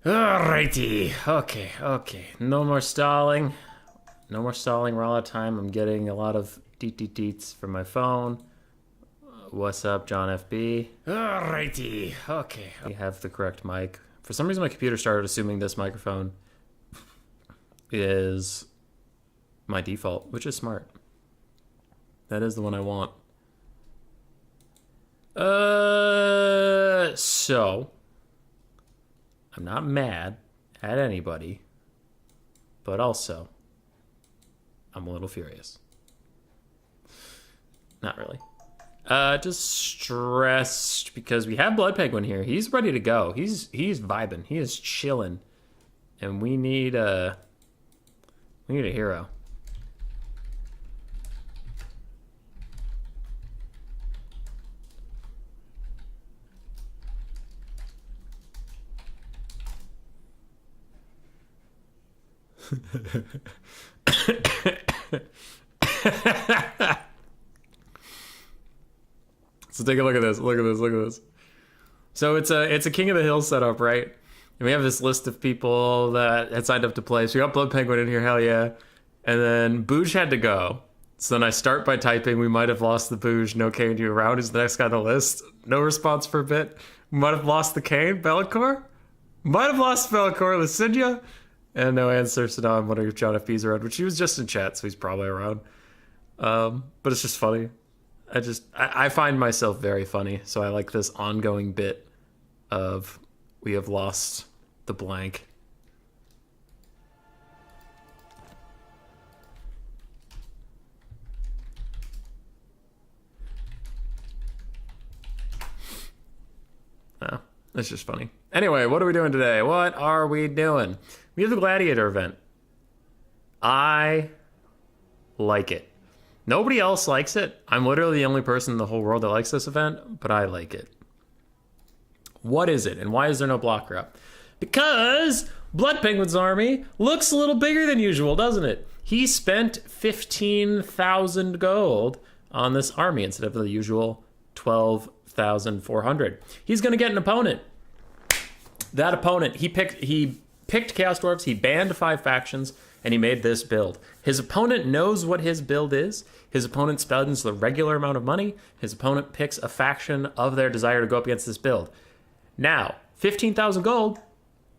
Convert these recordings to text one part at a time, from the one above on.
Alrighty. Okay. No more stalling. No more stalling. We're all out of time. I'm getting a lot of deets from my phone. What's up, John FB? Alrighty. Okay. We have the correct mic. For some reason, my computer started assuming this microphone is my default, which is smart. That is the one I want. So I'm not mad at anybody, but also I'm a little furious. Not really. Just stressed because we have Blood Penguin here. He's ready to go. He's vibing. He is chilling, and we need a hero. So take a look at this. Look at this. So it's a King of the Hill setup, right? And we have this list of people that had signed up to play. So we got Blood Penguin in here, hell yeah. And then Booge had to go. So then I start by typing, we might have lost the Booge. No Kane to around is the next guy on the list. No response for a bit. We might have lost the Kane. Be'lakor? Might have lost Be'lakor. Lucidia? And no answer. So now I'm wondering if John FB's around, which he was just in chat, so he's probably around. But it's just funny. I find myself very funny, so I like this ongoing bit of we have lost the blank. Oh, that's just funny. Anyway, what are we doing today? What are we doing? We have the Gladiator event. I like it. Nobody else likes it. I'm literally the only person in the whole world that likes this event, but I like it. What is it, and why is there no blocker up? Because Blood Penguin's army looks a little bigger than usual, doesn't it? He spent 15,000 gold on this army instead of the usual 12,400. He's going to get an opponent. That opponent, he picked Chaos Dwarves, he banned 5 factions, and he made this build. His opponent knows what his build is. His opponent spends the regular amount of money. His opponent picks a faction of their desire to go up against this build. Now, 15,000 gold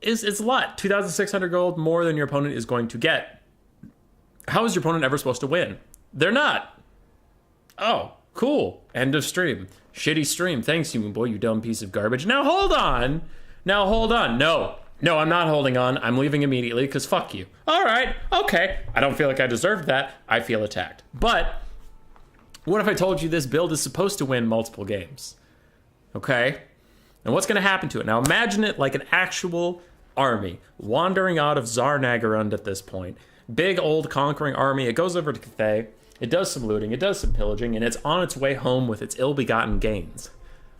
it's a lot. 2,600 gold more than your opponent is going to get. How is your opponent ever supposed to win? They're not. Oh, cool. End of stream. Shitty stream. Thanks, human boy, you dumb piece of garbage. Now hold on. No, I'm not holding on. I'm leaving immediately because fuck you. All right, okay. I don't feel like I deserved that. I feel attacked. But what if I told you this build is supposed to win multiple games? Okay? And what's going to happen to it? Now imagine it like an actual army wandering out of Zarnagarund at this point. Big old conquering army. It goes over to Cathay. It does some looting. It does some pillaging. And it's on its way home with its ill-begotten gains.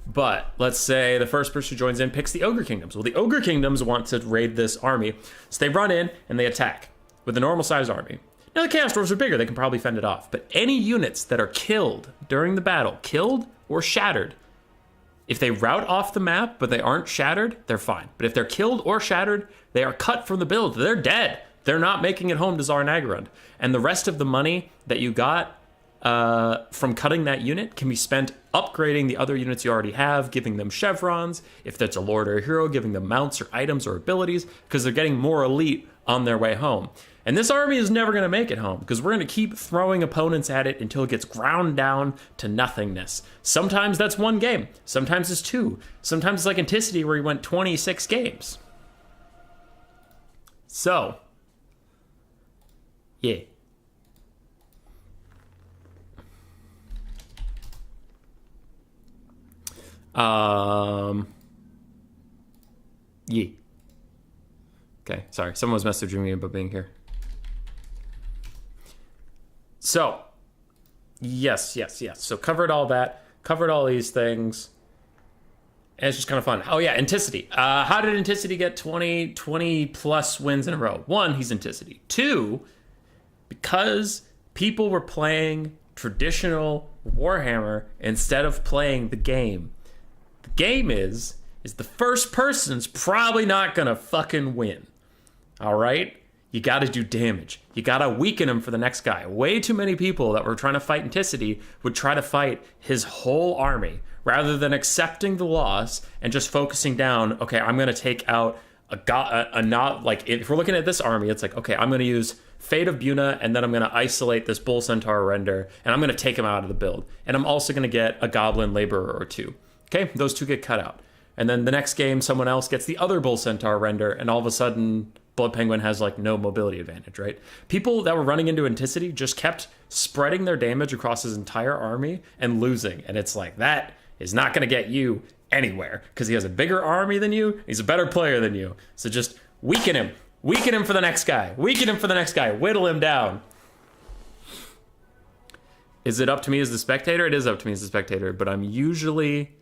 But let's say the first person who joins in picks the Ogre Kingdoms. Well, the Ogre Kingdoms want to raid this army, so they run in and they attack with a normal-sized army. Now, the Chaos Dwarves are bigger. They can probably fend it off. But any units that are killed during the battle, killed or shattered, if they route off the map but they aren't shattered, they're fine. But if they're killed or shattered, they are cut from the build. They're dead. They're not making it home to Zarnagarund. And the rest of the money that you got from cutting that unit can be spent upgrading the other units you already have, giving them chevrons, if that's a lord or a hero, giving them mounts or items or abilities, because they're getting more elite on their way home. And this army is never going to make it home, because we're going to keep throwing opponents at it until it gets ground down to nothingness. Sometimes that's 1 game. Sometimes it's 2. Sometimes it's like Anticity, where he went 26 games. So, yeah. Yeah. Okay, sorry. Someone was messaging me about being here. So, yes. So covered all that. Covered all these things. And it's just kind of fun. Oh yeah, Anticity. How did Anticity get 20 plus wins in a row? 1, he's Anticity. 2, because people were playing traditional Warhammer instead of playing the game. The game is is the first person's probably not gonna fucking win. All right? You gotta do damage. You gotta weaken him for the next guy. Way too many people that were trying to fight Anticity would try to fight his whole army rather than accepting the loss and just focusing down, okay, I'm gonna take out if we're looking at this army, it's like, okay, I'm gonna use Fate of Buna, and then I'm gonna isolate this Bull Centaur Render, and I'm gonna take him out of the build. And I'm also gonna get a Goblin Laborer or two. Okay, those two get cut out. And then the next game, someone else gets the other Bull Centaur Render, and all of a sudden, Blood Penguin has like no mobility advantage, right? People that were running into Anticity just kept spreading their damage across his entire army and losing. And it's like, that is not gonna get you anywhere, because he has a bigger army than you, he's a better player than you. So just weaken him. Weaken him for the next guy. Weaken him for the next guy. Whittle him down. Is it up to me as the spectator? It is up to me as the spectator, but I'm usually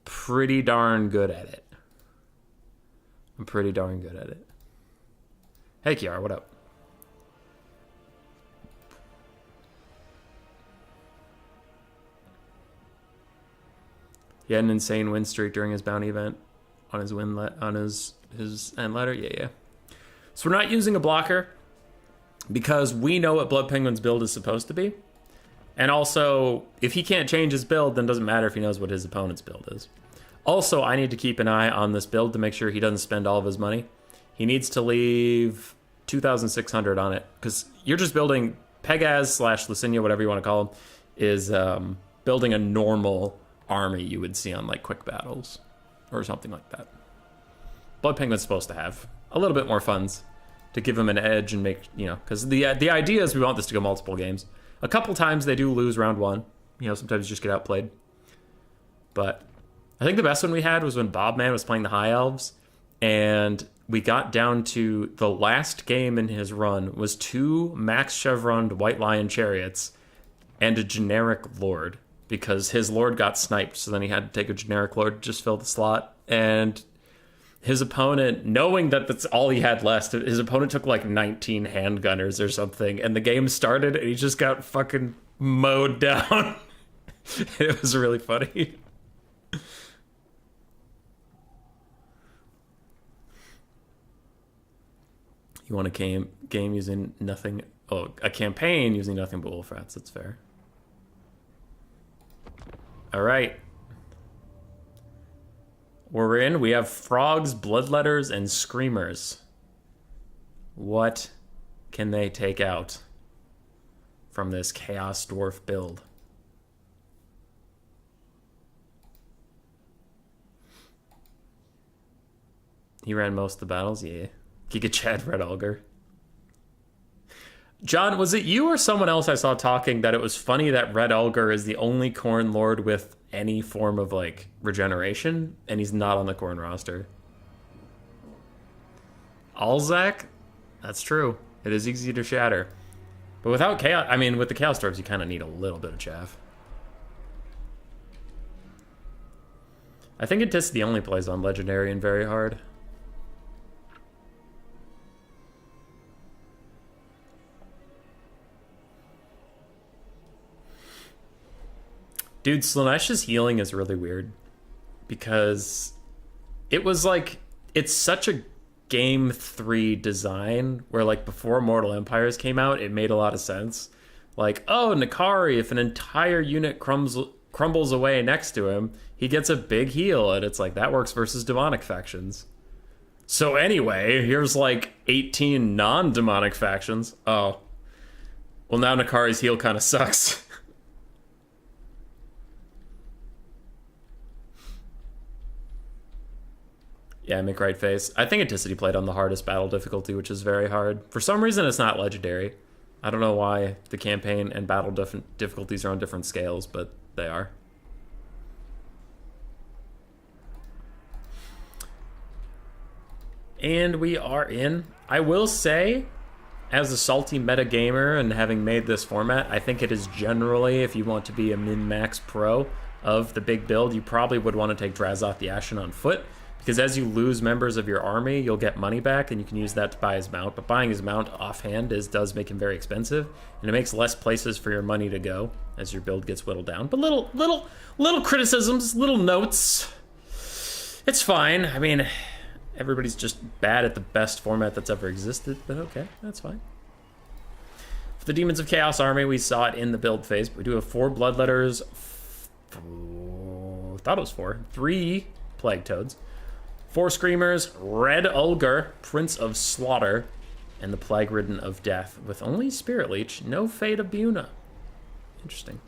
pretty darn good at it. I'm pretty darn good at it. Hey, Kiara, what up? He had an insane win streak during his bounty event on his his end letter. Yeah. So we're not using a blocker because we know what Blood Penguin's build is supposed to be. And also, if he can't change his build, then it doesn't matter if he knows what his opponent's build is. Also, I need to keep an eye on this build to make sure he doesn't spend all of his money. He needs to leave 2,600 on it, because you're just building Pegaz / Lucinia, whatever you want to call him, is building a normal army you would see on like quick battles or something like that. Blood Penguin's supposed to have a little bit more funds to give him an edge and make, because the idea is we want this to go multiple games. A couple times they do lose round one. Sometimes you just get outplayed. But I think the best one we had was when Bobman was playing the High Elves, and we got down to the last game in his run was 2 max chevroned White Lion chariots and a generic lord, because his lord got sniped, so then he had to take a generic lord to just fill the slot. And his opponent, knowing that that's all he had left, his opponent took like 19 handgunners or something, and the game started and he just got fucking mowed down. It was really funny. You want a game using nothing... Oh, a campaign using nothing but wolf rats. That's fair. All right. We're in. We have frogs, bloodletters, and screamers. What can they take out from this Chaos Dwarf build? He ran most of the battles? Yeah. Giga Chad Red Augur. John, was it you or someone else I saw talking that it was funny that Red Augur is the only Khorne Lord with any form of, like, regeneration, and he's not on the Khorne roster? Alzak? That's true. It is easy to shatter. But without Chaos... I mean, with the Chaos Dwarves, you kind of need a little bit of chaff. I think Anticity only plays on Legendary and very hard. Dude, Slaaneish's healing is really weird, because it was like, it's such a Game 3 design where, like, before Mortal Empires came out, it made a lot of sense. Like, oh, Nakari, if an entire unit crumbles away next to him, he gets a big heal, and it's like, that works versus demonic factions. So anyway, here's like 18 non-demonic factions. Oh. Well, now Nakari's heal kind of sucks. Yeah, make right face. I think Anticity played on the hardest battle difficulty, which is very hard. For some reason, it's not legendary. I don't know why the campaign and battle difficulties are on different scales, but they are. And we are in. I will say, as a salty meta gamer and having made this format, I think it is generally, if you want to be a min-max pro of the big build, you probably would want to take Drazoth the Ashen on foot. Because as you lose members of your army, you'll get money back, and you can use that to buy his mount. But buying his mount offhand does make him very expensive, and it makes less places for your money to go as your build gets whittled down. But little criticisms, little notes. It's fine. I mean, everybody's just bad at the best format that's ever existed, but okay, that's fine. For the Demons of Chaos army, we saw it in the build phase. We do have 4 Bloodletters. Thought it was 4. 3 Plague Toads. 4 Screamers, Red Ulgar, Prince of Slaughter, and the Plague Ridden of Death, with only Spirit Leech, no Fate of Buna. Interesting.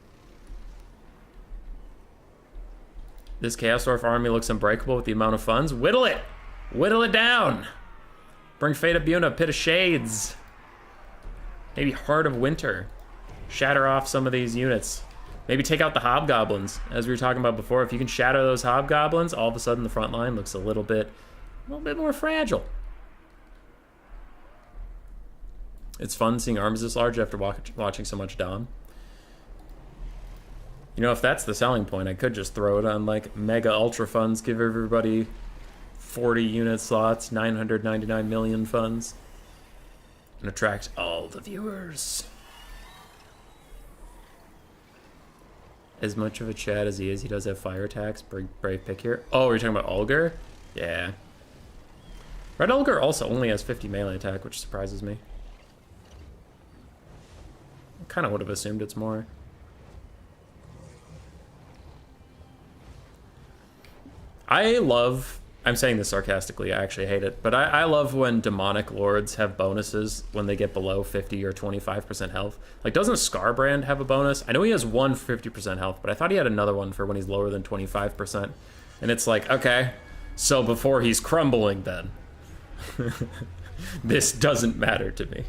This Chaos Dwarf army looks unbreakable with the amount of funds. Whittle it! Whittle it down! Bring Fate of Buna, Pit of Shades. Maybe Heart of Winter. Shatter off some of these units. Maybe take out the Hobgoblins, as we were talking about before. If you can shatter those Hobgoblins, all of a sudden the front line looks a little bit more fragile. It's fun seeing armies this large after watching so much Dom. You know, if that's the selling point, I could just throw it on like mega ultra funds, give everybody 40 unit slots, 999 million funds, and attract all the viewers. As much of a Chad as he is, he does have fire attacks. Brave pick here. Oh, are you talking about Ulgar? Yeah. Red Ulgar also only has 50 melee attack, which surprises me. I kind of would have assumed it's more. I'm saying this sarcastically, I actually hate it, but I love when demonic lords have bonuses when they get below 50 or 25% health. Like, doesn't Scarbrand have a bonus? I know he has one for 50% health, but I thought he had another one for when he's lower than 25%. And it's like, okay, so before he's crumbling then. This doesn't matter to me.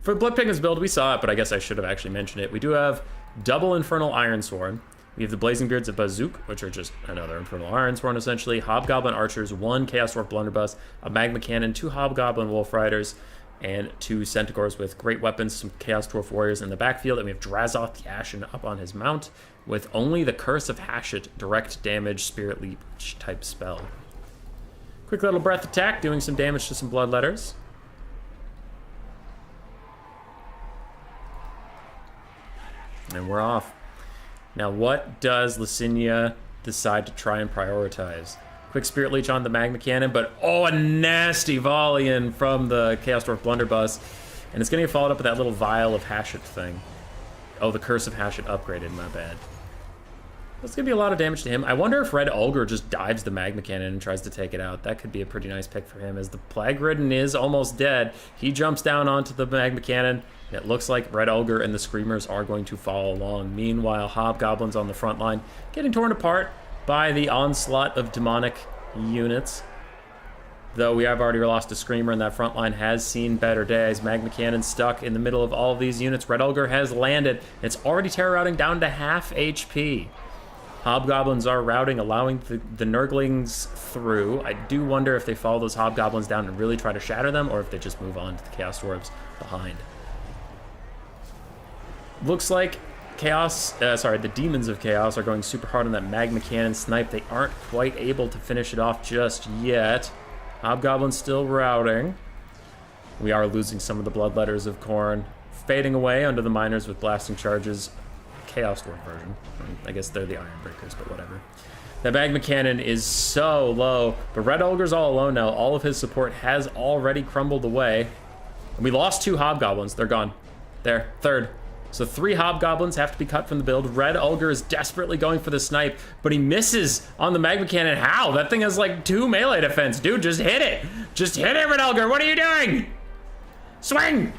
For the Blood Penguins build, we saw it, but I guess I should have actually mentioned it. We do have double Infernal Ironsworn. We have the Blazing Beards of Bazook, which are just another Infernal Ironsworn, essentially. Hobgoblin Archers, 1 Chaos Dwarf Blunderbuss, a Magma Cannon, 2 Hobgoblin Wolf Riders, and 2 Centaurs with great weapons, some Chaos Dwarf Warriors in the backfield. And we have Drazoth the Ashen up on his mount, with only the Curse of Hashut, direct damage, Spirit Leech type spell. Quick little breath attack, doing some damage to some Bloodletters. And we're off. Now, what does Licinia decide to try and prioritize? Quick Spirit Leech on the Magma Cannon, but oh, a nasty volley in from the Chaos Dwarf Blunderbuss. And it's going to get followed up with that little vial of Hashut thing. Oh, the Curse of Hashut upgraded, my bad. That's going to be a lot of damage to him. I wonder if Red Ulgar just dives the Magma Cannon and tries to take it out. That could be a pretty nice pick for him, as the Plague Ridden is almost dead. He jumps down onto the Magma Cannon. It looks like Red Ulgar and the Screamers are going to follow along. Meanwhile, Hobgoblins on the front line getting torn apart by the onslaught of demonic units. Though we have already lost a Screamer, and that front line has seen better days. Magma Cannon stuck in the middle of all of these units. Red Ulgar has landed. It's already terror routing down to half HP. Hobgoblins are routing, allowing the Nurglings through. I do wonder if they follow those Hobgoblins down and really try to shatter them, or if they just move on to the Chaos Dwarves behind. Looks like the Demons of Chaos are going super hard on that Magma Cannon snipe. They aren't quite able to finish it off just yet. Hobgoblins still routing. We are losing some of the Bloodletters of Khorne, fading away under the Miners with blasting charges. Chaos Dwarf version. I guess they're the Iron Breakers, but whatever. That Magma Cannon is so low, but Red Ulgar's all alone now. All of his support has already crumbled away. And we lost 2 Hobgoblins. They're gone. There, third. So 3 Hobgoblins have to be cut from the build. Red Ulgar is desperately going for the snipe, but he misses on the Magma Cannon. How? That thing has like 2 melee defense. Dude, just hit it. Just hit it, Red Ulgar. What are you doing? Swing!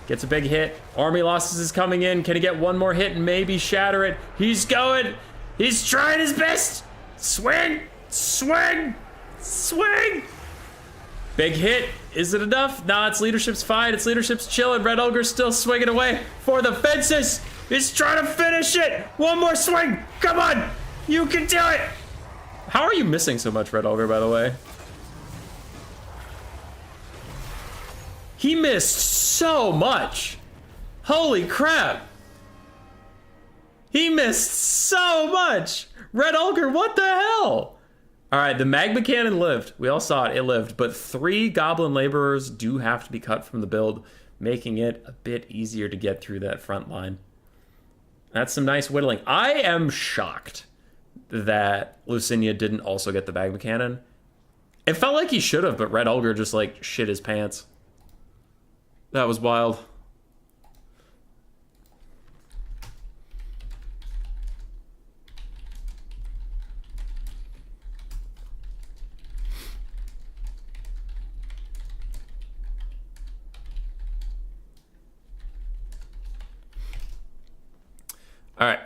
Gets a big hit. Army losses is coming in. Can he get one more hit and maybe shatter it? He's going. He's trying his best. Swing! Swing! Swing! Big hit. Is it enough? Nah, it's leadership's fine. It's leadership's chilling. Red Ulgar's still swinging away for the fences. He's trying to finish it. One more swing. Come on. You can do it. How are you missing so much, Red Ulgar, by the way? He missed so much. Holy crap. He missed so much. Red Ulgar, what the hell? All right, the Magma Cannon lived. We all saw it. It lived. But 3 Goblin Laborers do have to be cut from the build, making it a bit easier to get through that front line. That's some nice whittling. I am shocked that Lucinia didn't also get the magma cannon. It felt like he should have, but Red Ulger just like shit his pants. That was wild. All right.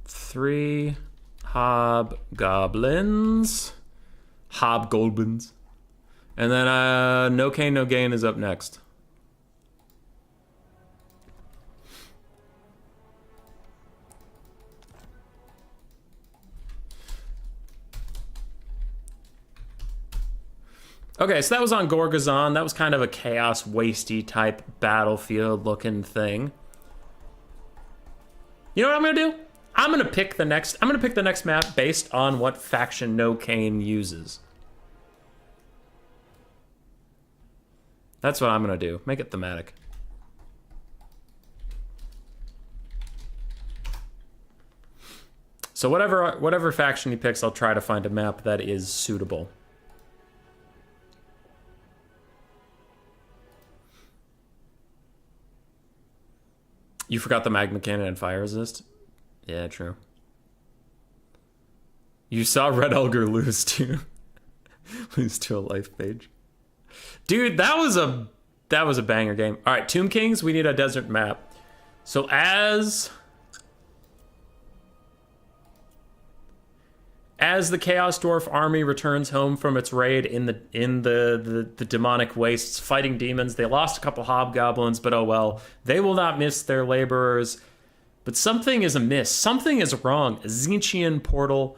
Three hobgoblins. Hobgoblins. And then No Cane, No Gain is up next. Okay, so that was on Gorgazon. That was kind of a chaos wasty type battlefield looking thing. You know what I'm gonna do? I'm gonna pick the next map based on what faction No Cane uses. That's what I'm gonna do. Make it thematic. So whatever faction he picks, I'll try to find a map that is suitable. You forgot the magma cannon and fire resist? Yeah, true. You saw Red Ulger lose to lose to a life page. Dude, that was a banger game. All right, Tomb Kings, we need a desert map. So as the Chaos Dwarf army returns home from its raid in the demonic wastes, fighting demons, they lost a couple hobgoblins, but oh well. They will not miss their laborers. But something is amiss. Something is wrong. A Zinchian portal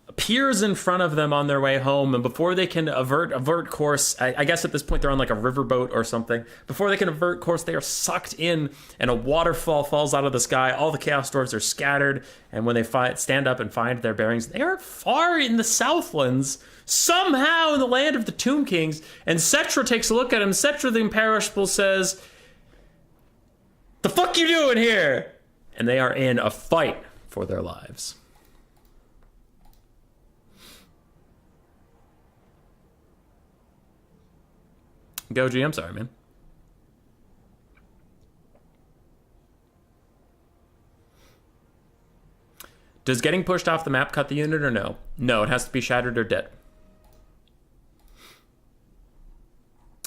appears in front of them on their way home, and before they can avert course, I guess at this point they're on like a riverboat or something. Before they can avert course, they are sucked in, and a waterfall falls out of the sky. All the Chaos Dwarves are scattered, and when they stand up and find their bearings, they are far in the Southlands, somehow in the land of the Tomb Kings. And Cetra takes a look at him. Cetra the Imperishable says, "The fuck you doing here?" And they are in a fight for their lives. Goji, I'm sorry, man. Does getting pushed off the map cut the unit or no? No, it has to be shattered or dead.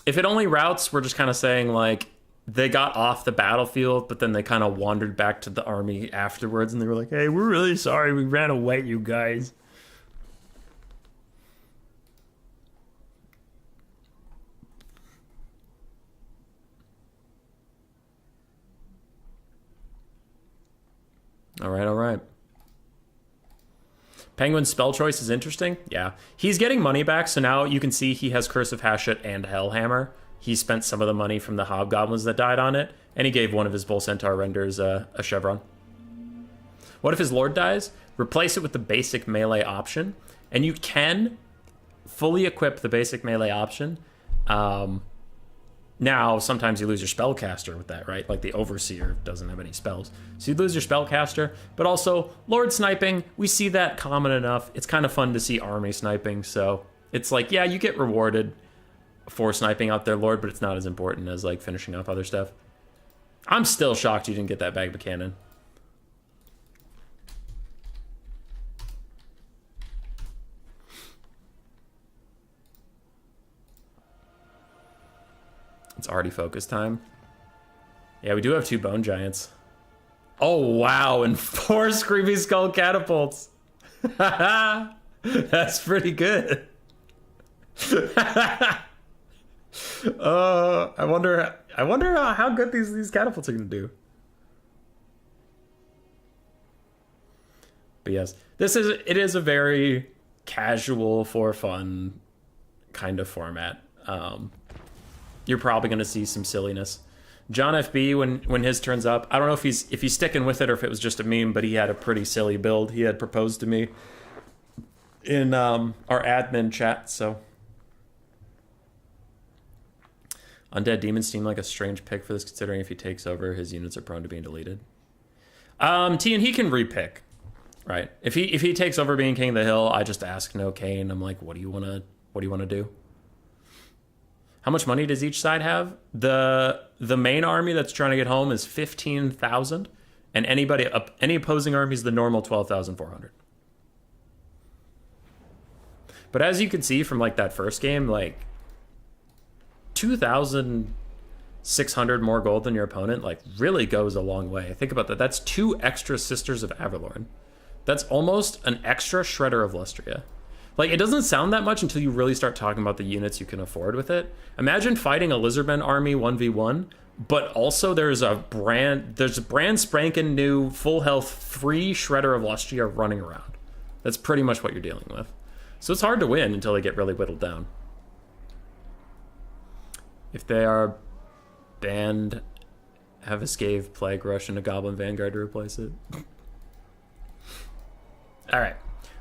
If it only routes, we're just kind of saying, like, they got off the battlefield, but then they kind of wandered back to the army afterwards, and they were like, hey, we're really sorry we ran away, you guys. All right. Penguin's spell choice is interesting. Yeah. He's getting money back, so now you can see he has Curse of Hashut and Hellhammer. He spent some of the money from the hobgoblins that died on it, and he gave one of his Bull Centaur renders a chevron. What if his Lord dies? Replace it with the basic melee option, and you can fully equip the basic melee option. Now, sometimes you lose your spellcaster with that, right? Like the Overseer doesn't have any spells. So you lose your spellcaster, but also Lord sniping, we see that common enough. It's kind of fun to see army sniping, so it's like, yeah, you get rewarded for sniping out their Lord, but it's not as important as like finishing off other stuff. I'm still shocked you didn't get that Magma Cannon. It's already focus time. Yeah, we do have 2 Bone Giants. Oh, wow, and 4 Screaming Skull Catapults. That's pretty good. I wonder how good these catapults are going to do. But yes, it is a very casual, for fun kind of format. You're probably going to see some silliness. John FB, when his turns up, I don't know if he's sticking with it or if it was just a meme, but he had a pretty silly build he had proposed to me in our admin chat. So Undead Demons seem like a strange pick for this, considering if he takes over, his units are prone to being deleted. And he can repick, right? If he takes over being King of the Hill, I just ask no Kane. I'm like, what do you wanna do? How much money does each side have? The main army that's trying to get home is 15,000, and any opposing army is the normal 12,400. But as you can see from like that first game, like 2,600 more gold than your opponent, like really goes a long way. Think about that. That's 2 extra Sisters of Avalorn. That's almost an extra Shredder of Lustria. Like, it doesn't sound that much until you really start talking about the units you can afford with it. Imagine fighting a Lizardmen army 1v1, but also there's a brand spanking new full health free Shredder of Lustria running around. That's pretty much what you're dealing with. So it's hard to win until they get really whittled down. If they are banned, have a Scave, Plague Rush, and a Goblin Vanguard to replace it. Alright.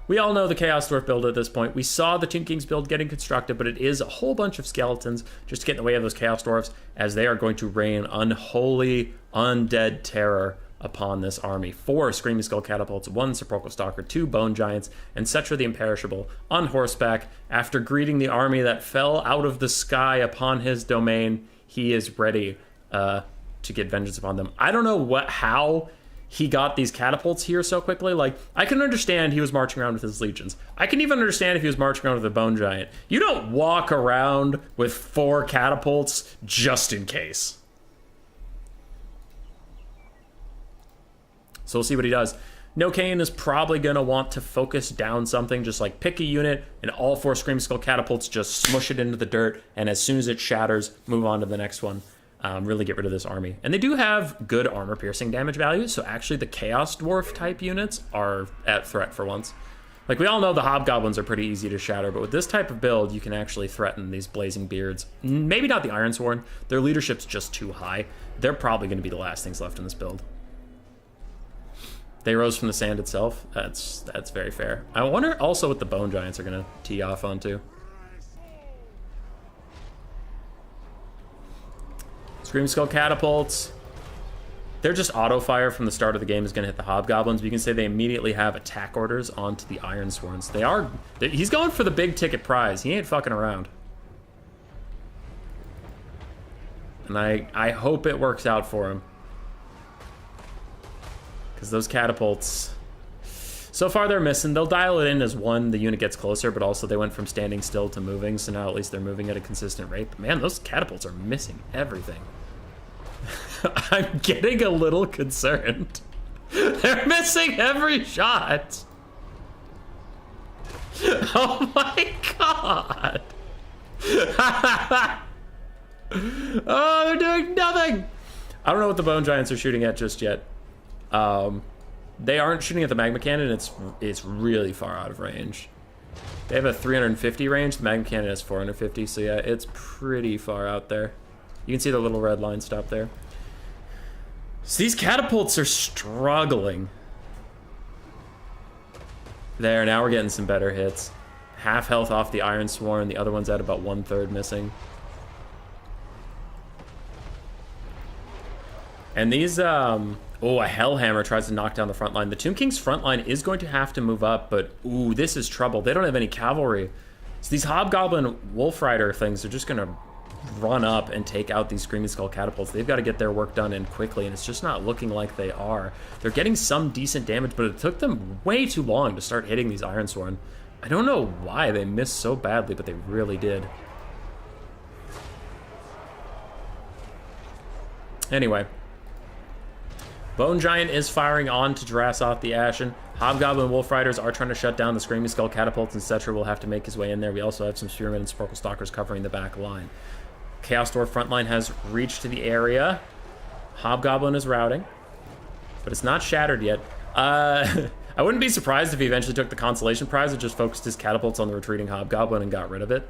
We all know the Chaos Dwarf build at this point. We saw the Tomb King's build getting constructed, but it is a whole bunch of skeletons just to get in the way of those Chaos Dwarfs, as they are going to rain unholy, undead terror upon this army. 4 Screaming Skull Catapults, 1 Sepulchral Stalker, 2 Bone Giants, and Cetra the Imperishable on horseback. After greeting the army that fell out of the sky upon his domain, he is ready to get vengeance upon them. I don't know how he got these catapults here so quickly. Like, I can understand he was marching around with his legions. I can even understand if he was marching around with a Bone Giant. You don't walk around with 4 catapults just in case. So we'll see what he does. No Kane is probably going to want to focus down something, just like pick a unit and all 4 Scream Skull Catapults, just smush it into the dirt, and as soon as it shatters, move on to the next one. Really get rid of this army. And they do have good armor-piercing damage values, so actually the Chaos Dwarf type units are at threat for once. Like, we all know the Hobgoblins are pretty easy to shatter, but with this type of build, you can actually threaten these Blazing Beards. Maybe not the Ironsworn. Their leadership's just too high. They're probably going to be the last things left in this build. They rose from the sand itself. That's very fair. I wonder also what the Bone Giants are going to tee off onto. Scream Skull Catapults. They're just auto-fire from the start of the game is going to hit the Hobgoblins. But you can say they immediately have attack orders onto the Ironsworns. He's going for the big ticket prize. He ain't fucking around. And I hope it works out for him. Because those catapults, so far they're missing. They'll dial it in as one, the unit gets closer, but also they went from standing still to moving, so now at least they're moving at a consistent rate. But man, those catapults are missing everything. I'm getting a little concerned. They're missing every shot. Oh my god. Oh, they're doing nothing. I don't know what the Bone Giants are shooting at just yet. They aren't shooting at the Magma Cannon. It's really far out of range. They have a 350 range. The Magma Cannon has 450, so yeah, it's pretty far out there. You can see the little red line stop there. So these catapults are struggling. There, now we're getting some better hits. Half health off the Ironsworn. The other one's at about 1/3 missing. And these, oh, a Hellhammer tries to knock down the front line. The Tomb King's front line is going to have to move up, but, ooh, this is trouble. They don't have any cavalry. So these Hobgoblin Wolf Rider things are just going to run up and take out these Screaming Skull Catapults. They've got to get their work done in quickly, and it's just not looking like they are. They're getting some decent damage, but it took them way too long to start hitting these Ironsworn. I don't know why they missed so badly, but they really did. Anyway. Bone Giant is firing on to Drasoth the Ashen. Hobgoblin Wolf Riders are trying to shut down the Screaming Skull Catapults, and Cetra will have to make his way in there. We also have some Spearmen and Sporkle Stalkers covering the back line. Chaos Dwarf frontline has reached to the area. Hobgoblin is routing, but it's not shattered yet. I wouldn't be surprised if he eventually took the Consolation Prize and just focused his catapults on the retreating Hobgoblin and got rid of it.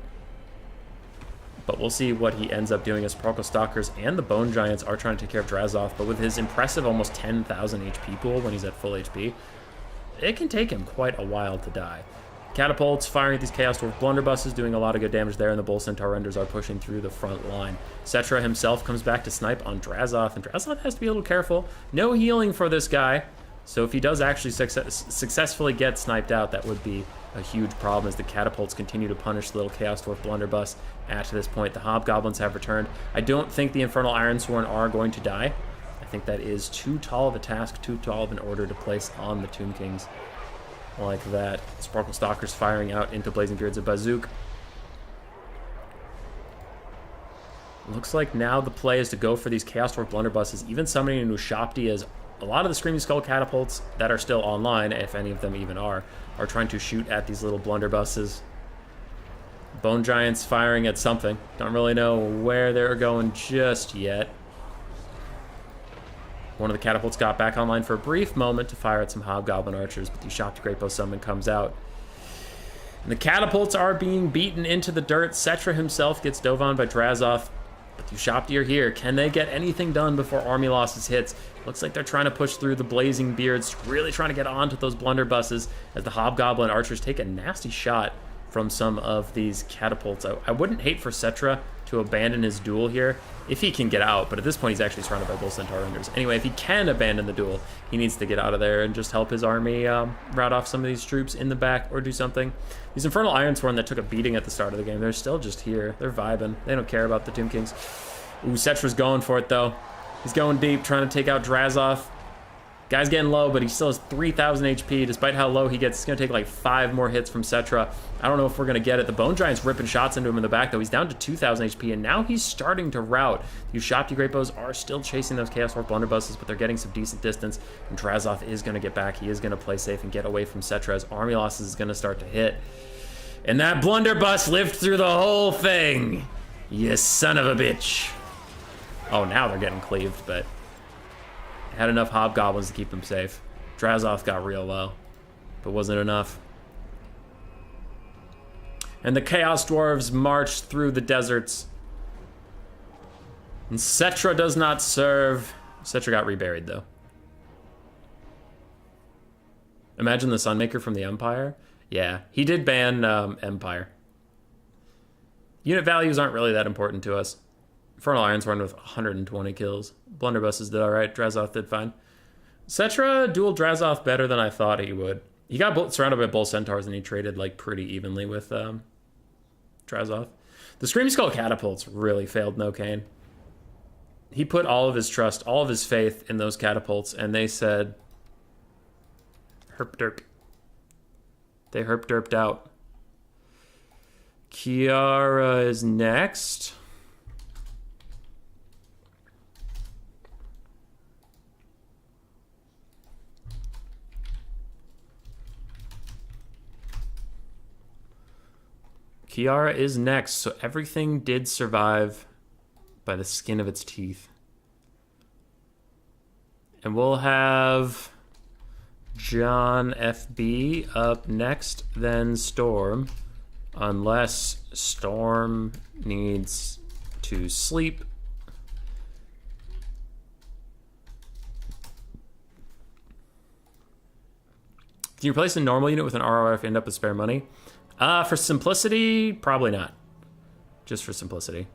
But we'll see what he ends up doing as Sporkle Stalkers and the Bone Giants are trying to take care of Drasoth, but with his impressive almost 10,000 HP pool when he's at full HP, it can take him quite a while to die. Catapults firing at these Chaos Dwarf blunderbusses, doing a lot of good damage there, and the Bull Centaur Renders are pushing through the front line. Cetra himself comes back to snipe on Drazoth, and Drazoth has to be a little careful. No healing for this guy, so if he does actually successfully get sniped out, that would be a huge problem as the Catapults continue to punish the little Chaos Dwarf blunderbuss. At this point, the Hobgoblins have returned. I don't think the Infernal Ironsworn are going to die. I think that is too tall of a task, too tall of an order to place on the Tomb Kings like that. Sparkle Stalkers firing out into Blazing Beards of Bazook. Looks like now the play is to go for these Chaos Dwarf blunderbusses, even summoning a Nushapti, as a lot of the Screaming Skull catapults that are still online, if any of them even are trying to shoot at these little blunderbusses. Bone Giants firing at something. Don't really know where they're going just yet. One of the catapults got back online for a brief moment to fire at some Hobgoblin archers, but the Ushapti Great Bow Summon comes out. And the catapults are being beaten into the dirt. Cetra himself gets dove on by Drazoth, but the Ushapti are here. Can they get anything done before army losses hits? Looks like they're trying to push through the Blazing Beards, really trying to get onto those blunderbusses as the Hobgoblin archers take a nasty shot from some of these catapults. I wouldn't hate for Cetra to abandon his duel here if he can get out, but at this point he's actually surrounded by Bull Centaur Renders. Anyway, if he can abandon the duel, he needs to get out of there and just help his army rout off some of these troops in the back or do something. These Infernal Ironsworn that took a beating at the start of the game, they're still just here. They're vibing. They don't care about the Tomb Kings. Ooh, Cetra's going for it though. He's going deep, trying to take out Drazoth. Guy's getting low, but he still has 3,000 HP. Despite how low he gets, it's going to take like 5 more hits from Cetra. I don't know if we're going to get it. The Bone Giant's ripping shots into him in the back, though. He's down to 2,000 HP, and now he's starting to rout. The Ushapti Great Bows are still chasing those Chaos Dwarf blunderbusses, but they're getting some decent distance, and Drazoth is going to get back. He is going to play safe and get away from Cetra as army losses is going to start to hit. And that blunderbuss lived through the whole thing. You son of a bitch. Oh, now they're getting cleaved, but had enough Hobgoblins to keep them safe. Drazoth got real low, but wasn't enough. And the Chaos Dwarves march through the deserts. And Cetra does not serve. Cetra got reburied, though. Imagine the Sunmaker from the Empire. Yeah, he did ban Empire. Unit values aren't really that important to us. Infernal Ironsworn with 120 kills. Blunderbusses did alright. Drazoth did fine. Cetra dueled Drazoth better than I thought he would. He got surrounded by Bull Centaurs and he traded like pretty evenly with Drazoth. The Screaming Skull catapults really failed Nocaine. He put all of his trust, all of his faith in those catapults, and they said, herp derp. They herp derped out. Kiara is next. Kiara is next, so everything did survive by the skin of its teeth. And we'll have John FB up next, then Storm, unless Storm needs to sleep. Can you replace a normal unit with an RRF and end up with spare money? For simplicity, probably not. Just for simplicity.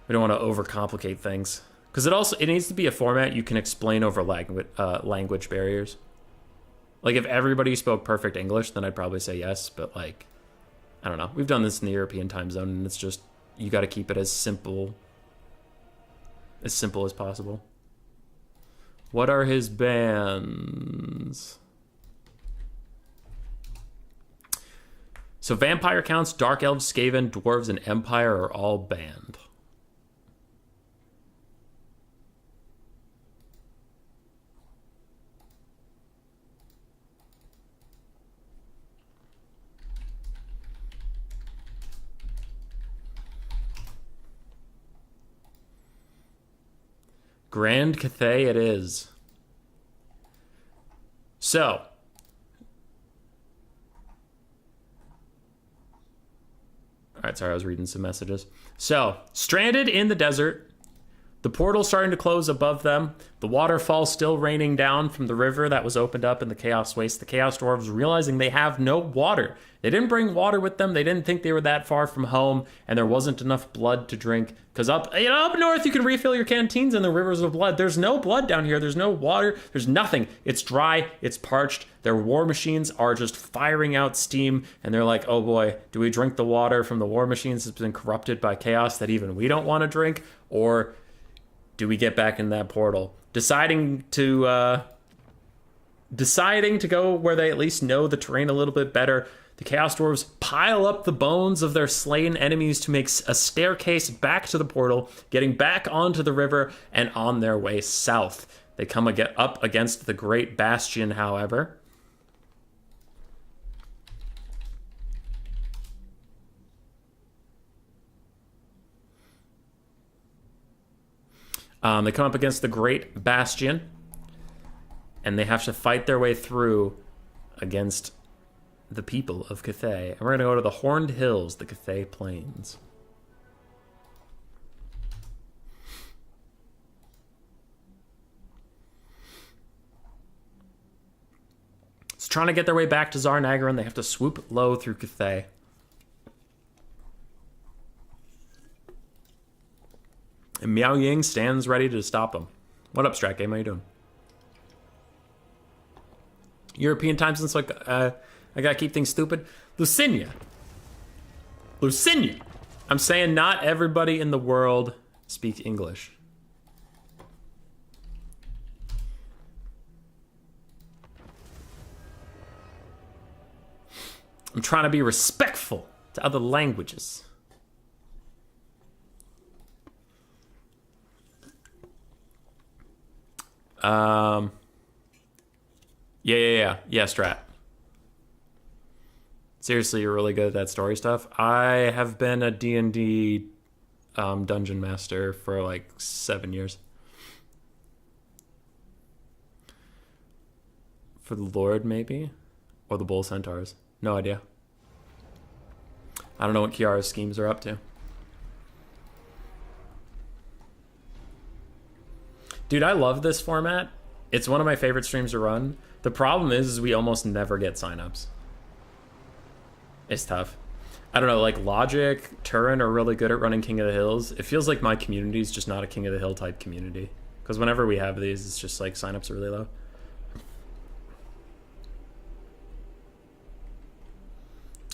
We don't want to overcomplicate things. Because it needs to be a format you can explain over language barriers. Like, if everybody spoke perfect English, then I'd probably say yes. But, like, I don't know. We've done this in the European time zone, and it's just, you got to keep it as simple as possible. What are his bans? So Vampire Counts, Dark Elves, Skaven, Dwarves, and Empire are all banned. Grand Cathay it is. So, all right, sorry, I was reading some messages. So, stranded in the desert, The portal's starting to close above them. The waterfall still raining down from the river that was opened up in the Chaos Waste. The Chaos Dwarves realizing they have no water. They didn't bring water with them. They didn't think they were that far from home, and there wasn't enough blood to drink. Because up north, you can refill your canteens in the rivers of blood. There's no blood down here. There's no water. There's nothing. It's dry. It's parched. Their war machines are just firing out steam, and they're like, oh boy, do we drink the water from the war machines that's been corrupted by chaos that even we don't want to drink? Or do we get back in that portal? Deciding to go where they at least know the terrain a little bit better, the Chaos Dwarves pile up the bones of their slain enemies to make a staircase back to the portal, getting back onto the river and on their way south. They come up against the Great Bastion, however. They come up against the Great Bastion, and they have to fight their way through against the people of Cathay. And we're going to go to the Horned Hills, the Cathay Plains. So trying to get their way back to Zarnagaran, they have to swoop low through Cathay. And Miao Ying stands ready to stop them. What up, Strat Game? How you doing? European time since like I gotta keep things stupid. Lucinia. I'm saying not everybody in the world speaks English. I'm trying to be respectful to other languages. Yeah, Strat. Seriously, you're really good at that story stuff. I have been a D&D dungeon master for like 7 years. For the Lord, maybe? Or the Bull Centaurs. No idea. I don't know what Kiara's schemes are up to. Dude, I love this format. It's one of my favorite streams to run. The problem is we almost never get signups. It's tough. I don't know, like Logic, Turin are really good at running King of the Hills. It feels like my community is just not a King of the Hill type community. Because whenever we have these, it's just like signups are really low.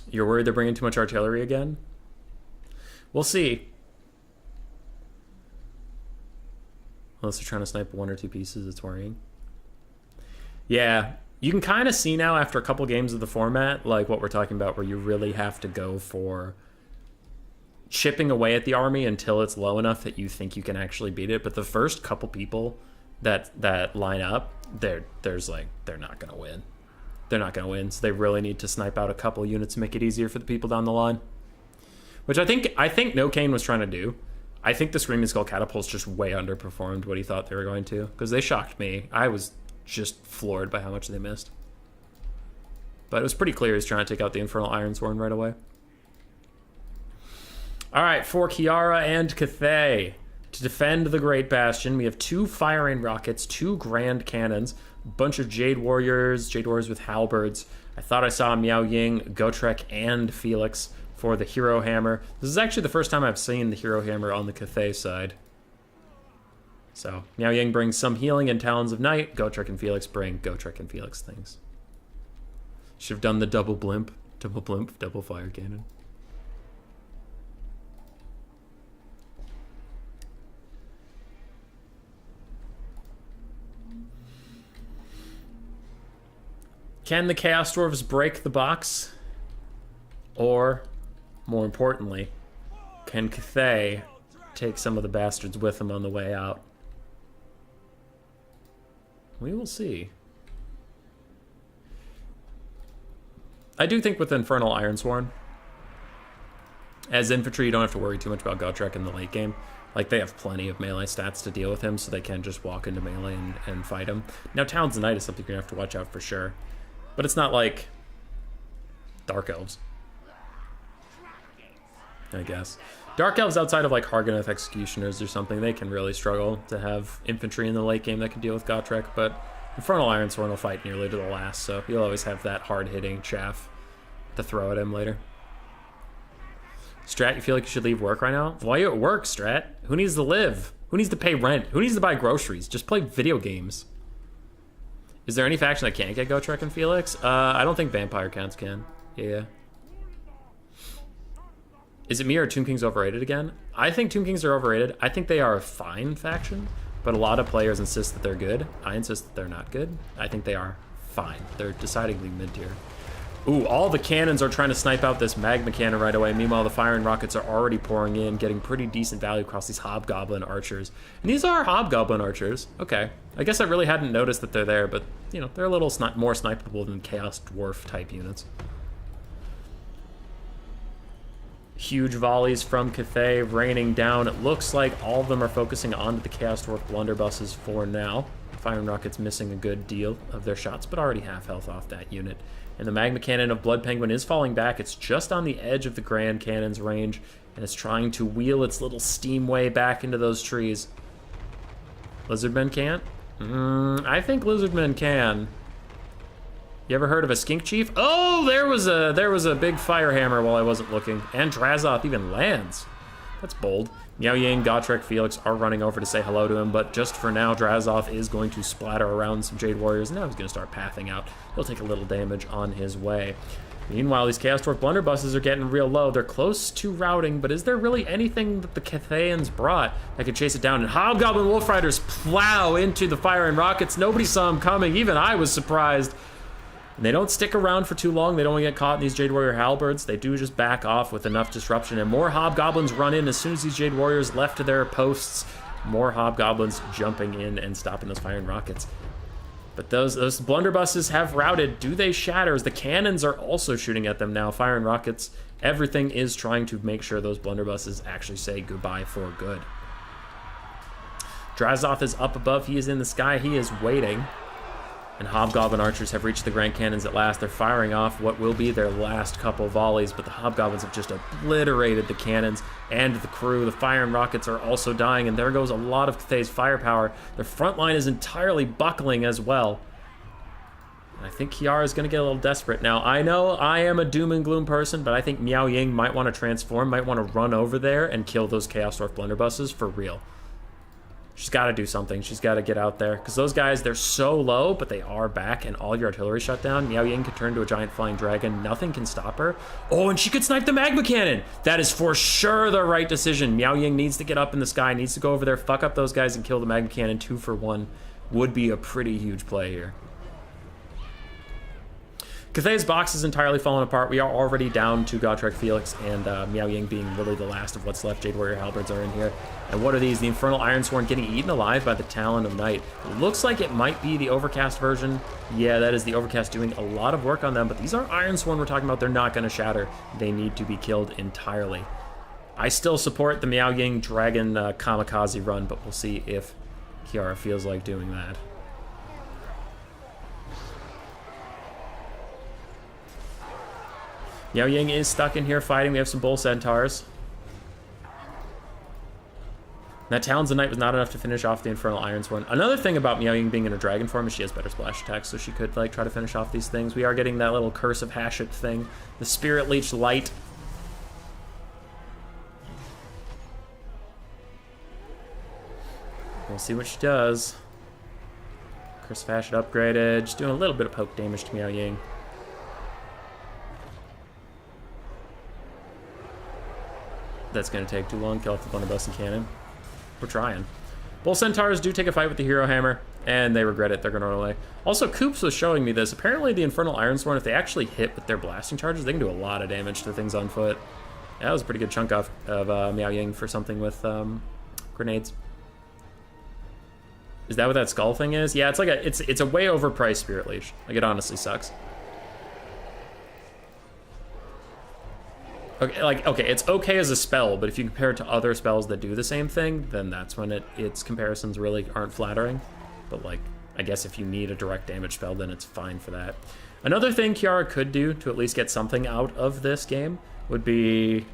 You're worried they're bringing too much artillery again? We'll see. Unless they're trying to snipe one or two pieces, it's worrying. Yeah, you can kind of see now after a couple games of the format, like what we're talking about, where you really have to go for chipping away at the army until it's low enough that you think you can actually beat it. But the first couple people that line up, they're not going to win. They're not going to win, so they really need to snipe out a couple units to make it easier for the people down the line. Which I think No Kane was trying to do. I think the Screaming Skull Catapults just way underperformed what he thought they were going to, because they shocked me. I was just floored by how much they missed. But it was pretty clear he's trying to take out the Infernal Ironsworn right away. All right, for Kiara and Cathay. To defend the Great Bastion, we have 2 firing rockets, 2 grand cannons, a bunch of Jade Warriors with halberds. I thought I saw Miao Ying, Gotrek, and Felix for the Hero Hammer. This is actually the first time I've seen the Hero Hammer on the Cathay side. So, Miao Ying brings some healing and Talons of Night. Gotrek and Felix bring Gotrek and Felix things. Should have done the double blimp, double fire cannon. Can the Chaos Dwarves break the box? Or, more importantly, can Cathay take some of the bastards with them on the way out? We will see. I do think with Infernal Ironsworn, as infantry, you don't have to worry too much about Gotrek in the late game. Like, they have plenty of melee stats to deal with him, so they can just walk into melee and fight him. Now, Talons of Night is something you're going to have to watch out for sure. But it's not like Dark Elves, I guess. Dark Elves outside of like Harganeth Executioners or something, they can really struggle to have infantry in the late game that can deal with Gotrek, but Infernal Ironsworn will fight nearly to the last, so you'll always have that hard-hitting chaff to throw at him later. Strat, you feel like you should leave work right now? Why are you at work, Strat? Who needs to live? Who needs to pay rent? Who needs to buy groceries? Just play video games. Is there any faction that can't get Gotrek and Felix? I don't think Vampire Counts can. Yeah. Is it me or Tomb Kings overrated again? I think Tomb Kings are overrated. I think they are a fine faction, but a lot of players insist that they're good. I insist that they're not good. I think they are fine. They're decidedly mid-tier. Ooh, all the cannons are trying to snipe out this magma cannon right away. Meanwhile, the firing rockets are already pouring in, getting pretty decent value across these hobgoblin archers. And these are hobgoblin archers. Okay. I guess I really hadn't noticed that they're there, but, you know, they're a little more snipeable than Chaos Dwarf type units. Huge volleys from Cathay raining down. It looks like all of them are focusing onto the Chaos Dwarf blunderbusses for now. Firing rockets missing a good deal of their shots, but already half health off that unit. And the magma cannon of Blood Penguin is falling back. It's just on the edge of the Grand Cannon's range, and it's trying to wheel its little steam way back into those trees. Lizardmen can't? I think Lizardmen can. You ever heard of a skink chief? Oh, there was a big fire hammer while I wasn't looking. And Drazoth even lands. That's bold. Miao Ying, Gotrek, Felix are running over to say hello to him, but just for now, Drazoth is going to splatter around some Jade Warriors, and now he's going to start pathing out. He'll take a little damage on his way. Meanwhile, these Chaos Dwarf blunderbusses are getting real low. They're close to routing, but is there really anything that the Cathayans brought that could chase it down? And Hobgoblin Wolf Riders plow into the fire and rockets. Nobody saw them coming. Even I was surprised. And they don't stick around for too long. They don't get caught in these Jade Warrior halberds. They do just back off with enough disruption. And more Hobgoblins run in as soon as these Jade Warriors left to their posts. More Hobgoblins jumping in and stopping those firing rockets. But those blunderbusses have routed. Do they shatter? As the cannons are also shooting at them now. Firing rockets. Everything is trying to make sure those blunderbusses actually say goodbye for good. Drazoth is up above. He is in the sky. He is waiting. And Hobgoblin archers have reached the Grand Cannons at last. They're firing off what will be their last couple volleys, but the Hobgoblins have just obliterated the cannons and the crew. The fire and rockets are also dying, and there goes a lot of Cathay's firepower. Their front line is entirely buckling as well. And I think Kiara is going to get a little desperate. Now, I know I am a doom and gloom person, but I think Miao Ying might want to transform, might want to run over there and kill those Chaos Dwarf blunderbusses for real. She's got to do something. She's got to get out there. Because those guys, they're so low, but they are back, and all your artillery shut down. Miao Ying can turn to a giant flying dragon. Nothing can stop her. Oh, and she could snipe the magma cannon. That is for sure the right decision. Miao Ying needs to get up in the sky, needs to go over there, fuck up those guys, and kill the magma cannon. 2 for 1 would be a pretty huge play here. Cathay's box is entirely fallen apart. We are already down to Gotrek, Felix, and Miao Ying being really the last of what's left. Jade Warrior halberds are in here. And what are these? The Infernal Ironsworn getting eaten alive by the Talon of Night. It looks like it might be the Overcast version. Yeah, that is the Overcast doing a lot of work on them, but these are Ironsworn we're talking about. They're not going to shatter. They need to be killed entirely. I still support the Miao Ying Dragon Kamikaze run, but we'll see if Kiara feels like doing that. Miao Ying is stuck in here fighting. We have some Bull Centaurs. That Talons of Night was not enough to finish off the Infernal Ironsworn. Another thing about Miao Ying being in a dragon form is she has better splash attacks, so she could like try to finish off these things. We are getting that little Curse of Hashut thing. The Spirit Leech Light. We'll see what she does. Curse of Hashut upgraded. Just doing a little bit of poke damage to Miao Ying. That's going to take too long. Kill off the blunderbuss and cannon. We're trying. Bull Centaurs do take a fight with the Hero Hammer, and they regret it. They're going to run away. Also, Koops was showing me this. Apparently, the Infernal Ironsworn, if they actually hit with their blasting charges, they can do a lot of damage to things on foot. Yeah, that was a pretty good chunk of Miao Ying for something with grenades. Is that what that skull thing is? Yeah, it's like it's a way overpriced Spirit Leech. Like, it honestly sucks. Okay, it's okay as a spell, but if you compare it to other spells that do the same thing, then that's when its comparisons really aren't flattering. But like, I guess if you need a direct damage spell, then it's fine for that. Another thing Kiara could do to at least get something out of this game would be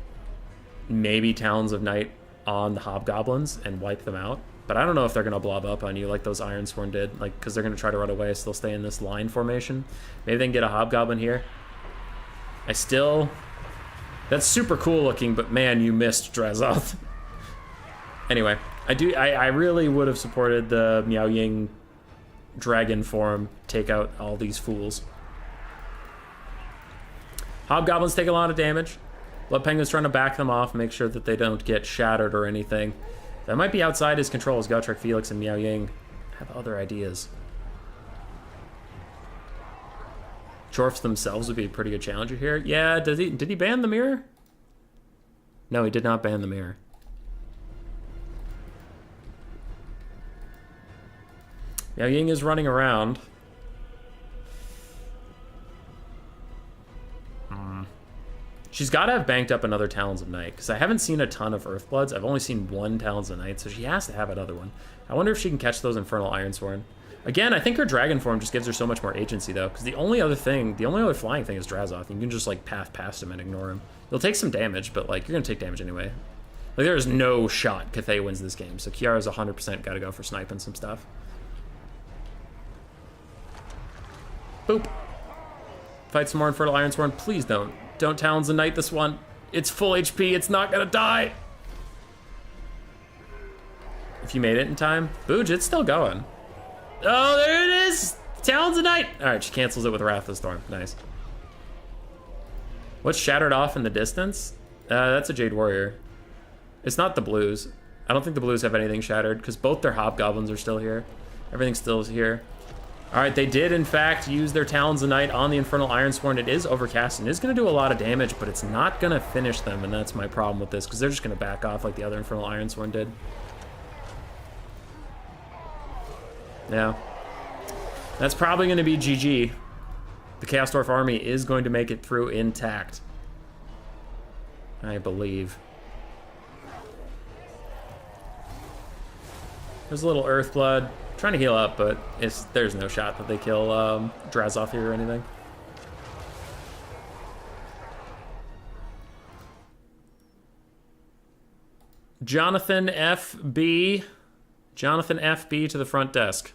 maybe Talons of Night on the Hobgoblins and wipe them out. But I don't know if they're going to blob up on you like those Ironsworn did, like, because they're going to try to run away, so they'll stay in this line formation. Maybe they can get a Hobgoblin here. That's super cool looking, but man, you missed Drazoth. Anyway, I really would have supported the Miao Ying dragon form, take out all these fools. Hobgoblins take a lot of damage. Blood Penguin's trying to back them off, make sure that they don't get shattered or anything. That might be outside his control, as Gotrek Felix and Miao Ying have other ideas. Chorfs themselves would be a pretty good challenger here. Yeah, did he ban the mirror? No, he did not ban the mirror. Miao Ying is running around. She's got to have banked up another Talons of Night, because I haven't seen a ton of Earthbloods. I've only seen one Talons of Night, so she has to have another one. I wonder if she can catch those Infernal Ironsworn. Again, I think her Dragon form just gives her so much more agency, though, because the only other flying thing is Drazoth. You can just, like, path past him and ignore him. You'll take some damage, but, like, you're going to take damage anyway. Like, there is no shot Cathay wins this game, so Kiara's 100% got to go for sniping some stuff. Boop. Fight some more Infernal Ironsworn. Please don't. Don't Talons of Night this one. It's full HP. It's not gonna die. If you made it in time. Booj, it's still going. Oh, there it is. Talons of Night. All right, she cancels it with Wrath of the Storm. Nice. What's shattered off in the distance? That's a Jade Warrior. It's not the Blues. I don't think the Blues have anything shattered because both their Hobgoblins are still here. Everything still is here. All right, they did, in fact, use their Talons of Night on the Infernal Ironsworn. It is overcast and it is going to do a lot of damage, but it's not going to finish them, and that's my problem with this, because they're just going to back off like the other Infernal Ironsworn did. Yeah. That's probably going to be GG. The Chaos Dwarf army is going to make it through intact, I believe. There's a little Earthblood. Trying to heal up, but there's no shot that they kill Drazoth here or anything. Jonathan FB. Jonathan FB to the front desk.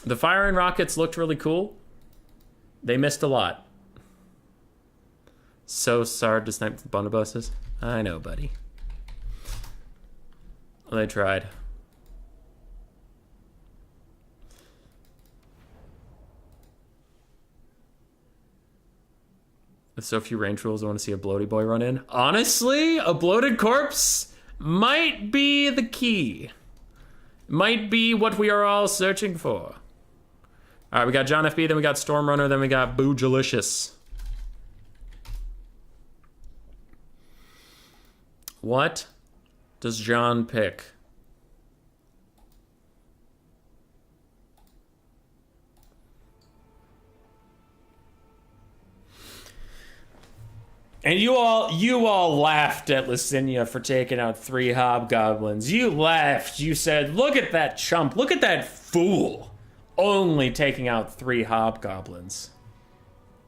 The fire and rockets looked really cool. They missed a lot. So hard to snipe the Bundabuses. I know, buddy. Well, they tried. With so few range rules, I want to see a bloaty boy run in. Honestly, a bloated corpse might be the key. Might be what we are all searching for. All right, we got John FB, then we got Stormrunner, then we got Boojalicious. What does John pick? And you all laughed at Licinia for taking out 3 hobgoblins. You laughed. You said, look at that chump. Look at that fool. Only taking out 3 hobgoblins.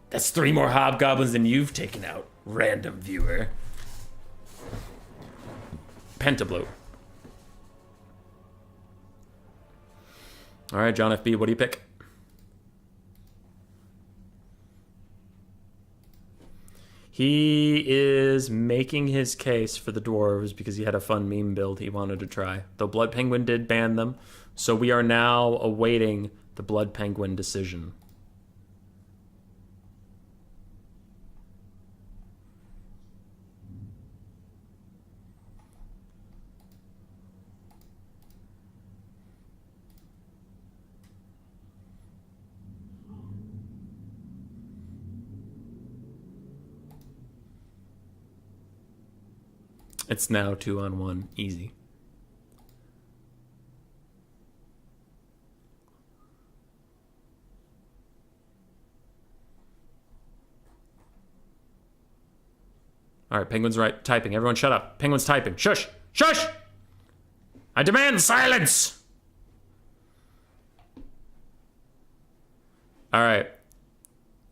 That's 3 more hobgoblins than you've taken out, random viewer. Pentablue. All right, John FB, what do you pick? He is making his case for the dwarves because he had a fun meme build he wanted to try. Though Blood Penguin did ban them, so we are now awaiting the Blood Penguin decision. It's now 2-on-1, easy. All right, Penguin's right typing. Everyone shut up. Penguin's typing. Shush! Shush! I demand silence! All right.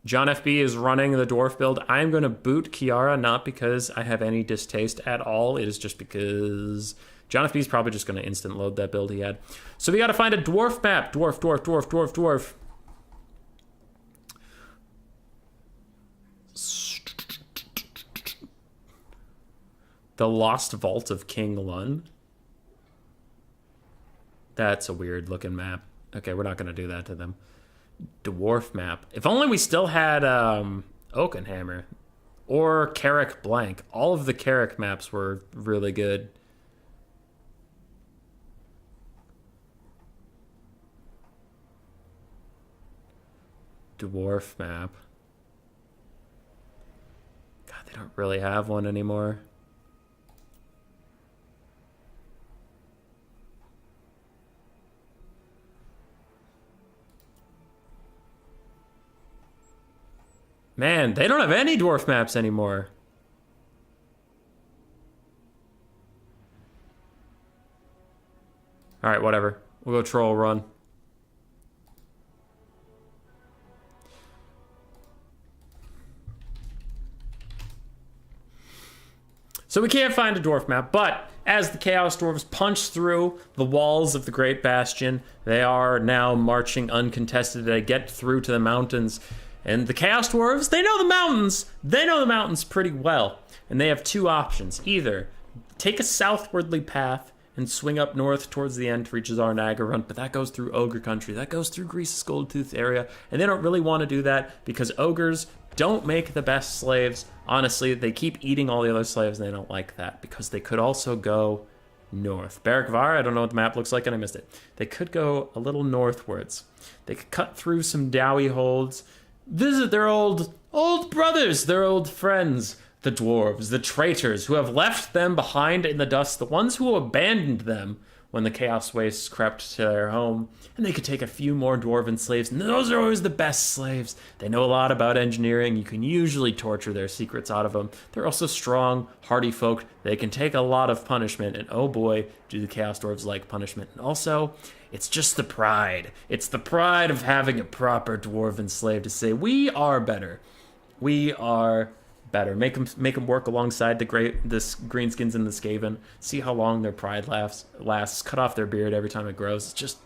John FB is running the dwarf build. I'm going to boot Kiara, not because I have any distaste at all. It is just because John FB is probably just going to instant load that build he had. So we got to find a dwarf map. Dwarf, dwarf, dwarf, dwarf, dwarf. The Lost Vault of King Lun. That's a weird looking map. Okay, we're not going to do that to them. Dwarf map. If only we still had Oakenhammer or Carrick Blank. All of the Carrick maps were really good. Dwarf map. God, they don't really have one anymore. Man, they don't have any dwarf maps anymore. All right, whatever. We'll go troll run. So we can't find a dwarf map, but as the Chaos Dwarves punch through the walls of the Great Bastion, they are now marching uncontested. They get through to the mountains. And the Chaos Dwarves, they know the mountains. They know the mountains pretty well. And they have two options. Either take a southwardly path and swing up north towards the end to reach Zarnagarund, but that goes through Ogre Country. That goes through Grease's Goldtooth area. And they don't really want to do that because Ogres don't make the best slaves. Honestly, they keep eating all the other slaves and they don't like that because they could also go north. Barrack Var, I don't know what the map looks like and I missed it. They could go a little northwards. They could cut through some Dowie holds, visit their old brothers, their old friends, the dwarves, the traitors who have left them behind in the dust, the ones who abandoned them when the Chaos Wastes crept to their home. And they could take a few more dwarven slaves, and those are always the best slaves. They know a lot about engineering. You can usually torture their secrets out of them. They're also strong, hardy folk. They can take a lot of punishment, and oh boy, do the Chaos Dwarves like punishment. And also, it's just the pride. It's the pride of having a proper dwarven slave to say, we are better. We are better. Make them work alongside the greenskins and the Skaven. See how long their pride lasts. Cut off their beard every time it grows. It's just,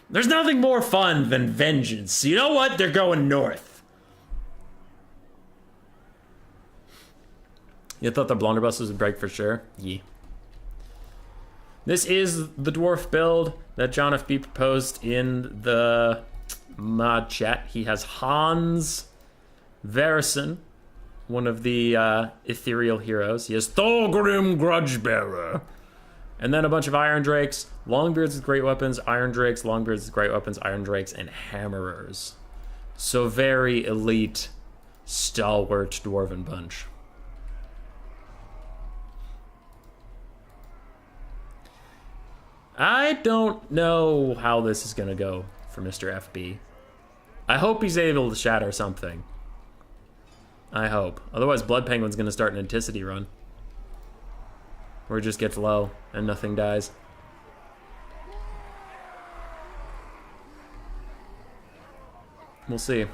there's nothing more fun than vengeance. You know what? They're going north. You thought the blunderbusses would break for sure? Yeah. This is the dwarf build that John FB proposed in the mod chat. He has Hans Verison, one of the ethereal heroes. He has Thorgrim Grudgebearer. And then a bunch of Iron Drakes, Longbeards with great weapons, Iron Drakes, Longbeards with great weapons, Iron Drakes, and Hammerers. So very elite, stalwart dwarven bunch. I don't know how this is going to go for Mr. FB. I hope he's able to shatter something. I hope. Otherwise, Blood Penguin's going to start an Anticity run. Where it just gets low and nothing dies. We'll see.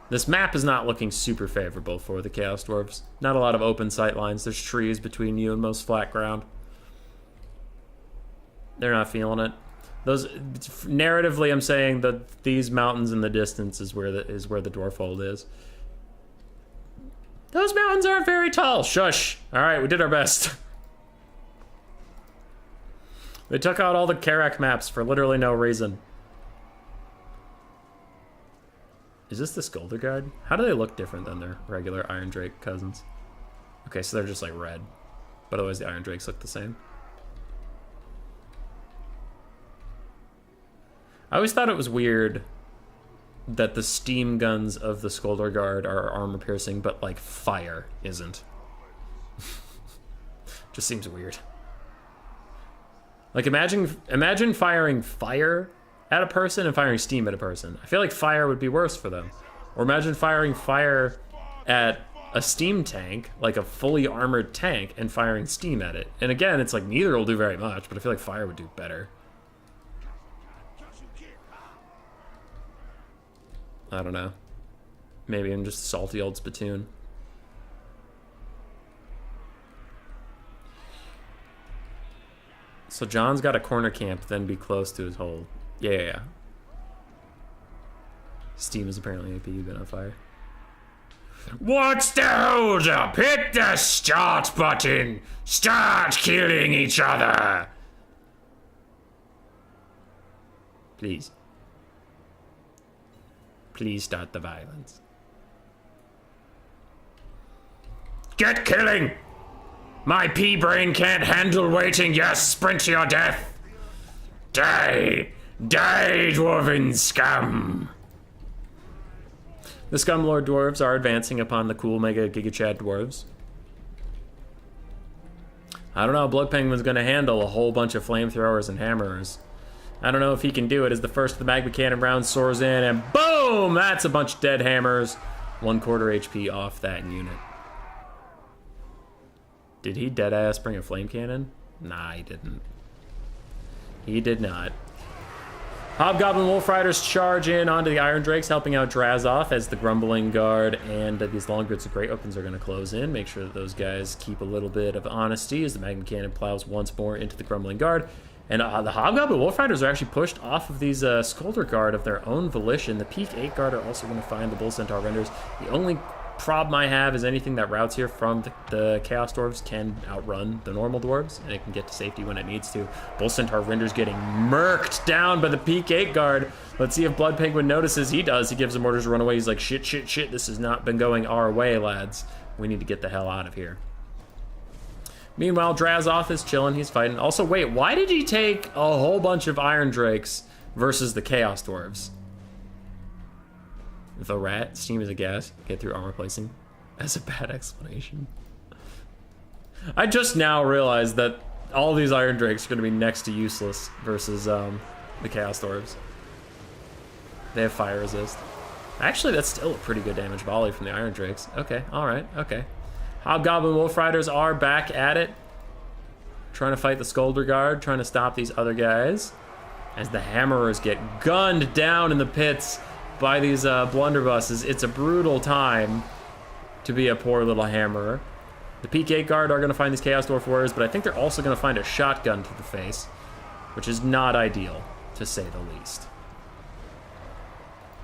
This map is not looking super favorable for the Chaos Dwarves. Not a lot of open sight lines. There's trees between you and most flat ground. They're not feeling it. Those narratively, I'm saying that these mountains in the distance is where the dwarf hold is. Those mountains aren't very tall. Shush. All right, we did our best. They took out all the Karak maps for literally no reason. Is this the Skulder Guard? How do they look different than their regular Iron Drake cousins? Okay, so they're just like red. But otherwise the Iron Drakes look the same. I always thought it was weird that the steam guns of the Skulder Guard are armor piercing, but like fire isn't. Just seems weird. Like imagine firing fire at a person and firing steam at a person. I feel like fire would be worse for them. Or imagine firing fire at a steam tank, like a fully armored tank, and firing steam at it. And again, it's like neither will do very much, but I feel like fire would do better. I don't know. Maybe I'm just a salty old spittoon. So John's got a corner camp, then be close to his hold. Yeah. Steam is apparently AP, you've been on fire. What's the hold up? Hit the start button. Start killing each other. Please. Please start the violence. Get killing! My pea brain can't handle waiting. Yes, sprint to your death. Die! Die, dwarven scum! The Scumlord dwarves are advancing upon the cool Mega Gigachad dwarves. I don't know how Blood Penguin's gonna handle a whole bunch of flamethrowers and hammerers. I don't know if he can do it as the first of the Magma Cannon round soars in, and boom! That's a bunch of dead hammers. 1/4 HP off that unit. Did he deadass bring a flame cannon? Nah, he didn't. He did not. Hobgoblin Wolf Riders charge in onto the Iron Drakes, helping out Drazov as the Grumbling Guard and these Long Grids of Great Weapons are going to close in. Make sure that those guys keep a little bit of honesty as the Magma Cannon plows once more into the Grumbling Guard. And the Hobgoblin Wolf Riders are actually pushed off of these Skulder Guard of their own volition. The Peak 8 Guard are also going to find the Bull Centaur Renders. The only problem I have is anything that routes here from the Chaos Dwarves can outrun the normal Dwarves, and it can get to safety when it needs to. Bull Centaur Renders getting murked down by the Peak 8 Guard. Let's see if Blood Penguin notices. He does. He gives them orders to run away. He's like, shit, this has not been going our way, lads. We need to get the hell out of here. Meanwhile, Drazov is chilling. He's fighting. Also, wait, why did he take a whole bunch of Iron Drakes versus the Chaos Dwarves? The rat, steam is a gas, get through armor placing. That's a bad explanation. I just now realized that all these Iron Drakes are going to be next to useless versus the Chaos Dwarves. They have fire resist. Actually, that's still a pretty good damage volley from the Iron Drakes. Okay, alright, okay. Hobgoblin Wolf Riders are back at it. Trying to fight the Skulder Guard, trying to stop these other guys. As the Hammerers get gunned down in the pits by these blunderbusses. It's a brutal time to be a poor little hammerer. The Peak 8 Guard are going to find these Chaos Dwarf Warriors, but I think they're also going to find a shotgun to the face, which is not ideal, to say the least.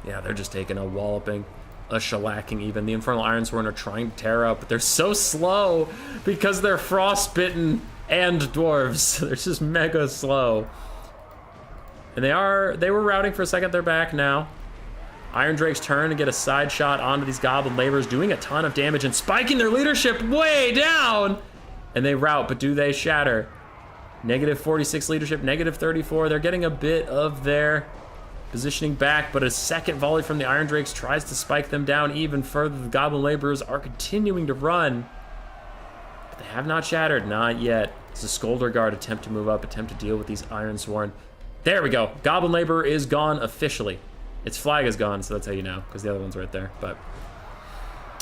Yeah, they're just taking a walloping, a shellacking even. The Infernal Ironsworn are trying to tear up, but they're so slow because they're frostbitten and dwarves. They're just mega slow. And they were routing for a second. They're back now. Iron Drakes turn to get a side shot onto these Goblin Laborers, doing a ton of damage and spiking their leadership way down. And they rout, but do they shatter? Negative 46 leadership, negative 34. They're getting a bit of their positioning back, but a second volley from the Iron Drakes tries to spike them down even further. The Goblin Laborers are continuing to run, but they have not shattered, not yet. As the Skulder Guard attempt to move up, attempt to deal with these Ironsworn. There we go. Goblin Laborer is gone officially. Its flag is gone, so that's how you know, because the other one's right there. But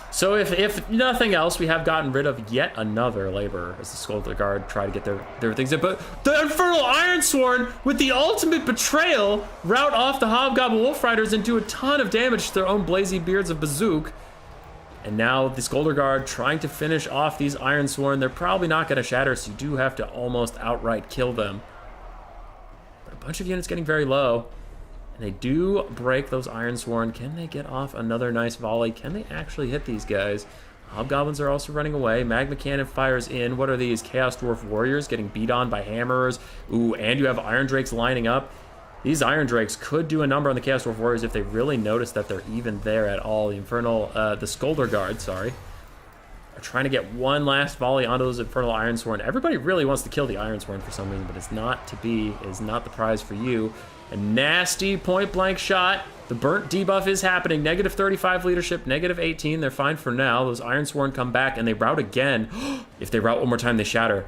so if nothing else, we have gotten rid of yet another laborer as the Skulder Guard try to get their things in. But the Infernal Ironsworn, with the ultimate betrayal, rout off the Hobgoblin Wolf Riders and do a ton of damage to their own Blazy Beards of Bazook. And now the Skulder Guard trying to finish off these Ironsworn. They're probably not going to shatter, so you do have to almost outright kill them. But a bunch of units getting very low. And they do break those Ironsworn. Can they get off another nice volley? Can they actually hit these guys? Hobgoblins are also running away. Magma Cannon fires in. What are these? Chaos Dwarf Warriors getting beat on by Hammerers. Ooh, and you have Iron Drakes lining up. These Iron Drakes could do a number on the Chaos Dwarf Warriors if they really notice that they're even there at all. The the Skulder Guard, sorry, are trying to get one last volley onto those Infernal Ironsworn. Everybody really wants to kill the Ironsworn for some reason, but it's not to be. It is not the prize for you. A nasty point-blank shot. The burnt debuff is happening. Negative 35 leadership, negative 18. They're fine for now. Those Ironsworn come back, and they rout again. If they rout one more time, they shatter.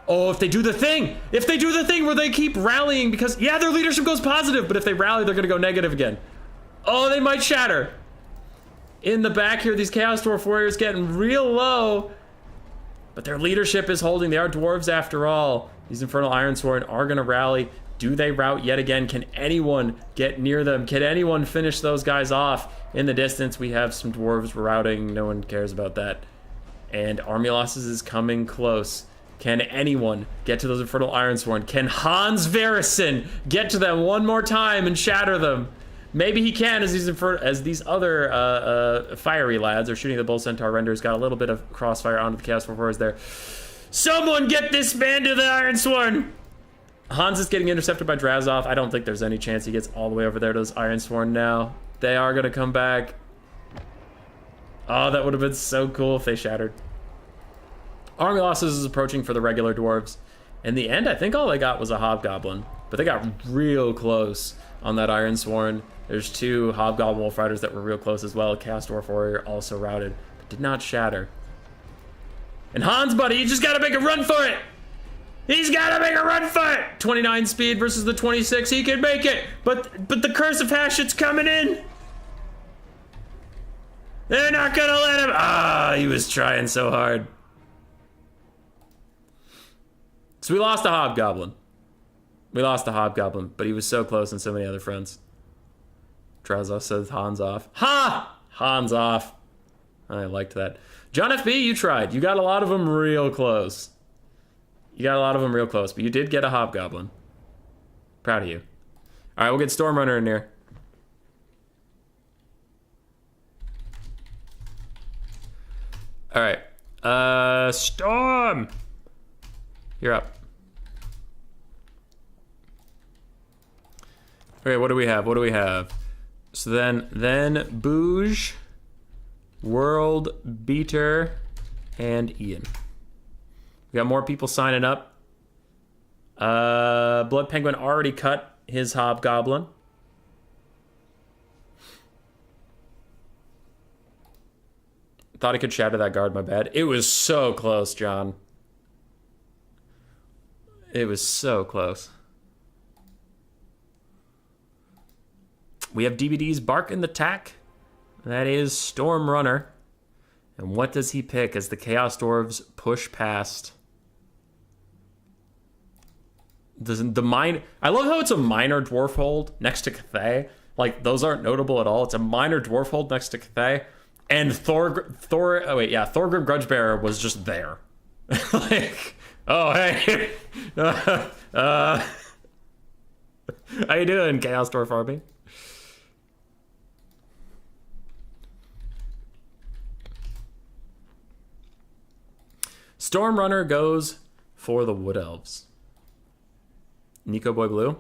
Oh, if they do the thing! If they do the thing where they keep rallying, because, yeah, their leadership goes positive, but if they rally, they're going to go negative again. Oh, they might shatter. In the back here, these Chaos Dwarf Warriors getting real low, but their leadership is holding. They are dwarves after all. These Infernal Ironsworn are going to rally. Do they rout yet again? Can anyone get near them? Can anyone finish those guys off? In the distance, we have some dwarves routing. No one cares about that. And Armulos's is coming close. Can anyone get to those Infernal Ironsworn? Can Hans Verison get to them one more time and shatter them? Maybe he can, as these other fiery lads are shooting the Bull Centaur Renders. Got a little bit of crossfire onto the Chaos Warriors there. Someone get this man to the Ironsworn! Hans is getting intercepted by Drazov. I don't think there's any chance he gets all the way over there to those Ironsworn now. They are going to come back. Oh, that would have been so cool if they shattered. Armulos's is approaching for the regular dwarves. In the end, I think all they got was a Hobgoblin. But they got real close on that Ironsworn. There's 2 Hobgoblin Wolf Riders that were real close as well. Chaos Dwarf Warrior also routed, but did not shatter. And Hans, buddy, you just gotta make a run for it! He's gotta make a run for it! 29 speed versus the 26, he can make it! But the Curse of Hashut's coming in! They're not gonna let him! Ah, he was trying so hard. So we lost a Hobgoblin. We lost the Hobgoblin, but he was so close on so many other fronts. Drazov says Hans off. Ha! Hans off. I liked that. John FB, you tried. You got a lot of them real close. You got a lot of them real close, but you did get a Hobgoblin. Proud of you. All right, we'll get Stormrunner in here. All right. Storm! You're up. Okay, what do we have? What do we have? So then Bouge, World Beater, and Ian. We got more people signing up. Blood Penguin already cut his Hobgoblin. Thought he could shatter that guard, my bad. It was so close, John. It was so close. We have DBD's Bark in the Tack. That is Stormrunner. And what does he pick as the Chaos Dwarves push past? I love how it's a minor dwarf hold next to Cathay. Like, those aren't notable at all. It's a minor dwarf hold next to Cathay. And Thorgrim Grudgebearer was just there. Like, oh, hey. How you doing, Chaos Dwarf Army? Stormrunner goes for the Wood Elves. Nico Boy Blue?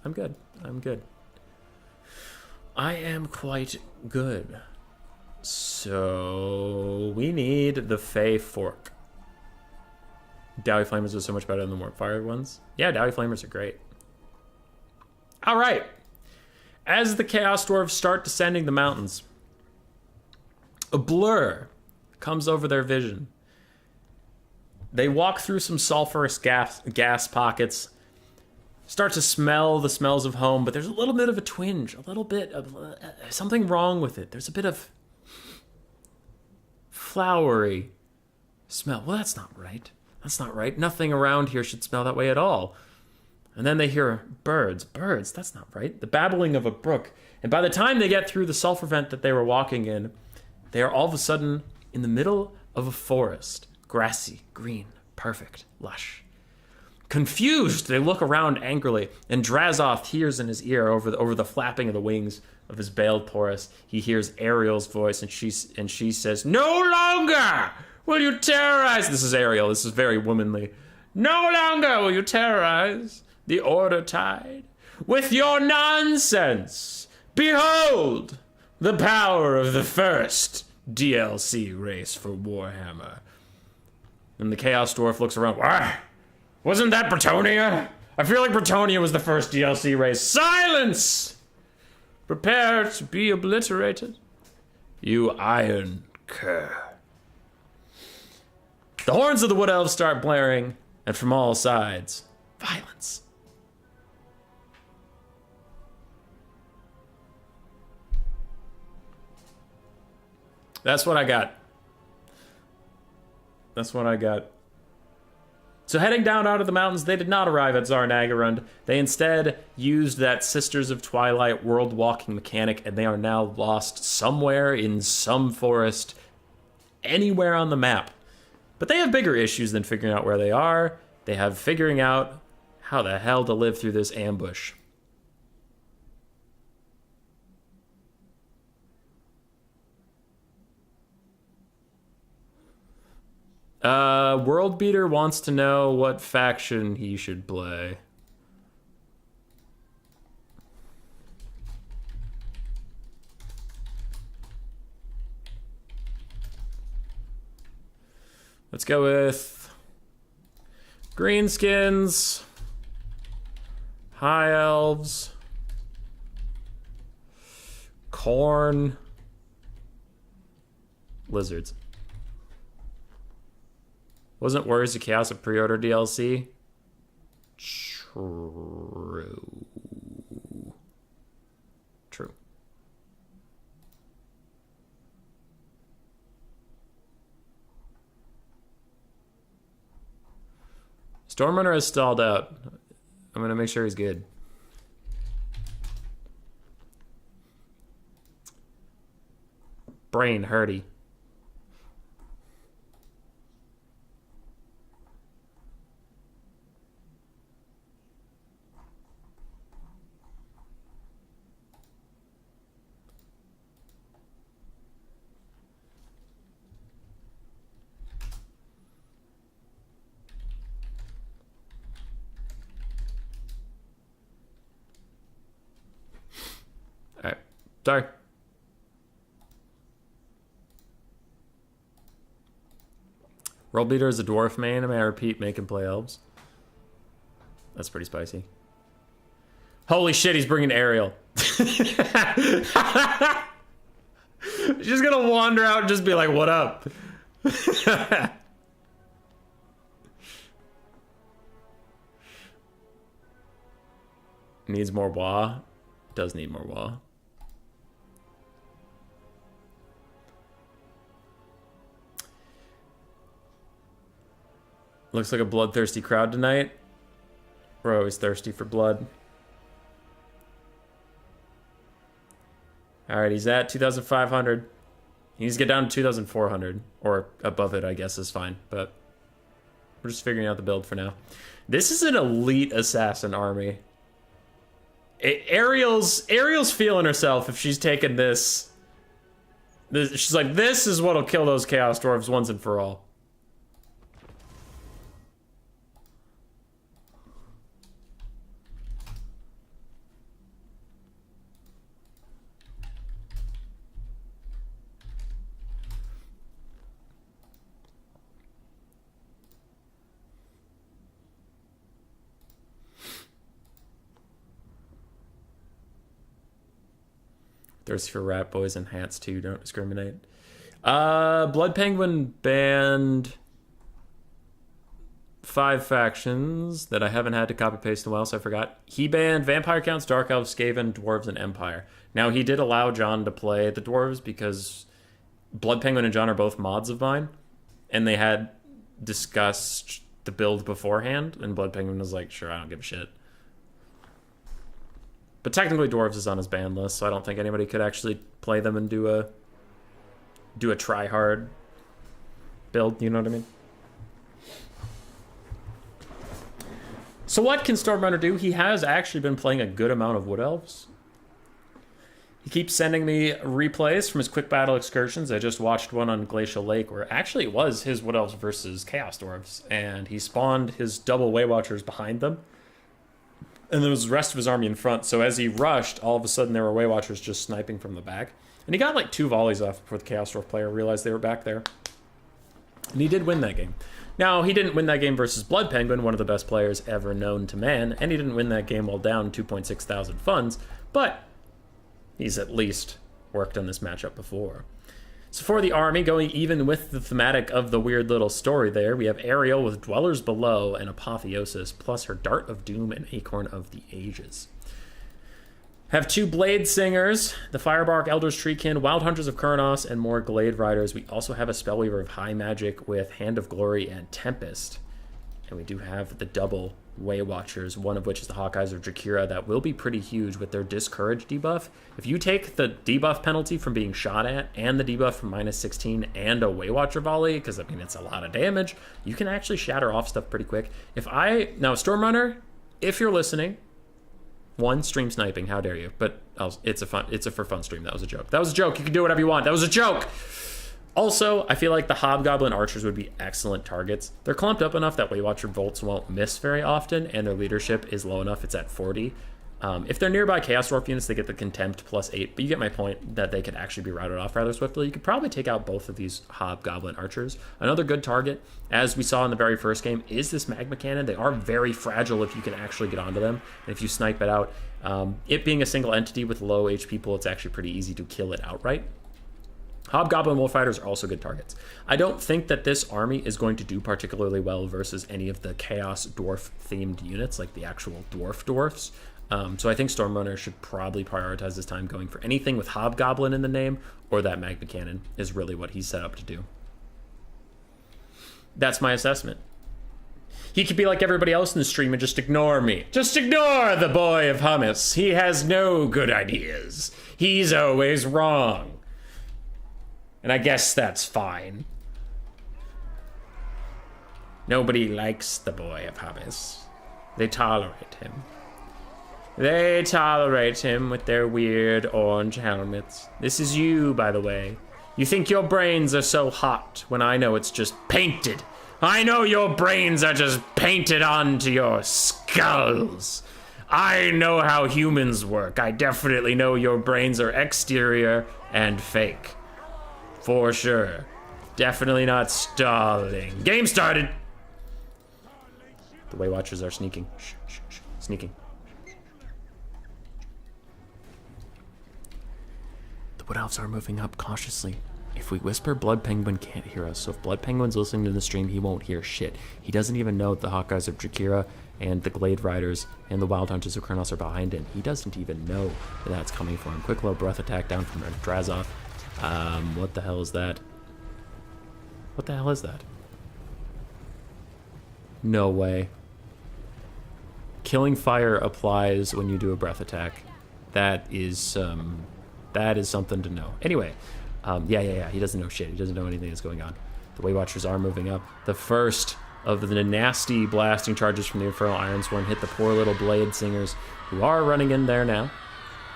I'm good. I'm good. I am quite good. So we need the Fey Fork. Dowie Flamers are so much better than the more fired ones. Yeah, Dowie Flamers are great. All right. As the Chaos Dwarves start descending the mountains, a blur comes over their vision. They walk through some sulfurous gas pockets, start to smell the smells of home, but there's a little bit of a twinge, a little bit of something wrong with it. There's a bit of flowery smell. Well, that's not right. That's not right. Nothing around here should smell that way at all. And then they hear birds. Birds, that's not right. The babbling of a brook. And by the time they get through the sulfur vent that they were walking in, they are all of a sudden in the middle of a forest. Grassy, green, perfect, lush. Confused, they look around angrily, and Drazov hears in his ear over the flapping of the wings of his baled Taurus. He hears Ariel's voice, and she says, "No longer will you terrorize." This is Ariel. This is very womanly. "No longer will you terrorize the Order Tide with your nonsense. Behold the power of the first DLC race for Warhammer." And the Chaos Dwarf looks around. "Why? Wasn't that Bretonia? I feel like Bretonia was the first DLC race." "Silence! Prepare to be obliterated, you iron cur." The horns of the Wood Elves start blaring, and from all sides, violence. That's what I got. That's what I got. So heading down out of the mountains, they did not arrive at Zarnagarund. They instead used that Sisters of Twilight world walking mechanic, and they are now lost somewhere in some forest, anywhere on the map. But they have bigger issues than figuring out where they are. They have figuring out how the hell to live through this ambush. World Beater wants to know what faction he should play. Let's go with Greenskins, High Elves, Corn, Lizards. Wasn't Warriors of Chaos a pre-order DLC? True. True. Stormrunner has stalled out. I'm going to make sure he's good. Brain hurty. Alright. Sorry. World Beater is a dwarf main. May I repeat, make him play elves. That's pretty spicy. Holy shit, he's bringing Ariel. She's gonna wander out and just be like, what up? Needs more wah. Does need more wah. Looks like a bloodthirsty crowd tonight. We're always thirsty for blood. Alright, he's at 2,500. He needs to get down to 2,400. Or above it, I guess, is fine. But we're just figuring out the build for now. This is an elite assassin army. Ariel's feeling herself if she's taking this. She's like, this is what'll kill those Chaos Dwarves once and for all. Thirsty for rat boys and hats too, don't discriminate. Blood Penguin banned 5 factions that I haven't had to copy paste in a while, so I forgot. He banned Vampire Counts, Dark Elves, Skaven, Dwarves, and Empire. Now he did allow John to play the Dwarves because Blood Penguin and John are both mods of mine, and they had discussed the build beforehand, and Blood Penguin was like, sure, I don't give a shit. But technically Dwarves is on his ban list, so I don't think anybody could actually play them and do a try-hard build, you know what I mean? So what can Stormrunner do? He has actually been playing a good amount of Wood Elves. He keeps sending me replays from his quick battle excursions. I just watched one on Glacial Lake where actually it was his Wood Elves versus Chaos Dwarves, and he spawned his double Way Watchers behind them. And there was the rest of his army in front. So as he rushed, all of a sudden there were Way Watchers just sniping from the back. And he got like 2 volleys off before the Chaos Dwarf player realized they were back there. And he did win that game. Now, he didn't win that game versus Blood Penguin, one of the best players ever known to man. And he didn't win that game while down 2.6 thousand funds. But he's at least worked on this matchup before. So for the army, going even with the thematic of the weird little story there, we have Ariel with Dwellers Below and Apotheosis, plus her Dart of Doom and Acorn of the Ages. Have 2 Blade Singers, the Firebark Elder's Treekin, Wild Hunters of Kurnos, and more Glade Riders. We also have a Spellweaver of High Magic with Hand of Glory and Tempest. And we do have the double Way Watchers, one of which is the Hawkeyes of Jakira. That will be pretty huge with their Discourage debuff. If you take the debuff penalty from being shot at and the debuff from -16 and a Way Watcher volley, because I mean it's a lot of damage, you can actually shatter off stuff pretty quick. Now Stormrunner, if you're listening, one, stream sniping, how dare you? But it's a for fun stream. That was a joke. That was a joke. You can do whatever you want. That was a joke. Also, I feel like the Hobgoblin Archers would be excellent targets. They're clumped up enough that Waywatcher Bolts won't miss very often, and their leadership is low enough, it's at 40. If they're nearby Chaos Dwarf units, they get the Contempt +8, but you get my point that they could actually be routed off rather swiftly. You could probably take out both of these Hobgoblin Archers. Another good target, as we saw in the very first game, is this Magma Cannon. They are very fragile if you can actually get onto them, and if you snipe it out. It being a single entity with low HP pool, it's actually pretty easy to kill it outright. Hobgoblin Wolfriders are also good targets. I don't think that this army is going to do particularly well versus any of the Chaos Dwarf-themed units, like the actual Dwarfs. So I think Stormrunner should probably prioritize this time going for anything with Hobgoblin in the name, or that Magma Cannon is really what he's set up to do. That's my assessment. He could be like everybody else in the stream and just ignore me. Just ignore the boy of hummus. He has no good ideas. He's always wrong. And I guess that's fine. Nobody likes the boy of hummus. They tolerate him. They tolerate him with their weird orange helmets. This is you, by the way. You think your brains are so hot when I know it's just painted. I know your brains are just painted onto your skulls. I know how humans work. I definitely know your brains are exterior and fake. For sure. Definitely not stalling. Game started! The Way Watchers are sneaking. Shh, shh, shh. Sneaking. The Wood Elves are moving up cautiously. If we whisper, Blood Penguin can't hear us. So if Blood Penguin's listening to the stream, he won't hear shit. He doesn't even know the Hawkeyes of Jakira and the Glade Riders and the Wild Hunters of Kronos are behind him. He doesn't even know that that's coming for him. Quick low breath attack down from Drazov. What the hell is that? What the hell is that? No way. Killing Fire applies when you do a breath attack. That is something to know. Anyway, yeah. He doesn't know shit. He doesn't know anything that's going on. The Way Watchers are moving up. The first of the nasty blasting charges from the Infernal Ironsworn hit the poor little Blade Singers, who are running in there now.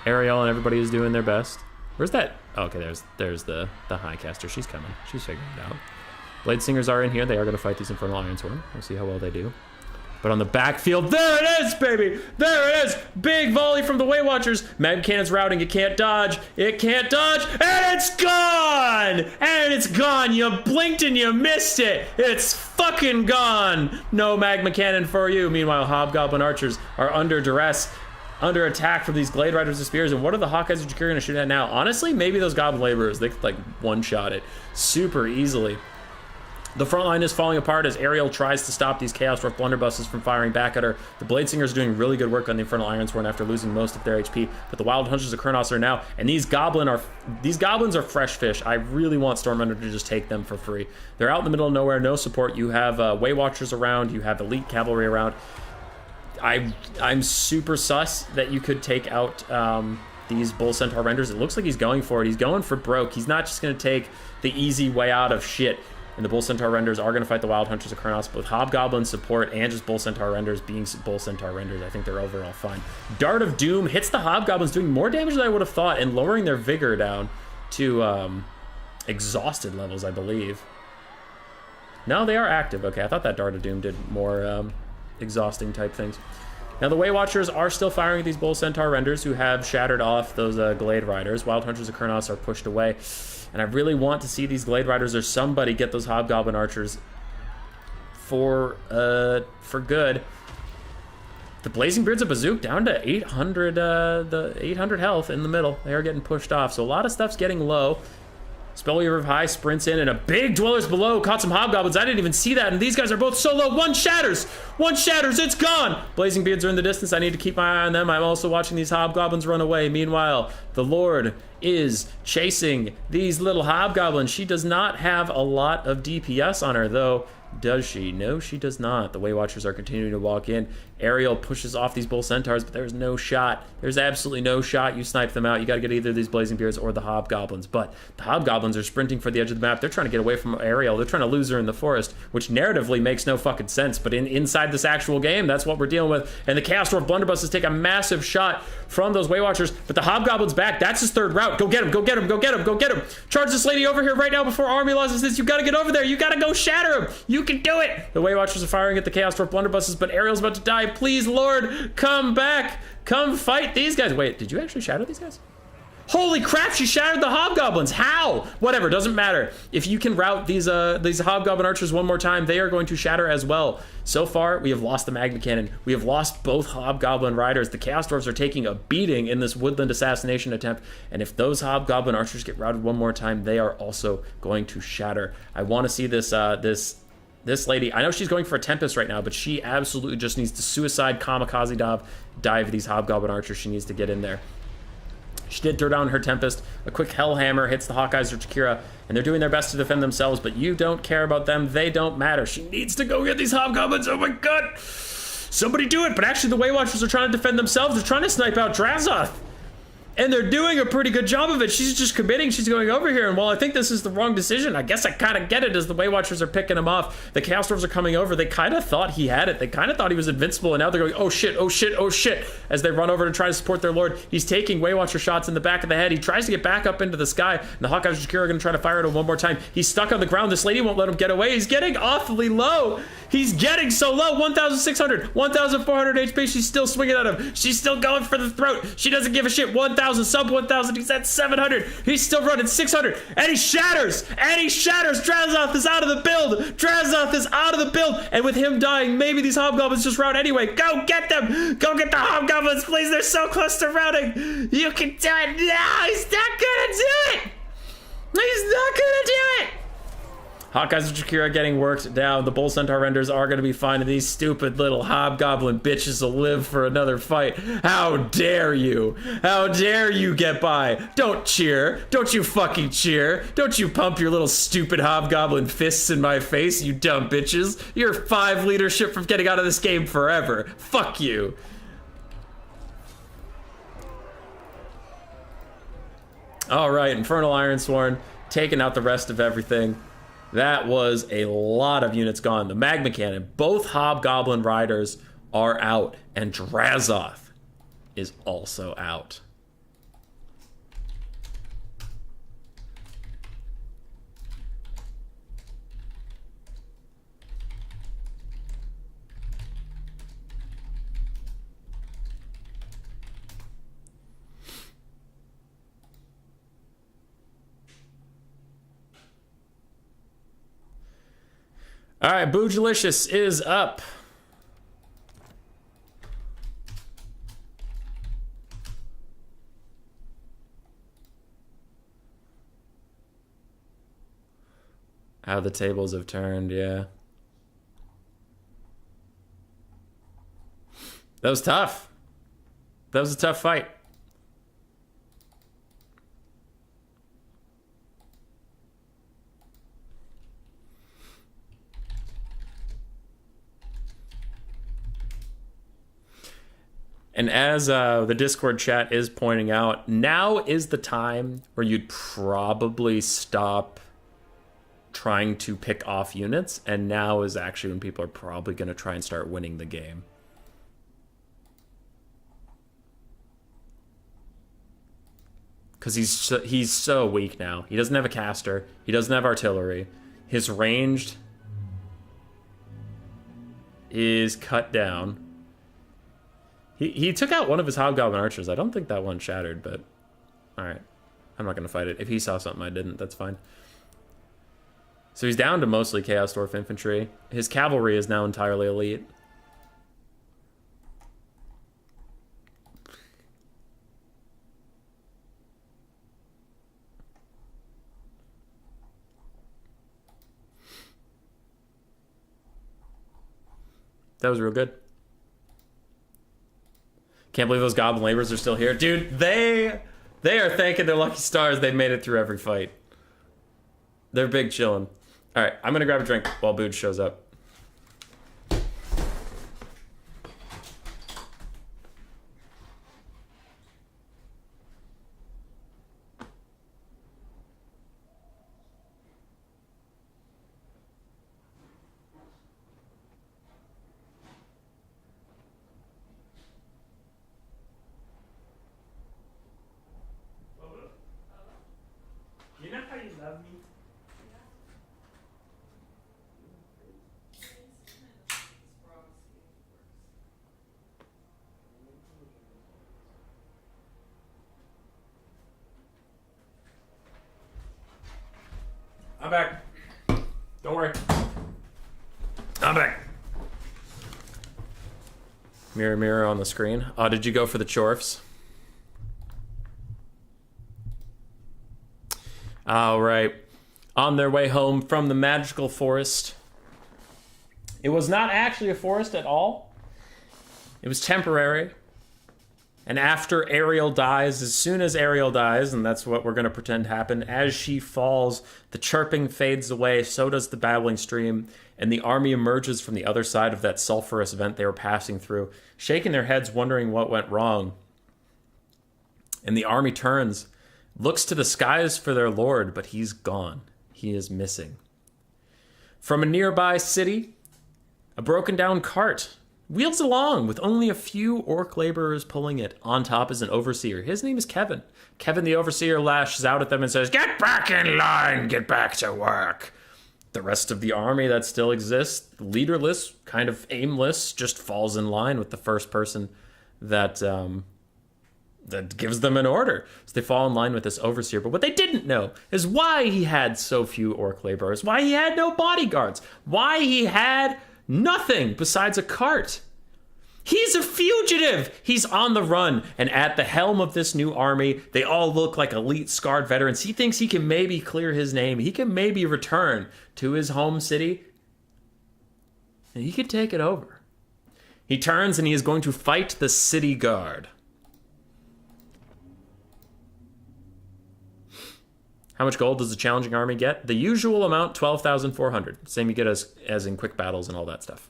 Ariel and everybody is doing their best. Where's that? Oh, okay, there's the Highcaster. She's coming. She's figuring it out. Blade Singers are in here. They are going to fight these Infernal Ironsworn. We'll see how well they do. But on the backfield, there it is, baby! There it is! Big volley from the Way Watchers. Mag Cannon's routing. It can't dodge. It can't dodge. And it's gone! And it's gone. You blinked and you missed it. It's fucking gone. No Magma Cannon for you. Meanwhile, Hobgoblin Archers are under duress, under attack from these Glade Riders of Spears. And what are the Hawkeyes of Jakira going to shoot at now? Honestly, maybe those Goblin Laborers. They could, like, one-shot it super easily. The front line is falling apart as Ariel tries to stop these Chaos Dwarf blunderbusses from firing back at her. The Blade Singers are doing really good work on the Infernal Ironsworn after losing most of their HP, but the Wild Hunters of Kronos are now, and these goblins are fresh fish. I really want Stormrunner to just take them for free. They're out in the middle of nowhere, no support. You have Way Watchers around, you have Elite Cavalry around. I'm super sus that you could take out these Bull Centaur Renders. It looks like he's going for it. He's going for broke. He's not just going to take the easy way out of shit. And the Bull Centaur Renders are going to fight the Wild Hunters of Kronos, but with Hobgoblin support and just Bull Centaur Renders being Bull Centaur Renders, I think they're overall fine. Dart of Doom hits the Hobgoblins, doing more damage than I would have thought, and lowering their vigor down to exhausted levels, I believe. No, they are active. Okay, I thought that Dart of Doom did more exhausting type things. Now, the Way Watchers are still firing at these Bull Centaur Renders, who have shattered off those Glade Riders. Wild Hunters of Kronos are pushed away. And I really want to see these Glade Riders or somebody get those Hobgoblin Archers for good. The Blazing Beards of Bazook down to 800, the 800 health in the middle. They are getting pushed off. So a lot of stuff's getting low. Spellweaver of High sprints in, and a big Dwellers Below caught some Hobgoblins. I didn't even see that, and these guys are both so low. One shatters, it's gone. Blazing Beards are in the distance. I need to keep my eye on them. I'm also watching these Hobgoblins run away. Meanwhile, the Lord is chasing these little Hobgoblins. She does not have a lot of DPS on her, though. Does she? No, she does not. The Way Watchers are continuing to walk in. Ariel pushes off these bull centaurs, but there's no shot. There's absolutely no shot. You snipe them out. You got to get either these blazing beards or the hobgoblins. But the hobgoblins are sprinting for the edge of the map. They're trying to get away from Ariel. They're trying to lose her in the forest, which narratively makes no fucking sense. But inside this actual game, that's what we're dealing with. And the Chaos Dwarf blunderbusses take a massive shot from those Way Watchers. But the hobgoblin's back. That's his third route. Go get him. Go get him. Go get him. Go get him. Charge this lady over here right now before army loses this. You got to get over there. You got to go shatter him. You can do it. The Way Watchers are firing at the Chaos Dwarf blunderbusses, but Ariel's about to die. Please, Lord, come back. Come fight these guys. Wait, did you actually shatter these guys? Holy crap, she shattered the hobgoblins. How? Whatever, doesn't matter. If you can route these hobgoblin archers one more time, they are going to shatter as well. So far, we have lost the magma cannon. We have lost both hobgoblin riders. The Chaos Dwarfs are taking a beating in this woodland assassination attempt, and if those hobgoblin archers get routed one more time, they are also going to shatter. I want to see this lady. I know she's going for a Tempest right now, but she absolutely just needs to suicide kamikaze dive these hobgoblin archers. She needs to get in there. She did throw down her Tempest. A quick Hellhammer hits the Hawkeyes or Chakira, and they're doing their best to defend themselves, but you don't care about them. They don't matter. She needs to go get these hobgoblins. Oh my god. Somebody do it. But actually, the Way Watchers are trying to defend themselves. They're trying to snipe out Drazoth. And they're doing a pretty good job of it. She's just committing. She's going over here. And while I think this is the wrong decision, I guess I kind of get it as the Way Watchers are picking him off. The Chaos Dwarves are coming over. They kind of thought he had it. They kind of thought he was invincible. And now they're going, oh shit, oh shit, oh shit. As they run over to try to support their lord. He's taking Way Watcher shots in the back of the head. He tries to get back up into the sky. And the Hawkeyes and Shakira are going to try to fire at him one more time. He's stuck on the ground. This lady won't let him get away. He's getting awfully low. He's getting so low. 1,600, 1,400 HP. She's still swinging at him. She's still going for the throat. She doesn't give a shit. 1,000, sub 1,000. He's at 700. He's still running 600. And he shatters. And he shatters. Drazoth is out of the build. Drazoth is out of the build. And with him dying, maybe these hobgoblins just rout anyway. Go get them. Go get the hobgoblins, please. They're so close to routing. You can do it. No, he's not gonna do it. He's not gonna do it. Hawkeyes and Shakira getting worked down. The Bull Centaur renders are going to be fine, and these stupid little hobgoblin bitches will live for another fight. How dare you? How dare you get by? Don't cheer. Don't you fucking cheer. Don't you pump your little stupid hobgoblin fists in my face, you dumb bitches. You're 5 leadership from getting out of this game forever. Fuck you. All right, Infernal Ironsworn taking out the rest of everything. That was a lot of units gone. The Magma Cannon, both Hobgoblin Riders are out, and Drazoth is also out. All right, Boojilicious is up. How the tables have turned, yeah. That was tough. That was a tough fight. And as the Discord chat is pointing out, now is the time where you'd probably stop trying to pick off units, and now is actually when people are probably going to try and start winning the game. Because he's so weak now. He doesn't have a caster. He doesn't have artillery. His ranged is cut down. He took out one of his Hobgoblin archers. I don't think that one shattered, but alright. I'm not going to fight it. If he saw something I didn't, that's fine. So he's down to mostly Chaos Dwarf infantry. His cavalry is now entirely elite. That was real good. Can't believe those Goblin Laborers are still here. Dude, they are thanking their lucky stars they made it through every fight. They're big chillin'. All right, I'm gonna grab a drink while Booge shows up. You know how you love me? I'm back. Don't worry. I'm back. Mirror, mirror on the screen. Oh, did you go for the chorfs? All right. On their way home from the magical forest. It was not actually a forest at all. It was temporary. And after Ariel dies, as soon as Ariel dies, and that's what we're going to pretend happened, as she falls, the chirping fades away, so does the babbling stream, and the army emerges from the other side of that sulfurous vent they were passing through, shaking their heads, wondering what went wrong. And the army turns, looks to the skies for their lord, but he's gone. He is missing. From a nearby city, a broken down cart wheels along with only a few orc laborers pulling it. On top is an overseer. His name is Kevin. Kevin the overseer lashes out at them and says, "Get back in line, get back to work." The rest of the army that still exists, leaderless, kind of aimless, just falls in line with the first person that gives them an order. So they fall in line with this overseer. But what they didn't know is why he had so few orc laborers, why he had no bodyguards, why he had nothing besides a cart. He's a fugitive. He's on the run. And at the helm of this new army, they all look like elite scarred veterans. He thinks he can maybe clear his name. He can maybe return to his home city. And he can take it over. He turns and he is going to fight the city guard. How much gold does the challenging army get? The usual amount, 12,400. Same you get as in quick battles and all that stuff.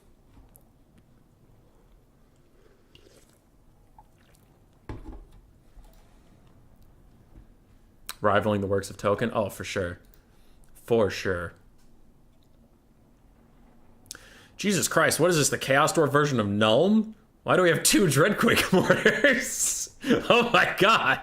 Rivaling the works of Token? Oh, for sure. For sure. Jesus Christ, what is this, the Chaos Dwarf version of Nuln? Why do we have 2 Dreadquake mortars? Oh my god.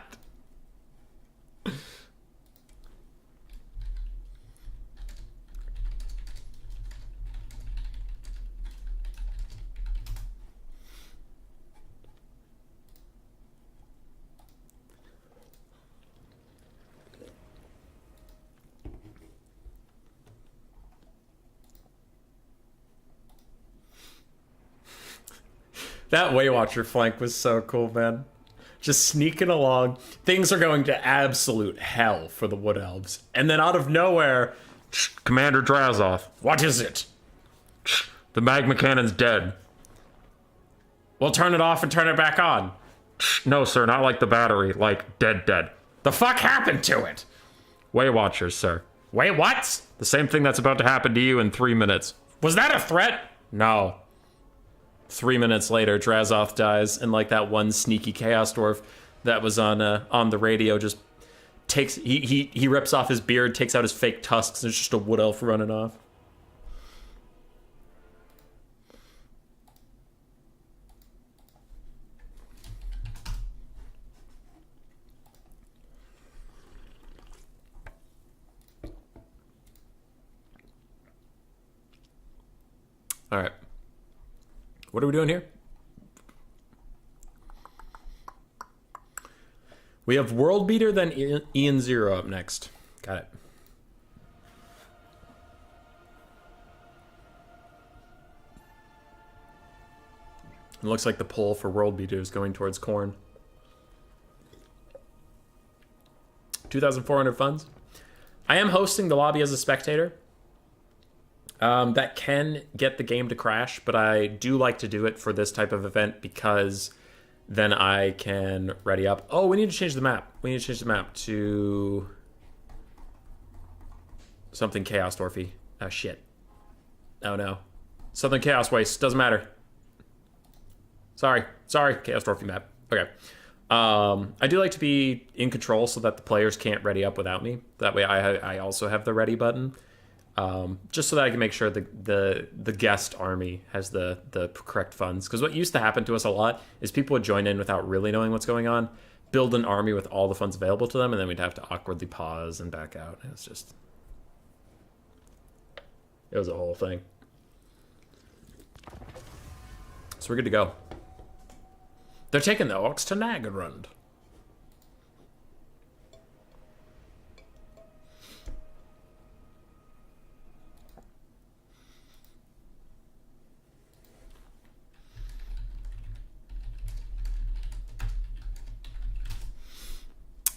That Waywatcher flank was so cool, man. Just sneaking along. Things are going to absolute hell for the Wood Elves. And then out of nowhere, Commander Drazoth. What is it? The magma cannon's dead. We'll turn it off and turn it back on. No, sir, not like the battery. Like, dead. The fuck happened to it? Waywatchers, sir. Wait, what? The same thing that's about to happen to you in 3 minutes. Was that a threat? No. 3 minutes later, Drazoth dies, and like that one sneaky Chaos Dwarf that was on the radio just takes he rips off his beard, takes out his fake tusks, and it's just a Wood Elf running off. All right. What are we doing here? We have World Beater, then Ian Zero up next. Got it. It looks like the pull for World Beater is going towards corn. 2,400 funds. I am hosting the lobby as a spectator. That can get the game to crash, but I do like to do it for this type of event because then I can ready up. Oh, we need to change the map. We need to change the map to something Chaos Dwarfy. Oh, shit. Oh, no. Southern Chaos Waste. Doesn't matter. Sorry. Chaos Trophy map. Okay. I do like to be in control so that the players can't ready up without me. That way I also have the ready button. Just so that I can make sure the guest army has the correct funds. Because what used to happen to us a lot is people would join in without really knowing what's going on, build an army with all the funds available to them, and then we'd have to awkwardly pause and back out. It was a whole thing. So we're good to go. They're taking the orcs to Nagarund.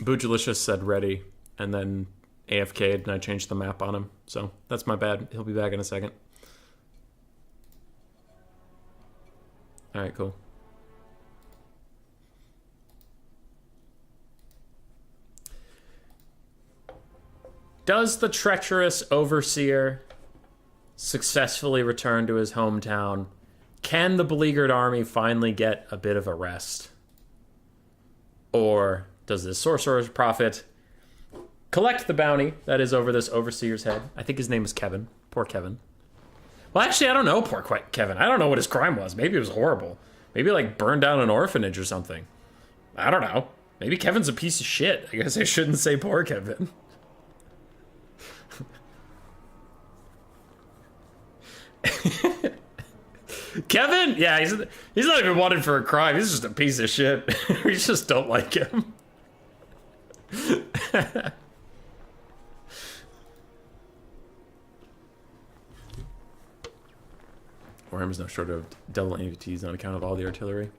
Boojilicious said ready, and then AFK'd, and I changed the map on him. So that's my bad. He'll be back in a second. Alright, cool. Does the treacherous overseer successfully return to his hometown? Can the beleaguered army finally get a bit of a rest? Or does this sorcerer's prophet collect the bounty that is over this overseer's head? I think his name was Kevin. Poor Kevin. Well, actually, I don't know poor Kevin. I don't know what his crime was. Maybe it was horrible. Maybe, like, burned down an orphanage or something. I don't know. Maybe Kevin's a piece of shit. I guess I shouldn't say poor Kevin. Kevin? Yeah, he's not even wanted for a crime. He's just a piece of shit. We just don't like him. Warhammer is no short of double amputees on account of all the artillery.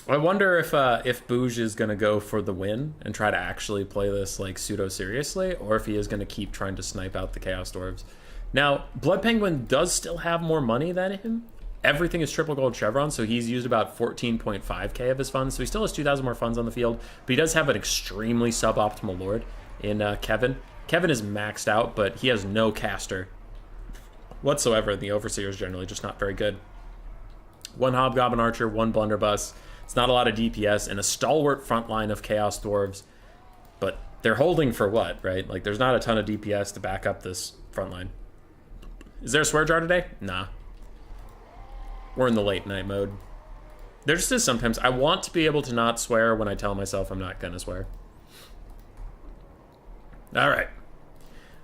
I wonder if Booj is going to go for the win and try to actually play this like pseudo seriously, or if he is going to keep trying to snipe out the Chaos Dwarves. Now, Blood Penguin does still have more money than him. Everything is triple gold chevron, so he's used about 14.5k of his funds, so he still has 2,000 more funds on the field, but he does have an extremely suboptimal lord in Kevin. Kevin is maxed out, but he has no caster whatsoever, and the Overseer is generally just not very good. One Hobgoblin Archer, one Blunderbuss. It's not a lot of DPS, and a stalwart front line of Chaos Dwarves, but they're holding for what, right? Like, there's not a ton of DPS to back up this front line. Is there a swear jar today? Nah. We're in the late night mode. There just is sometimes. I want to be able to not swear when I tell myself I'm not gonna swear. All right.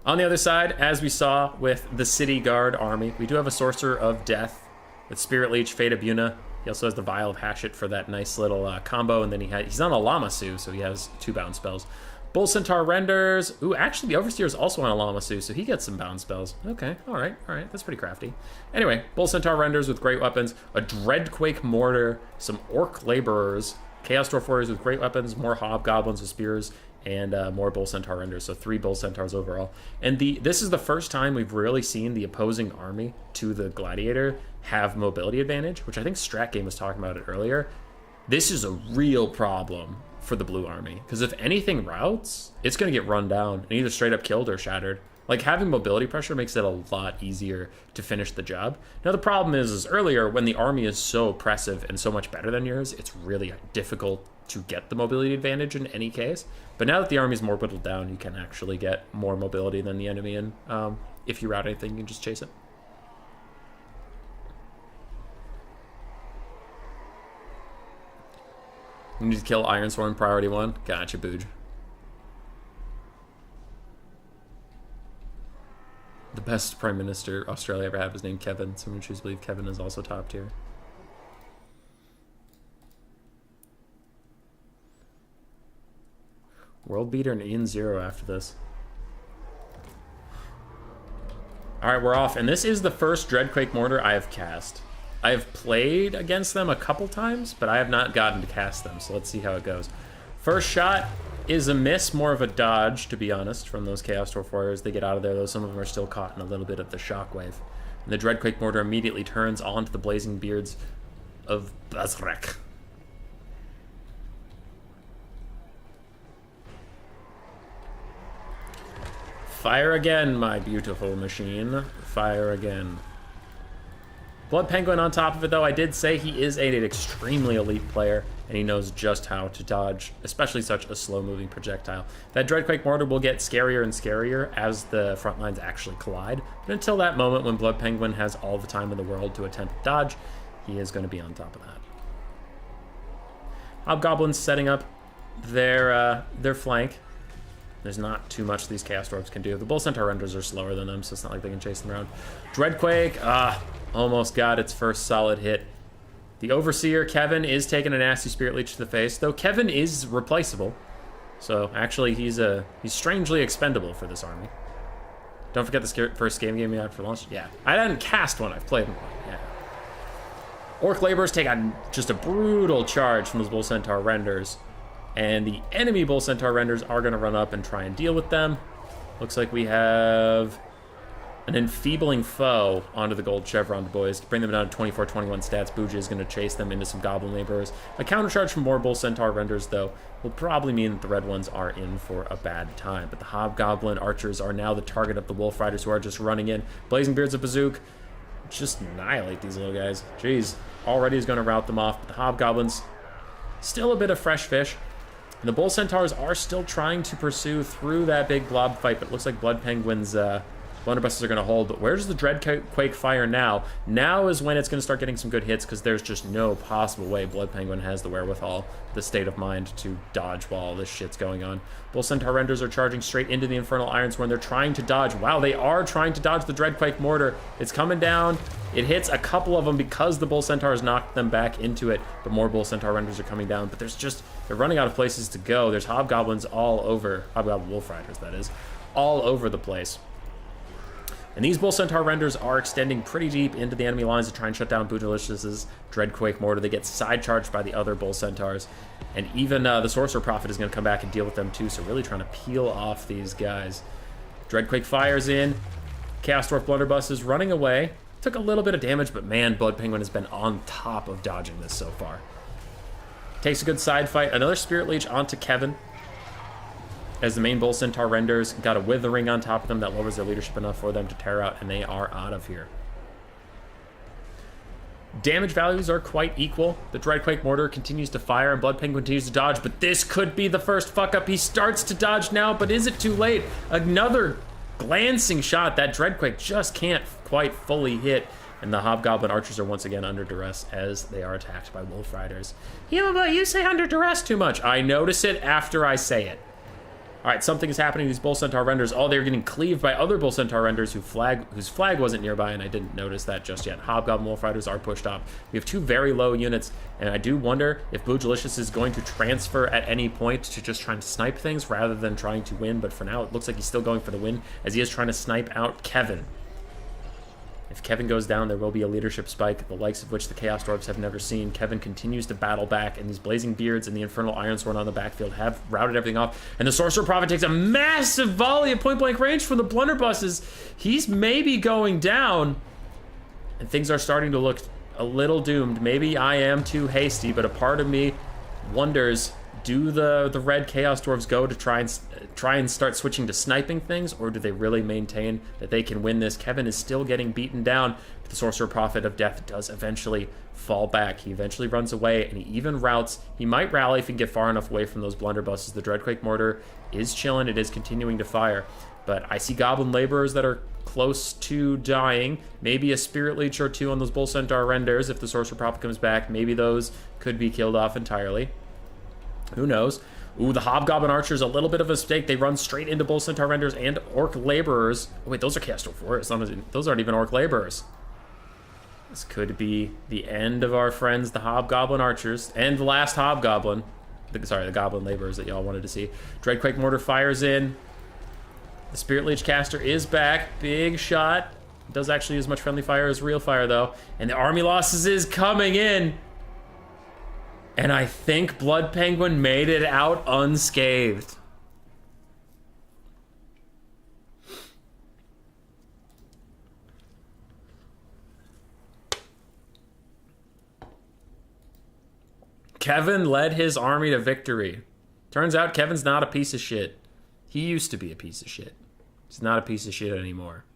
On the other side, as we saw with the City Guard army, we do have a Sorcerer of Death with Spirit Leech, Fate of Buna. He also has the Vial of Hashit for that nice little combo, and then he's on a Lamasu, so he has 2 bound spells. Bull Centaur Renders. Ooh, actually, the Overseer is also on a Lamasu, so he gets some bound spells. Okay, all right, that's pretty crafty. Anyway, Bull Centaur Renders with great weapons, a Dreadquake Mortar, some Orc Laborers, Chaos Dwarf Warriors with great weapons, more Hobgoblins with spears, and more Bull Centaur Renders, so 3 Bull Centaurs overall. And this is the first time we've really seen the opposing army to the Gladiator have mobility advantage, which I think Strat Game was talking about it earlier. This is a real problem for the blue army, because if anything routes, it's going to get run down and either straight up killed or shattered. Like, having mobility pressure makes it a lot easier to finish the job. Now, the problem is earlier, when the army is so oppressive and so much better than yours, it's really difficult to get the mobility advantage in any case. But now that the army is more whittled down, you can actually get more mobility than the enemy, and if you route anything, you can just chase it. You need to kill Ironsworn priority 1. Gotcha, Booj. The best Prime Minister Australia ever had was named Kevin. Someone choose to believe Kevin is also top tier. World beater and in 0 after this. Alright, we're off. And this is the first Dreadquake Mortar I have cast. I have played against them a couple times, but I have not gotten to cast them, so let's see how it goes. First shot is a miss, more of a dodge, to be honest, from those Chaos Dwarf Warriors. They get out of there, though some of them are still caught in a little bit of the shockwave. And the Dreadquake Mortar immediately turns onto the Blazing Beards of Bazrek. Fire again, my beautiful machine. Fire again. Blood Penguin on top of it, though, I did say he is an extremely elite player, and he knows just how to dodge, especially such a slow-moving projectile. That Dreadquake Mortar will get scarier and scarier as the front lines actually collide, but until that moment when Blood Penguin has all the time in the world to attempt to dodge, he is going to be on top of that. Hobgoblins setting up their flank. There's not too much these Chaos Dwarves can do. The Bull Centaur Renders are slower than them, so it's not like they can chase them around. Dreadquake, almost got its first solid hit. The Overseer, Kevin, is taking a nasty Spirit Leech to the face, though Kevin is replaceable. So, actually, he's strangely expendable for this army. Don't forget the first game we had for launch. Yeah, I didn't cast one, I've played one. Yeah. Orc Laborers take just a brutal charge from those Bull Centaur Renders. And the enemy Bull Centaur Renders are going to run up and try and deal with them. Looks like we have an enfeebling foe onto the gold chevron boys. Bring them down to 24-21 stats. Bougie is going to chase them into some Goblin Laborers. A countercharge from more Bull Centaur Renders, though, will probably mean that the red ones are in for a bad time. But the Hobgoblin Archers are now the target of the Wolf Riders, who are just running in. Blazing Beards of Bazook just annihilate these little guys. Jeez, already is going to rout them off. But the Hobgoblins, still a bit of fresh fish. And the Bull Centaurs are still trying to pursue through that big blob fight, but it looks like Blood Penguin's blunderbusses are going to hold. But where's the Dreadquake fire now? Now is when it's going to start getting some good hits, because there's just no possible way Blood Penguin has the wherewithal, the state of mind to dodge while all this shit's going on. Bull Centaur Renders are charging straight into the Infernal Irons when they're trying to dodge. Wow, they are trying to dodge the Dreadquake Mortar. It's coming down. It hits a couple of them because the Bull Centaurs knocked them back into it, but more Bull Centaur Renders are coming down. But they're running out of places to go. There's Hobgoblins all over, Hobgoblin Wolf Riders, that is, all over the place. And these Bull Centaur Renders are extending pretty deep into the enemy lines to try and shut down Bootylicious' Dreadquake Mortar. They get side-charged by the other Bull Centaurs. And even the Sorcerer Prophet is going to come back and deal with them too, so really trying to peel off these guys. Dreadquake fires in. Chaos Dwarf Blunderbuss is running away. Took a little bit of damage, but man, Blood Penguin has been on top of dodging this so far. Takes a good side fight. Another Spirit Leech onto Kevin, as the main Bull Centaur Renders got a Withering on top of them that lowers their leadership enough for them to tear out, and they are out of here. Damage values are quite equal. The Dreadquake Mortar continues to fire, and Blood Penguin continues to dodge, but this could be the first fuck-up. He starts to dodge now, but is it too late? Another glancing shot. That Dreadquake just can't quite fully hit, and the Hobgoblin Archers are once again under duress as they are attacked by Wolf Riders. You say under duress too much. I notice it after I say it. All right, something is happening to these Bull Centaur Renders. Oh, they're getting cleaved by other Bull Centaur Renders whose flag wasn't nearby, and I didn't notice that just yet. Hobgoblin Wolf Riders are pushed off. We have two very low units, and I do wonder if Bootylicious is going to transfer at any point to just trying to snipe things rather than trying to win, but for now it looks like he's still going for the win as he is trying to snipe out Kevin. If Kevin goes down, there will be a leadership spike, the likes of which the Chaos Dwarves have never seen. Kevin continues to battle back, and these Blazing Beards and the Infernal Ironsworn on the backfield have routed everything off. And the Sorcerer Prophet takes a massive volley at point-blank range from the blunderbusses. He's maybe going down, and things are starting to look a little doomed. Maybe I am too hasty, but a part of me wonders, do the red Chaos Dwarves go to try and start switching to sniping things, or do they really maintain that they can win this? Kevin is still getting beaten down, but the Sorcerer Prophet of Death does eventually fall back. He eventually runs away, and he even routs. He might rally if he can get far enough away from those blunderbusses. The Dreadquake Mortar is chilling. It is continuing to fire, but I see Goblin Laborers that are close to dying. Maybe a Spirit Leech or two on those Bull Centaur Renders. If the Sorcerer Prophet comes back, maybe those could be killed off entirely. Who knows? Ooh, the Hobgoblin Archers, a little bit of a mistake. They run straight into Bull Centaur Renders and Orc Laborers. Oh, wait, those are Chaos Dwarf Warriors. Those aren't even Orc Laborers. This could be the end of our friends, the Hobgoblin Archers, and the last Hobgoblin. Sorry, the Goblin Laborers that y'all wanted to see. Dreadquake Mortar fires in. The Spirit Leech caster is back. Big shot. Does actually use much friendly fire as real fire, though. And the army losses is coming in. And I think Blood Penguin made it out unscathed. Kevin led his army to victory. Turns out Kevin's not a piece of shit. He used to be a piece of shit. He's not a piece of shit anymore.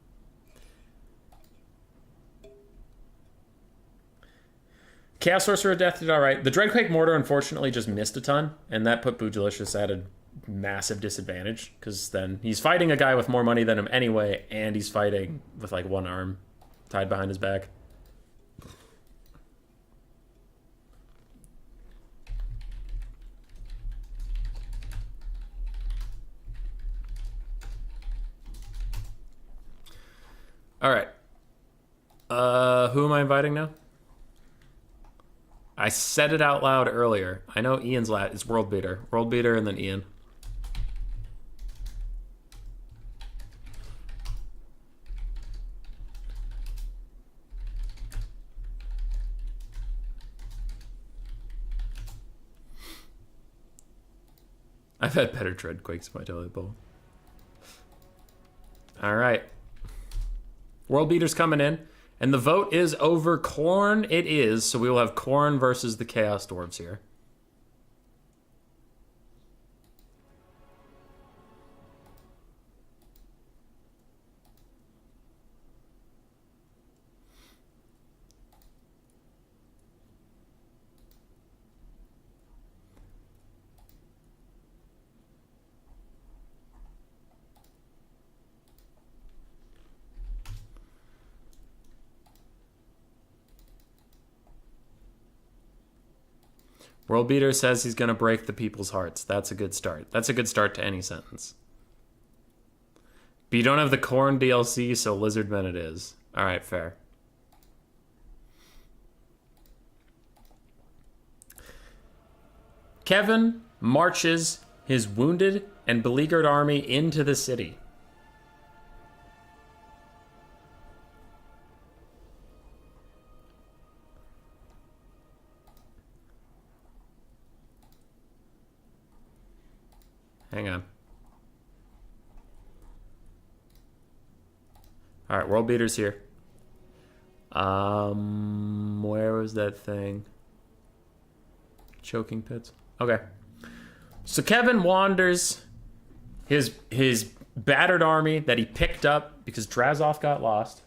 Chaos Sorcerer Death did alright. The Dreadquake Mortar unfortunately just missed a ton, and that put Boojilicious at a massive disadvantage, because then he's fighting a guy with more money than him anyway, and he's fighting with like one arm tied behind his back. Alright. Who am I inviting now? I said it out loud earlier. I know Ian's last. It's World Beater. World Beater and then Ian. I've had better Dreadquakes in my toilet bowl. Alright. World Beater's coming in. And the vote is over Khorne. It is. So we will have Khorne versus the Chaos Dwarves here. World Beater says he's going to break the people's hearts. That's a good start. That's a good start to any sentence. But you don't have the Khorne DLC, so Lizardmen it is. Alright, fair. Kevin marches his wounded and beleaguered army into the city. Hang on. All right, World Beater's here. Where was that thing? Choking pits. Okay. So Kevin wanders his battered army that he picked up because Drazov got lost.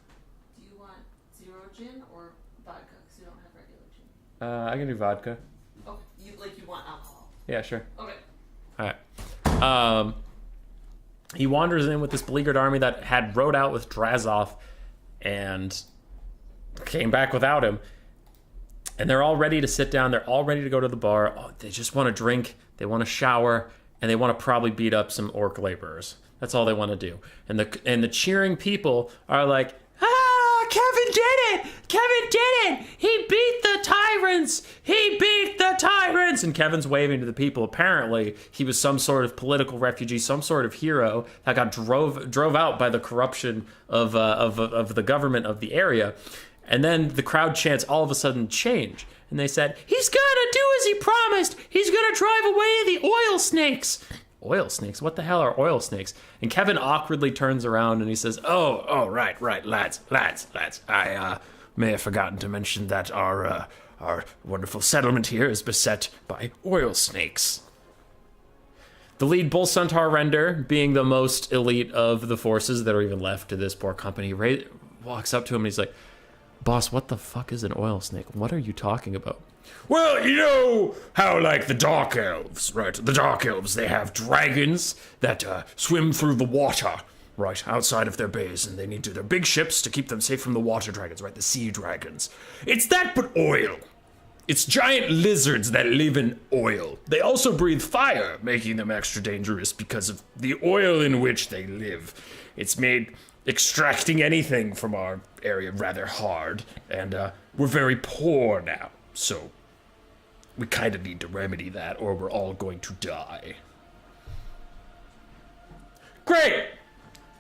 Do you want zero gin or vodka? Because you don't have regular gin. I can do vodka. Oh, you want alcohol? Yeah, sure. Okay. All right. He wanders in with this beleaguered army that had rode out with Drazov and came back without him. And they're all ready to sit down. They're all ready to go to the bar. Oh, they just want to drink. They want to shower. And they want to probably beat up some orc laborers. That's all they want to do. And the cheering people are like, ah, Kevin did it! Kevin did it! He beat the tyrants! He beat the tyrants! And Kevin's waving to the people. Apparently, he was some sort of political refugee, some sort of hero that got drove out by the corruption of the government of the area. And then the crowd chants all of a sudden change. And they said, he's gonna do as he promised! He's gonna drive away the oil snakes! Oil snakes? What the hell are oil snakes? And Kevin awkwardly turns around and he says, oh, right, lads. I may have forgotten to mention that our wonderful settlement here is beset by oil snakes. The lead Bull Centaur Render, being the most elite of the forces that are even left to this poor company, walks up to him and he's like, boss, what the fuck is an oil snake? What are you talking about? Well, you know how, like, the Dark Elves, right? The Dark Elves, they have dragons that swim through the water, right, outside of their base, and they need their big ships to keep them safe from the water dragons, right, the sea dragons. It's that, but oil. It's giant lizards that live in oil. They also breathe fire, making them extra dangerous because of the oil in which they live. It's made extracting anything from our area rather hard, and we're very poor now, so we kind of need to remedy that, or we're all going to die. Great!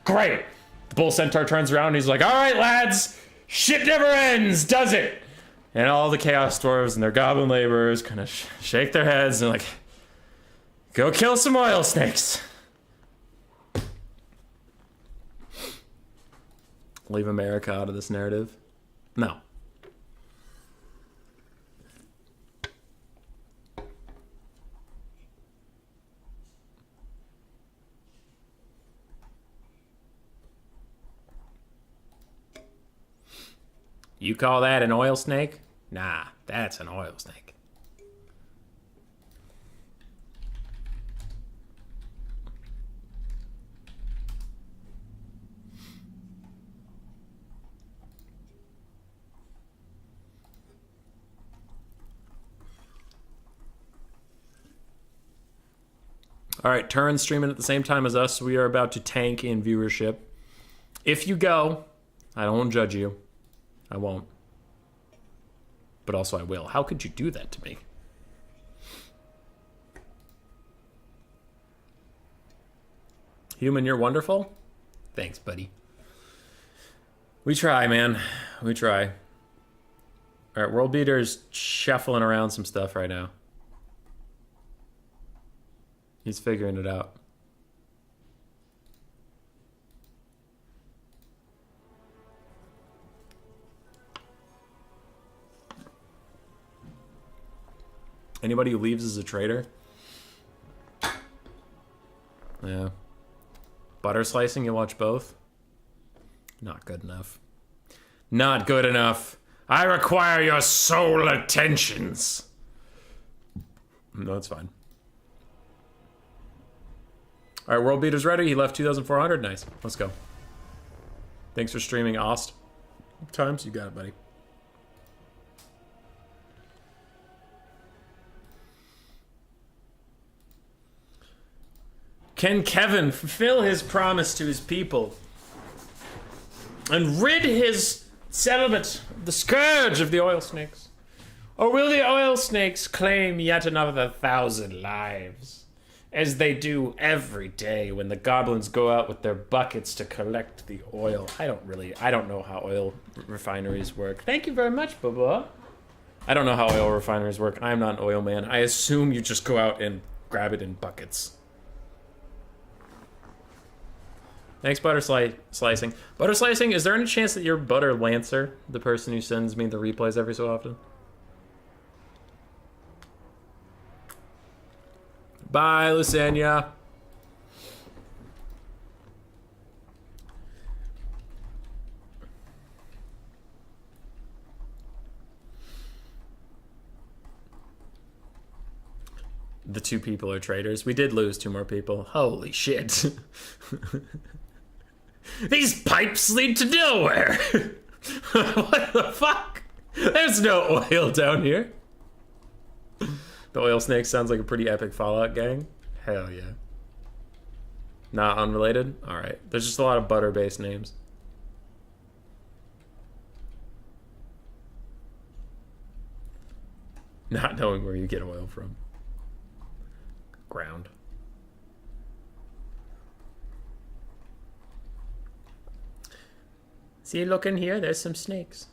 The Bull Centaur turns around and he's like, all right, lads, shit never ends, does it? And all the Chaos Dwarves and their goblin laborers kind of shake their heads and like, go kill some oil snakes. Leave America out of this narrative? No. You call that an oil snake? Nah, that's an oil snake. All right, Turn streaming at the same time as us. We are about to tank in viewership. If you go, I don't judge you. I won't. But also I will. How could you do that to me? Human, you're wonderful. Thanks, buddy. We try, man. We try. All right, World Beater's shuffling around some stuff right now. He's figuring it out. Anybody who leaves is a traitor. Yeah. Butter slicing, you watch both? Not good enough. Not good enough. I require your sole attentions. No, it's fine. All right, World Beater's ready. He left 2,400. Nice. Let's go. Thanks for streaming, Ost. Times, you got it, buddy. Can Kevin fulfill his promise to his people and rid his settlement of the scourge of the oil snakes? Or will the oil snakes claim yet another 1,000 lives, as they do every day when the goblins go out with their buckets to collect the oil? I don't know how oil refineries work. Thank you very much, Bubba. I don't know how oil refineries work. I'm not an oil man. I assume you just go out and grab it in buckets. Thanks, Butter Slicing. Butter Slicing, is there any chance that you're Butter Lancer, the person who sends me the replays every so often? Bye, Lusania. The 2 people are traitors. We did lose 2 more people. Holy shit. These pipes lead to nowhere. What the fuck? There's no oil down here. The oil snake sounds like a pretty epic Fallout gang. Hell yeah. Not unrelated? Alright. There's just a lot of butter-based names. Not knowing where you get oil from. Ground. See, look in here, there's some snakes.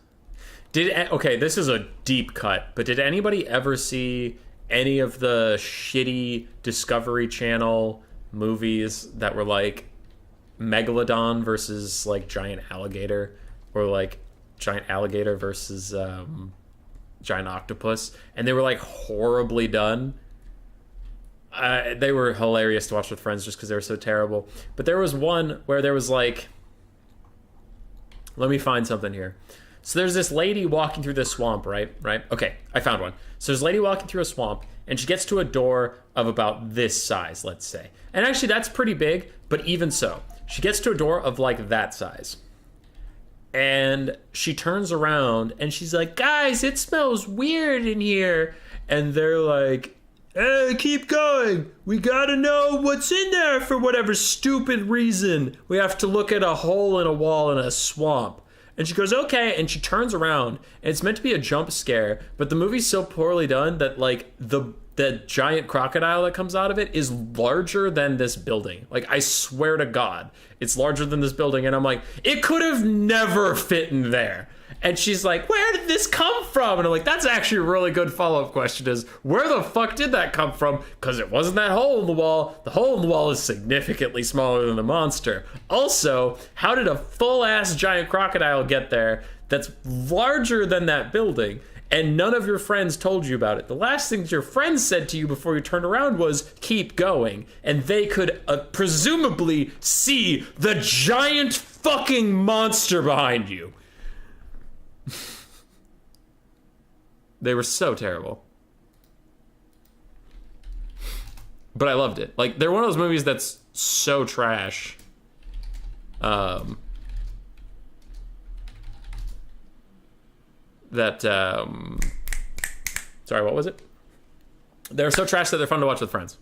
Okay, this is a deep cut, but did anybody ever see any of the shitty Discovery Channel movies that were like Megalodon versus like giant alligator, or like giant alligator versus giant octopus, and they were like horribly done? They were hilarious to watch with friends just because they were so terrible. But there was one where there was like, let me find something here. So there's this lady walking through this swamp, right? Okay, I found one. So there's a lady walking through a swamp, and she gets to a door of about this size, let's say. And actually, that's pretty big, but even so, she gets to a door of like that size. And she turns around, and she's like, guys, it smells weird in here. And they're like, hey, keep going. We gotta know what's in there for whatever stupid reason. We have to look at a hole in a wall in a swamp. And she goes, okay, and she turns around, and it's meant to be a jump scare, but the movie's so poorly done that, like, the giant crocodile that comes out of it is larger than this building. Like, I swear to God, it's larger than this building, and I'm like, it could have never fit in there. And she's like, where did this come from? And I'm like, that's actually a really good follow-up question, is where the fuck did that come from? Because it wasn't that hole in the wall. The hole in the wall is significantly smaller than the monster. Also, how did a full-ass giant crocodile get there that's larger than that building, and none of your friends told you about it? The last thing your friends said to you before you turned around was, keep going. And they could presumably see the giant fucking monster behind you. They were so terrible. But I loved it. Like, they're one of those movies that's so trash. Sorry, what was it? They're so trash that they're fun to watch with friends.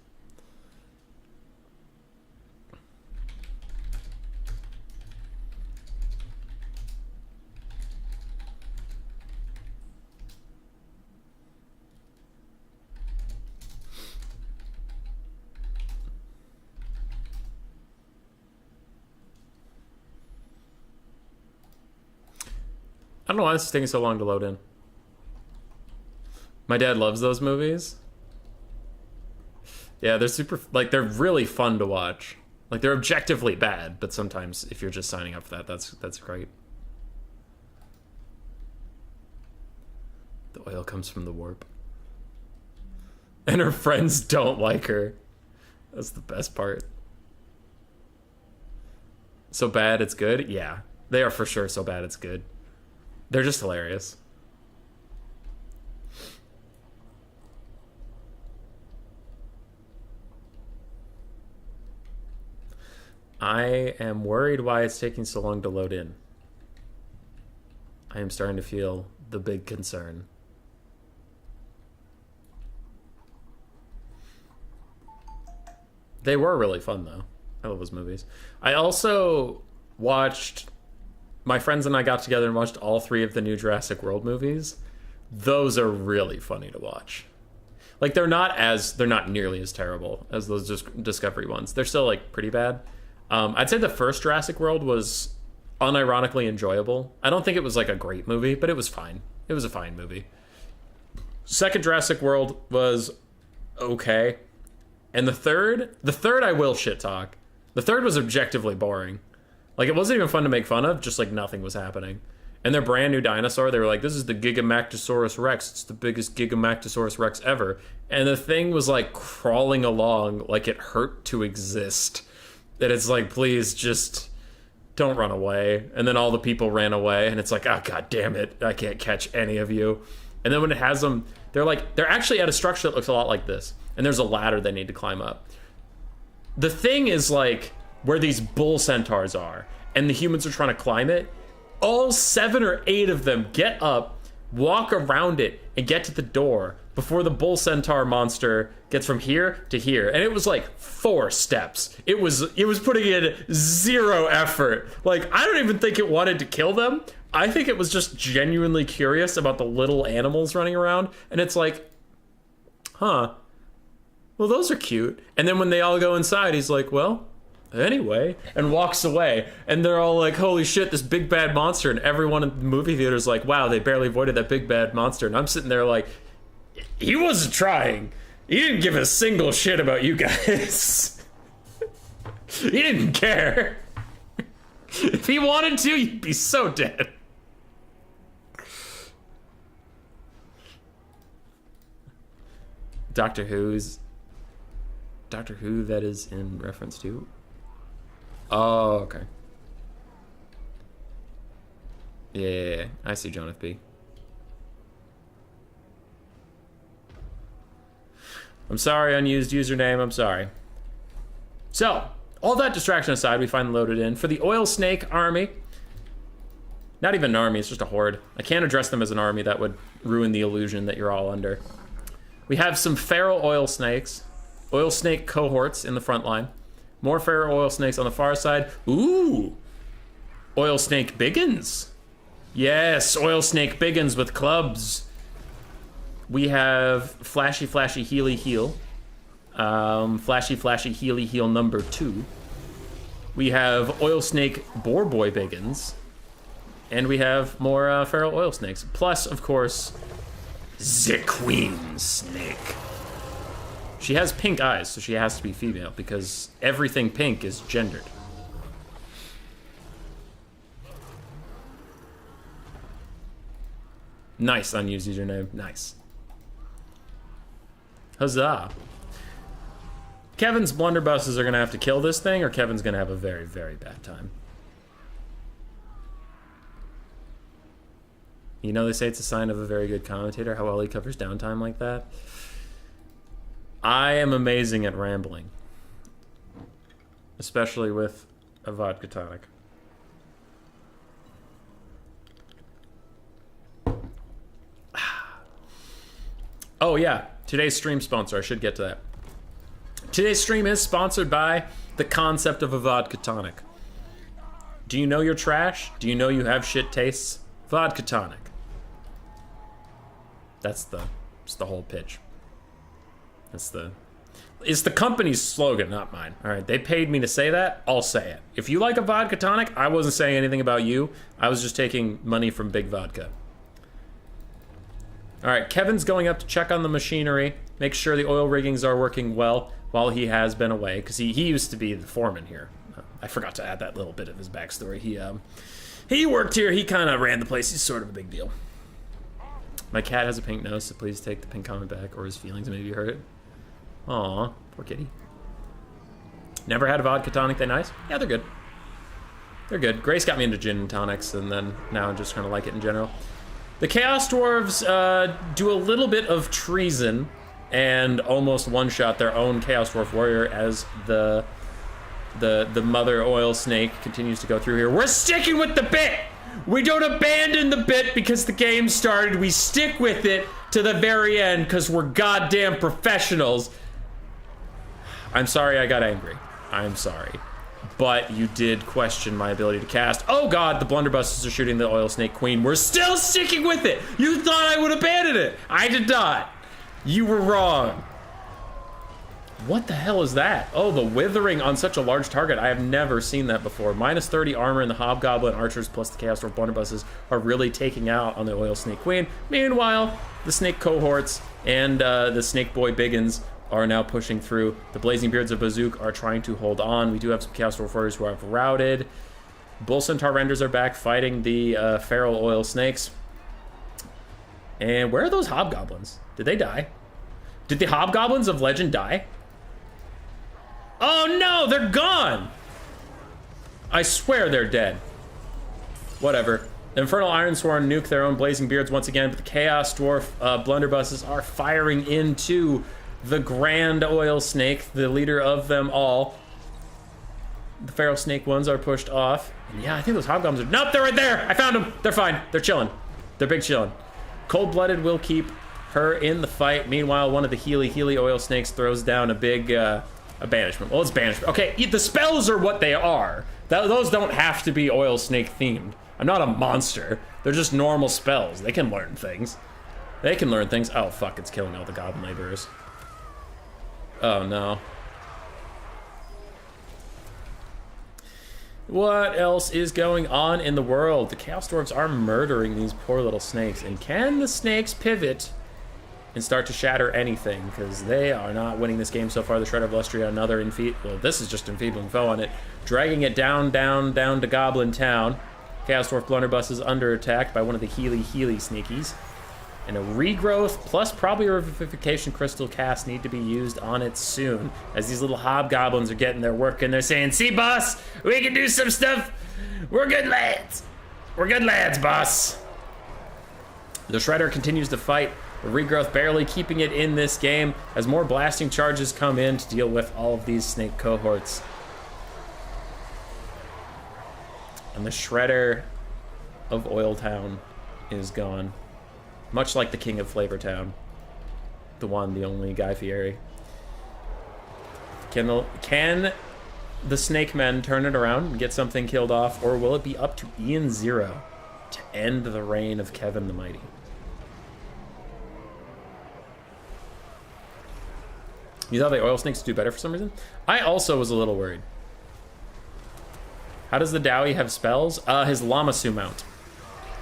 I don't know why this is taking so long to load in. My dad loves those movies. Yeah, they're super, like, they're really fun to watch. Like, they're objectively bad, but sometimes if you're just signing up for that, that's great. The oil comes from the warp. And her friends don't like her. That's the best part. So bad it's good? Yeah. They are for sure so bad it's good. They're just hilarious. I am worried why it's taking so long to load in. I am starting to feel the big concern. They were really fun, though. I love those movies. I also watched... My friends and I got together and watched all 3 of the new Jurassic World movies. Those are really funny to watch. Like, they're not nearly as terrible as those Discovery ones. They're still, like, pretty bad. I'd say the first Jurassic World was unironically enjoyable. I don't think it was, like, a great movie, but it was fine. It was a fine movie. Second Jurassic World was okay. And the third I will shit talk. The third was objectively boring. Like, it wasn't even fun to make fun of, just like nothing was happening. And their brand new dinosaur, they were like, this is the Gigamactosaurus Rex. It's the biggest Gigamactosaurus Rex ever. And the thing was like crawling along like it hurt to exist. That it's like, please just don't run away. And then all the people ran away, and it's like, oh, god damn it, I can't catch any of you. And then when it has them, they're actually at a structure that looks a lot like this. And there's a ladder they need to climb up. The thing is like where these bull centaurs are, and the humans are trying to climb it. All 7 or 8 of them get up, walk around it, and get to the door before the bull centaur monster gets from here to here. And it was like 4 steps. It was putting in 0 effort. Like, I don't even think it wanted to kill them. I think it was just genuinely curious about the little animals running around. And it's like, huh, well, those are cute. And then when they all go inside, he's like, well, anyway, and walks away. And they're all like, holy shit, this big bad monster. And everyone in the movie theater is like, wow, they barely avoided that big bad monster. And I'm sitting there like, he wasn't trying. He didn't give a single shit about you guys. He didn't care. If he wanted to, you'd be so dead. Doctor Who that is in reference to? Oh, okay. Yeah, I see John F. B. I'm sorry, unused username, I'm sorry. So, all that distraction aside, we finally loaded in for the Oil Snake Army. Not even an army, it's just a horde. I can't address them as an army, that would ruin the illusion that you're all under. We have some feral oil snakes. Oil snake cohorts in the front line. More feral oil snakes on the far side. Ooh! Oil snake biggins. Yes, oil snake biggins with clubs. We have flashy, flashy, healy heel. Flashy, flashy, healy heel number 2. We have oil snake boar boy biggins. And we have more feral oil snakes. Plus, of course, the queen snake. She has pink eyes, so she has to be female, because everything pink is gendered. Nice, unused username. Nice. Huzzah. Kevin's blunderbusses are going to have to kill this thing, or Kevin's going to have a very, very bad time. You know, they say it's a sign of a very good commentator, how well he covers downtime like that. I am amazing at rambling. Especially with a vodka tonic. Oh yeah, today's stream sponsor, I should get to that. Today's stream is sponsored by the concept of a vodka tonic. Do you know you're trash? Do you know you have shit tastes? Vodka tonic. That's the whole pitch. It's the company's slogan, not mine. All right, they paid me to say that. I'll say it. If you like a vodka tonic, I wasn't saying anything about you. I was just taking money from Big Vodka. All right, Kevin's going up to check on the machinery, make sure the oil riggings are working well while he has been away, because he used to be the foreman here. I forgot to add that little bit of his backstory. He worked here. He kind of ran the place. He's sort of a big deal. My cat has a pink nose, so please take the pink comment back, or his feelings may be hurt. Aw, poor kitty. Never had a vodka tonic. They nice? Yeah, they're good. They're good. Grace got me into gin and tonics, and then now I just kind of like it in general. The Chaos Dwarves do a little bit of treason and almost one-shot their own Chaos Dwarf warrior as the mother oil snake continues to go through here. We're sticking with the bit! We don't abandon the bit because the game started. We stick with it to the very end because we're goddamn professionals. I'm sorry I got angry. I'm sorry. But you did question my ability to cast. Oh god, the blunderbusses are shooting the oil snake queen. We're still sticking with it. You thought I would abandon it. I did not. You were wrong. What the hell is that? Oh, the withering on such a large target. I have never seen that before. Minus 30 armor and the hobgoblin archers plus the Chaos Dwarf blunderbusses are really taking out on the oil snake queen. Meanwhile, the snake cohorts and the snake boy biggins are now pushing through. The blazing beards of Bazook are trying to hold on. We do have some Chaos Dwarf warriors who have routed. Bull Centaur Renders are back fighting the feral oil snakes. And where are those hobgoblins? Did they die? Did the hobgoblins of legend die? Oh no, they're gone! I swear they're dead. Whatever. The Infernal Ironsworn nuke their own blazing beards once again, but the Chaos Dwarf blunderbusses are firing into the Grand Oil Snake, the leader of them all. The feral snake ones are pushed off. And yeah, I think those hobgoblins are... Nope, they're right there! I found them! They're fine. They're chilling. They're big chilling. Cold-Blooded will keep her in the fight. Meanwhile, one of the Healy oil snakes throws down a big... a banishment. Well, it's banishment. Okay, the spells are what they are. Those don't have to be oil snake themed. I'm not a monster. They're just normal spells. They can learn things. They can learn things. Oh, fuck, it's killing all the goblin laborers. Oh, no. What else is going on in the world? The Chaos Dwarves are murdering these poor little snakes. And can the snakes pivot and start to shatter anything? Because they are not winning this game so far. The Shredder of Lustria, another well, this is just enfeebling foe on it. Dragging it down to Goblin Town. Chaos Dwarf Blunderbuss is under attack by one of the Healy sneakies. And a regrowth plus probably a revivification crystal cast need to be used on it soon, as these little hobgoblins are getting their work and they're saying, "See, boss, we can do some stuff. We're good lads. We're good lads, boss." The Shredder continues to fight. The regrowth barely keeping it in this game as more blasting charges come in to deal with all of these snake cohorts. And the Shredder of Oil Town is gone. Much like the King of Flavor Town. The one, the only Guy Fieri. Can the Snake Men turn it around and get something killed off, or will it be up to Ian Zero to end the reign of Kevin the Mighty? You thought the oil snakes do better for some reason? I also was a little worried. How does the Dowie have spells? His Lamasu mount.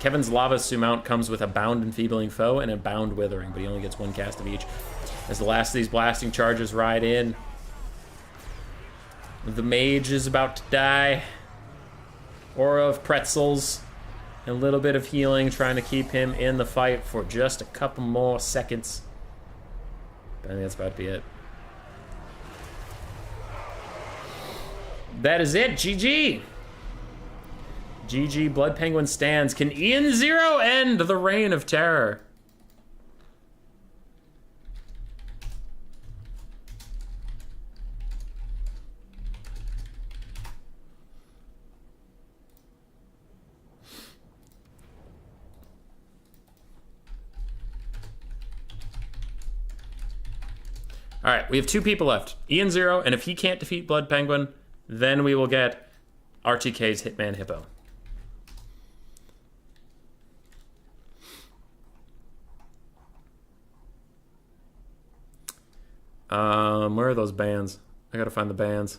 Kevin's Lavasu mount comes with a bound enfeebling foe and a bound withering, but he only gets one cast of each. As the last of these blasting charges ride in, the mage is about to die. Aura of pretzels, a little bit of healing, trying to keep him in the fight for just a couple more seconds. But I think that's about to be it. That is it. GG. GG, Blood Penguin stands. Can Ian Zero end the reign of terror? All right, we have 2 people left. Ian Zero, and if he can't defeat Blood Penguin, then we will get RTK's Hitman Hippo. Where are those bands? I gotta find the bands.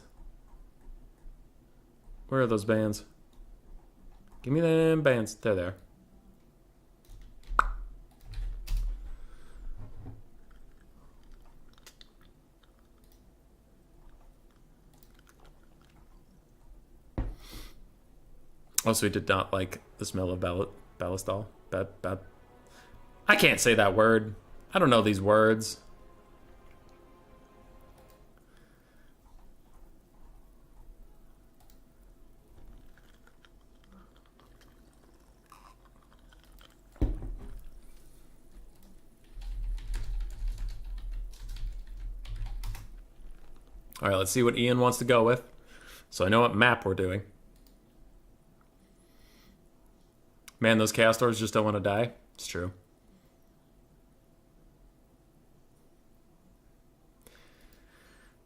Where are those bands? Give me them bands. They're there. Also, he did not like the smell of ballistol. Bad. I can't say that word. I don't know these words. All right, let's see what Ian wants to go with. So I know what map we're doing. Man, those castors just don't want to die. It's true.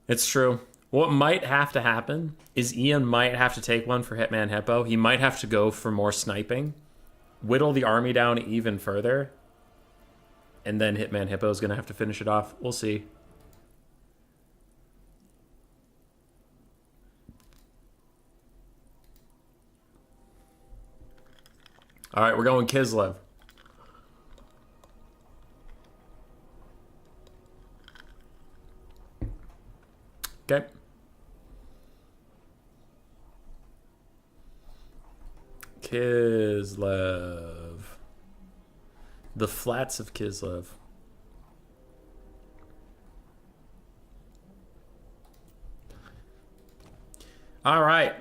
It's true. What might have to happen is Ian might have to take one for Hitman Hippo. He might have to go for more sniping, whittle the army down even further, and then Hitman Hippo is going to have to finish it off. We'll see. All right, we're going Kislev. Okay. Kislev. The flats of Kislev. All right.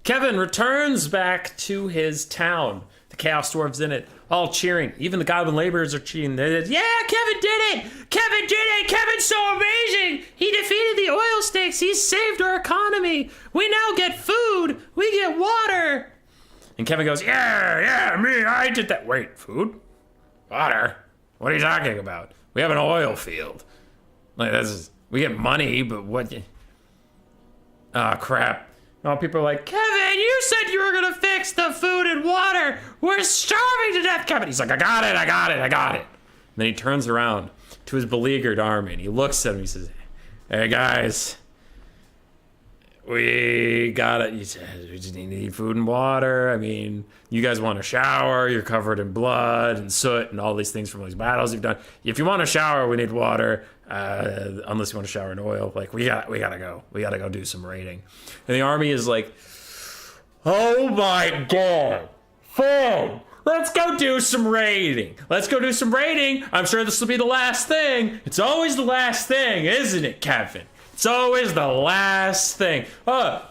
Kevin returns back to his town. The Chaos Dwarves in it, all cheering. Even the Goblin laborers are cheering. They did, yeah, Kevin did it! Kevin did it! Kevin's so amazing! He defeated the oil snakes. He saved our economy. We now get food. We get water. And Kevin goes, yeah, me, I did that. Wait, food? Water? What are you talking about? We have an oil field. Like, we get money, but what? Oh, crap. Oh, people are like, Kevin, you said you were going to fix the food and water. We're starving to death, Kevin. He's like, I got it. And then he turns around to his beleaguered army, and he looks at him. He says, hey, guys, we got it. We just need food and water. I mean, you guys want a shower. You're covered in blood and soot and all these things from these battles you've done. If you want a shower, we need water. Unless you want to shower in oil, like we gotta go do some raiding. And the army is like, oh my god, fine, let's go do some raiding. I'm sure this will be the last thing. It's always the last thing, isn't it, Kevin? It's always the last thing.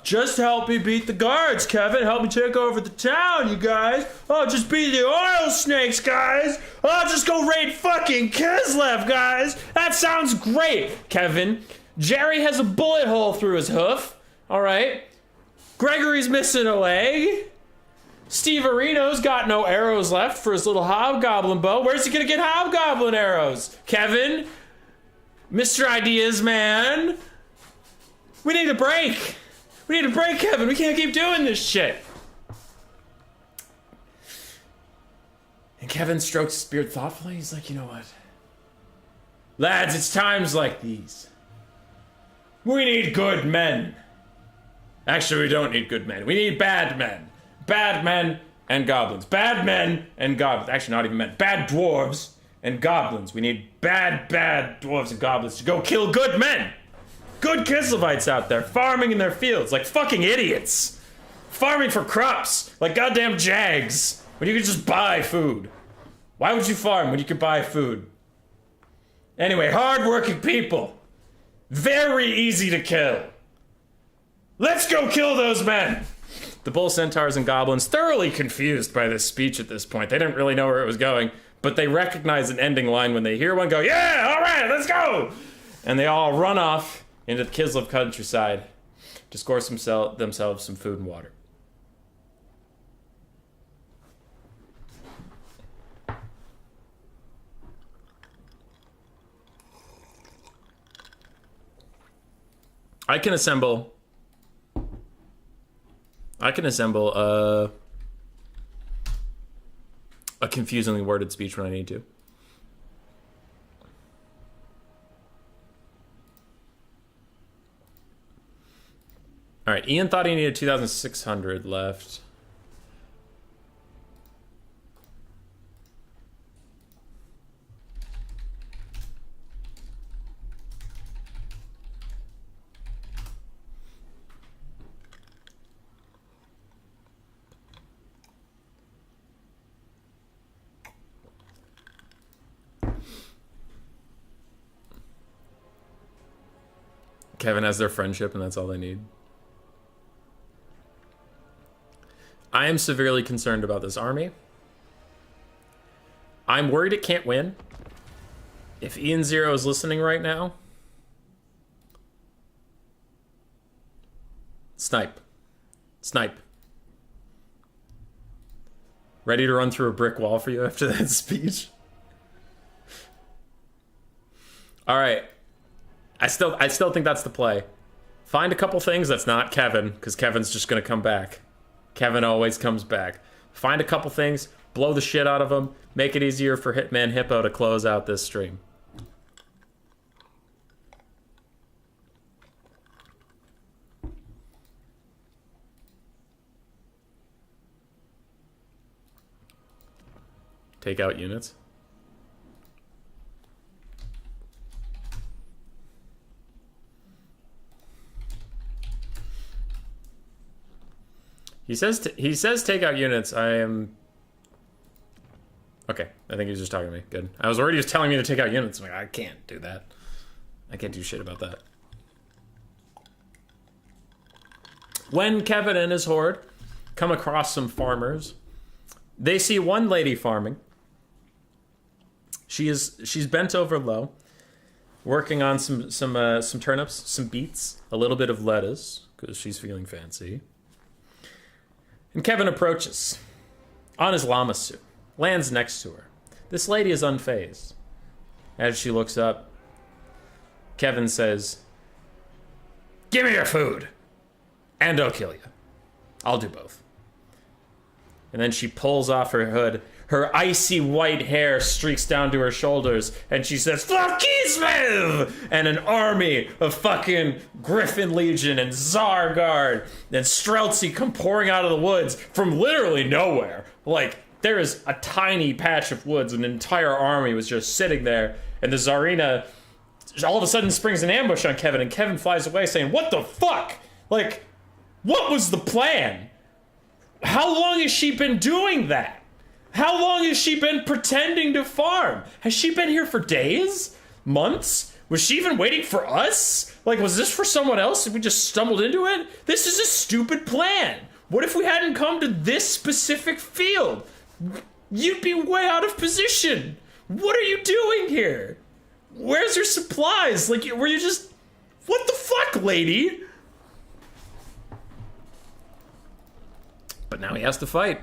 Just help me beat the guards, Kevin. Help me take over the town, you guys. Just beat the oil snakes, guys. Just go raid fucking Kislev, guys. That sounds great, Kevin. Jerry has a bullet hole through his hoof. All right. Gregory's missing a leg. Steve Areno's got no arrows left for his little hobgoblin bow. Where's he gonna get hobgoblin arrows? Kevin? Mr. Ideas Man? We need a break. Kevin. We can't keep doing this shit. And Kevin strokes his beard thoughtfully. He's like, you know what? Lads, it's times like these. We need good men. Actually, we don't need good men. We need bad men. Bad men and goblins. Bad men and goblins. Actually, not even men. Bad dwarves and goblins. We need bad dwarves and goblins to go kill good men. Good Kislevites out there farming in their fields like fucking idiots. Farming for crops like goddamn jags when you could just buy food. Why would you farm when you could buy food? Anyway, hardworking people. Very easy to kill. Let's go kill those men. The bull centaurs and goblins, thoroughly confused by this speech at this point. They didn't really know where it was going, but they recognize an ending line when they hear one go, yeah, all right, let's go! And they all run off into the Kislev countryside to score themselves some food and water. I can assemble a confusingly worded speech when I need to. All right, Ian thought he needed 2,600 left. Kevin has their friendship, and that's all they need. I am severely concerned about this army. I'm worried it can't win. If Ian Zero is listening right now, snipe. Snipe. Ready to run through a brick wall for you after that speech? All right. I still think that's the play. Find a couple things that's not Kevin, because Kevin's just going to come back. Kevin always comes back. Find a couple things, blow the shit out of them, make it easier for Hitman Hippo to close out this stream. Take out units. He says take out units. I am... Okay, I think he's just talking to me. Good. I was already just telling me to take out units. I'm like, I can't do that. I can't do shit about that. When Kevin and his horde come across some farmers, they see one lady farming. She's bent over low, working on some turnips, some beets, a little bit of lettuce, because she's feeling fancy. And Kevin approaches on his llama suit, lands next to her. This lady is unfazed. As she looks up, Kevin says, "Give me your food, and I'll kill you. I'll do both." And then she pulls off her hood. Her icy white hair streaks down to her shoulders, and she says, "Fuck Kislev!" And an army of fucking Griffin Legion and Tsar Guard and Streltsy come pouring out of the woods from literally nowhere. Like, there is a tiny patch of woods, and an entire army was just sitting there, and the Tsarina all of a sudden springs an ambush on Kevin, and Kevin flies away saying, "What the fuck? Like, what was the plan? How long has she been doing that? How long has she been pretending to farm? Has she been here for days? Months? Was she even waiting for us? Like, was this for someone else and we just stumbled into it? This is a stupid plan. What if we hadn't come to this specific field? You'd be way out of position. What are you doing here? Where's your supplies? Like, were you just... What the fuck, lady?" But now he has to fight.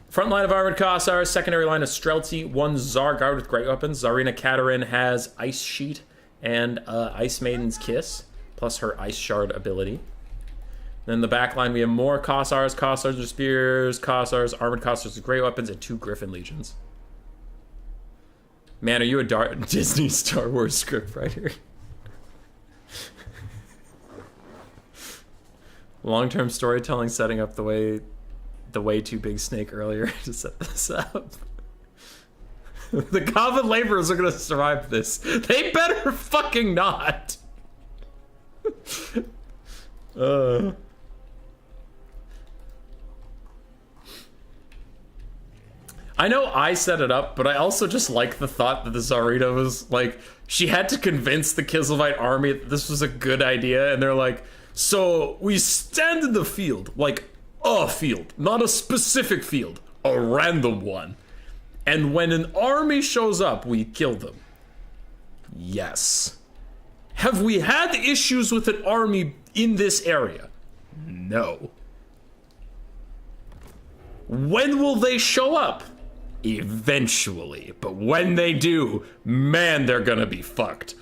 Front line of armored Kossars, secondary line of Streltsy, one Tsar Guard with great weapons. Tsarina Katerin has Ice Sheet and Ice Maiden's Kiss, plus her Ice Shard ability. Then the back line, we have more Kossars with spears, armored Kossars with great weapons, and 2 Griffin Legions. Man, are you a Disney Star Wars script writer? Long-term storytelling setting up the way too big snake earlier to set this up. The Goblin laborers are gonna survive this. They better fucking not. I know I set it up, but I also just like the thought that the Tsarina was like, she had to convince the Kislevite army that this was a good idea, and they're like, so we stand in the field, like a field, not a specific field, a random one. And when an army shows up, we kill them. Yes. Have we had issues with an army in this area? No. When will they show up? Eventually. But when they do, man, they're gonna be fucked.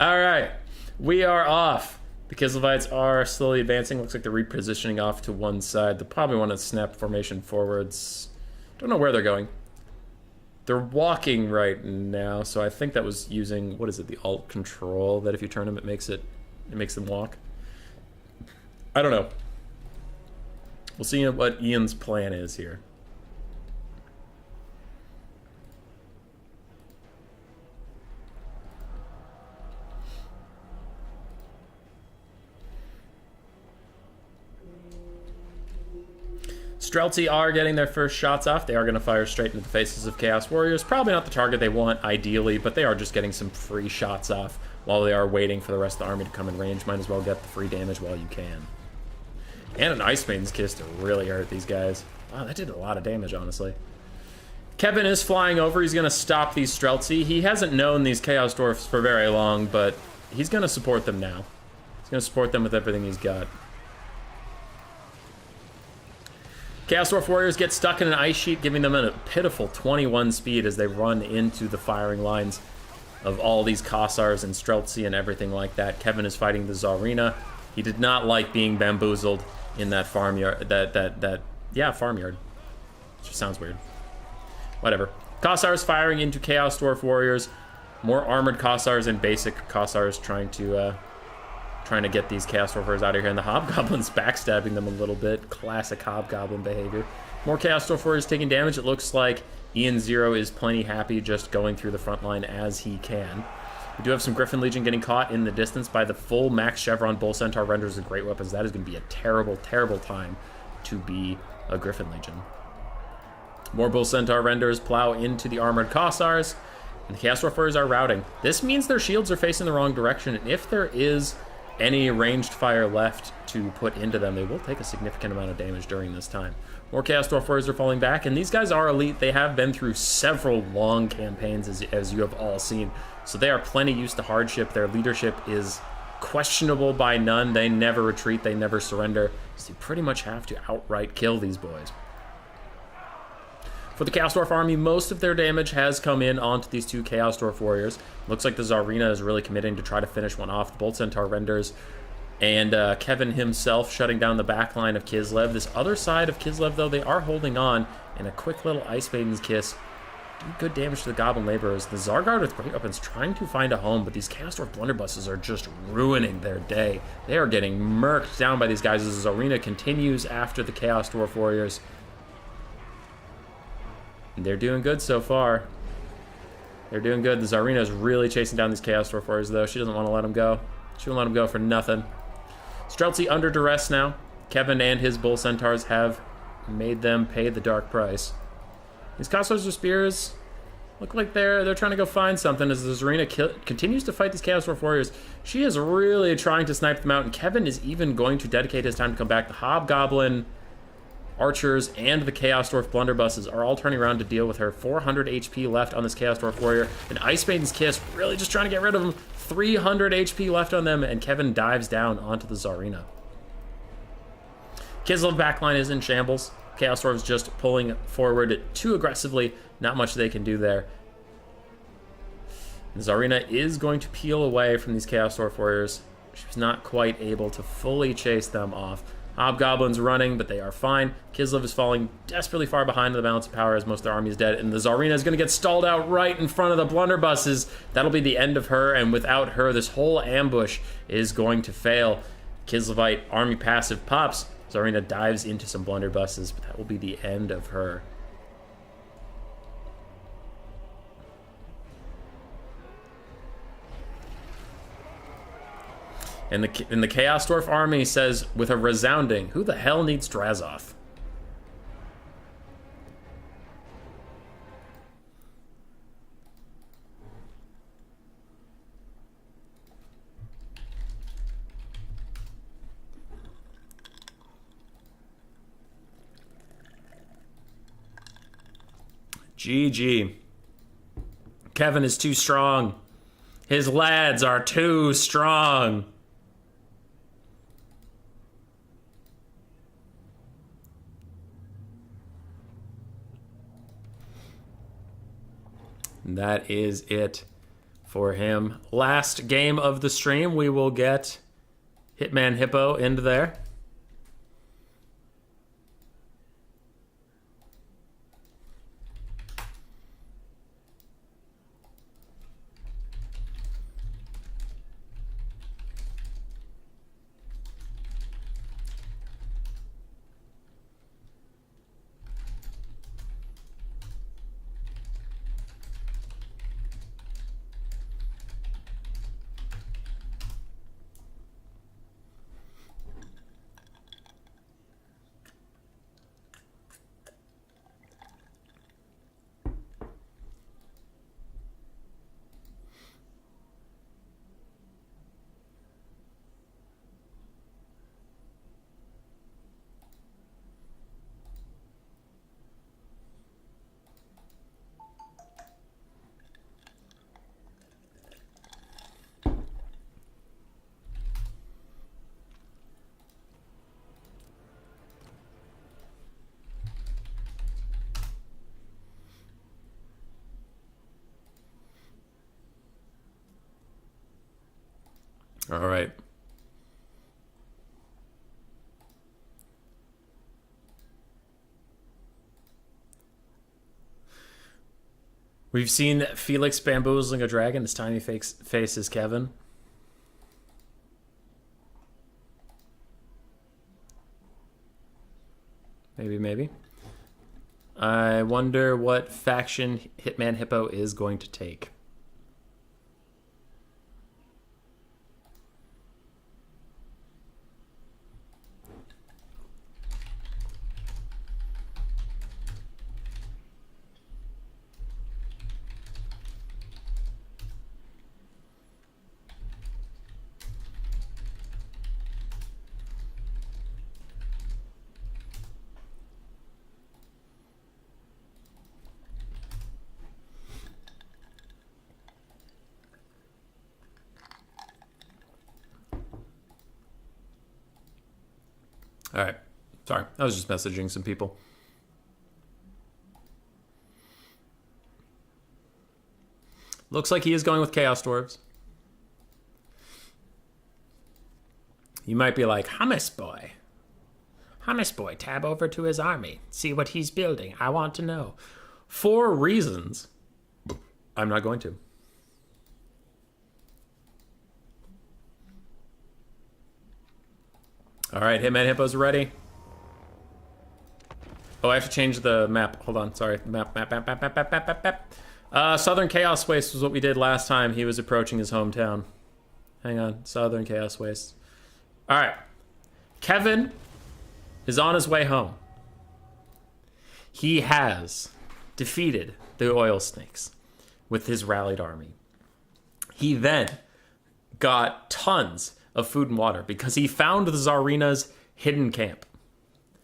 Alright. We are off. The Kislevites are slowly advancing. Looks like they're repositioning off to one side. They'll probably want to snap formation forwards. Don't know where they're going. They're walking right now, so I think that was using, what is it, the alt control, that if you turn them it makes them walk. I don't know. We'll see what Ian's plan is here. Streltsy are getting their first shots off. They are going to fire straight into the faces of Chaos Warriors. Probably not the target they want, ideally, but they are just getting some free shots off while they are waiting for the rest of the army to come in range. Might as well get the free damage while you can. And an Ice Maiden's Kiss to really hurt these guys. Wow, that did a lot of damage, honestly. Kevin is flying over. He's going to stop these Streltsy. He hasn't known these Chaos Dwarfs for very long, but he's going to support them now. He's going to support them with everything he's got. Chaos Dwarf Warriors get stuck in an ice sheet, giving them a pitiful 21 speed as they run into the firing lines of all these Kossars and Streltsy and everything like that. Kevin is fighting the Tsarina. He did not like being bamboozled in that farmyard. Farmyard. Just sounds weird. Whatever. Kossars firing into Chaos Dwarf Warriors. More armored Kossars and basic Kossars trying to get these Chaos Dwarfers out of here, and the Hobgoblins backstabbing them a little bit. Classic Hobgoblin behavior. More Chaos Dwarf Warriors taking damage. It looks like Ian Zero is plenty happy just going through the front line as he can. We do have some Griffin Legion getting caught in the distance by the full Max Chevron Bull Centaur Renders of Great Weapons. That is going to be a terrible, terrible time to be a Griffin Legion. More Bull Centaur Renders plow into the armored Kossars, and the Chaos Dwarf Warriors are routing. This means their shields are facing the wrong direction, and if there is any ranged fire left to put into them, they will take a significant amount of damage during this time. More Chaos Dwarf Warriors are falling back, and these guys are elite. They have been through several long campaigns, as you have all seen, so they are plenty used to hardship. Their leadership is questionable by none. They never retreat, they never surrender, so you pretty much have to outright kill these boys. For the Chaos Dwarf army, most of their damage has come in onto these two Chaos Dwarf Warriors. Looks like the Tsarina is really committing to try to finish one off. The Bolt Centaur Renders and Kevin himself shutting down the back line of Kislev. This other side of Kislev, though, they are holding on, and a quick little Ice Maiden's Kiss do good damage to the Goblin Laborers. The Zargard with Great Weapons trying to find a home, but these Chaos Dwarf Blunderbusses are just ruining their day. They are getting murked down by these guys as the Tsarina continues after the Chaos Dwarf Warriors. They're doing good so far. They're doing good. The Tsarina is really chasing down these Chaos Dwarf Warriors, though. She doesn't want to let them go. She won't let them go for nothing. Streltsy under duress now. Kevin and his Bull Centaurs have made them pay the dark price. These Kossars with spears look like they're trying to go find something as the Tsarina continues to fight these Chaos Dwarf Warriors. She is really trying to snipe them out, and Kevin is even going to dedicate his time to come back. The Hobgoblin Archers and the Chaos Dwarf Blunderbusses are all turning around to deal with her. 400 HP left on this Chaos Dwarf Warrior. And Ice Maiden's Kiss really just trying to get rid of him. 300 HP left on them, and Kevin dives down onto the Tsarina. Kislev backline is in shambles. Chaos Dwarfs just pulling forward too aggressively. Not much they can do there. And Tsarina is going to peel away from these Chaos Dwarf Warriors. She's not quite able to fully chase them off. Hobgoblins running, but they are fine. Kislev is falling desperately far behind the balance of power as most of their army is dead, and the Tsarina is going to get stalled out right in front of the Blunderbusses. That'll be the end of her, and without her, this whole ambush is going to fail. Kislevite army passive pops. Tsarina dives into some Blunderbusses, but that will be the end of her. And the Chaos Dwarf army says with a resounding, who the hell needs Drazoth? GG. Kevin is too strong. His lads are too strong. And that is it for him. Last game of the stream, we will get Hitman Hippo into there. All right. We've seen Felix bamboozling a dragon. His tiny face is Kevin. Maybe. I wonder what faction Hitman Hippo is going to take. All right. Sorry, I was just messaging some people. Looks like he is going with Chaos Dwarves. You might be like, Hummus Boy, tab over to his army. See what he's building. I want to know. For reasons, I'm not going to. All right, Hitman Hippo's ready. Oh, I have to change the map. Hold on, sorry. Map. Southern Chaos Waste was what we did last time he was approaching his hometown. Hang on, Southern Chaos Waste. All right, Kevin is on his way home. He has defeated the oil snakes with his rallied army. He then got tons of food and water because he found the Tsarina's hidden camp.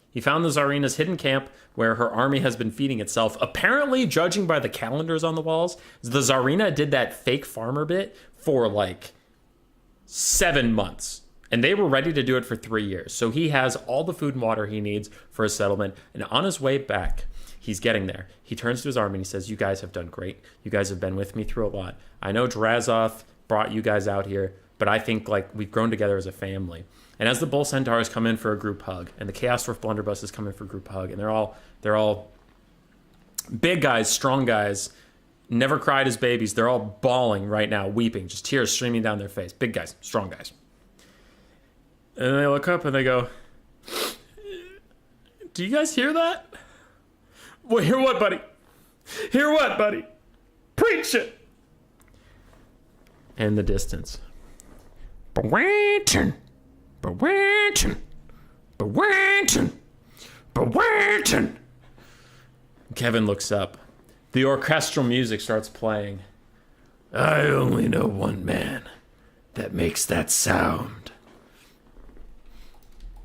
He found the Tsarina's hidden camp where her army has been feeding itself. Apparently, judging by the calendars on the walls, the Tsarina did that fake farmer bit for like 7 months. And they were ready to do it for 3 years. So he has all the food and water he needs for his settlement. And on his way back, he's getting there. He turns to his army and he says, you guys have done great. You guys have been with me through a lot. I know Drazoth brought you guys out here, but I think like we've grown together as a family. And as the Bull Centaurs come in for a group hug, and the Chaos Dwarf Blunderbusses come in for a group hug, and they're all big guys, strong guys, never cried as babies. They're all bawling right now, weeping, just tears streaming down their face. Big guys, strong guys. And they look up and they go, do you guys hear that? Well, hear what, buddy? Hear what, buddy? Preach it! In the distance. Bewaiting. Bewaiting. Bewaiting. Bewaiting. Kevin looks up. The orchestral music starts playing. I only know one man that makes that sound.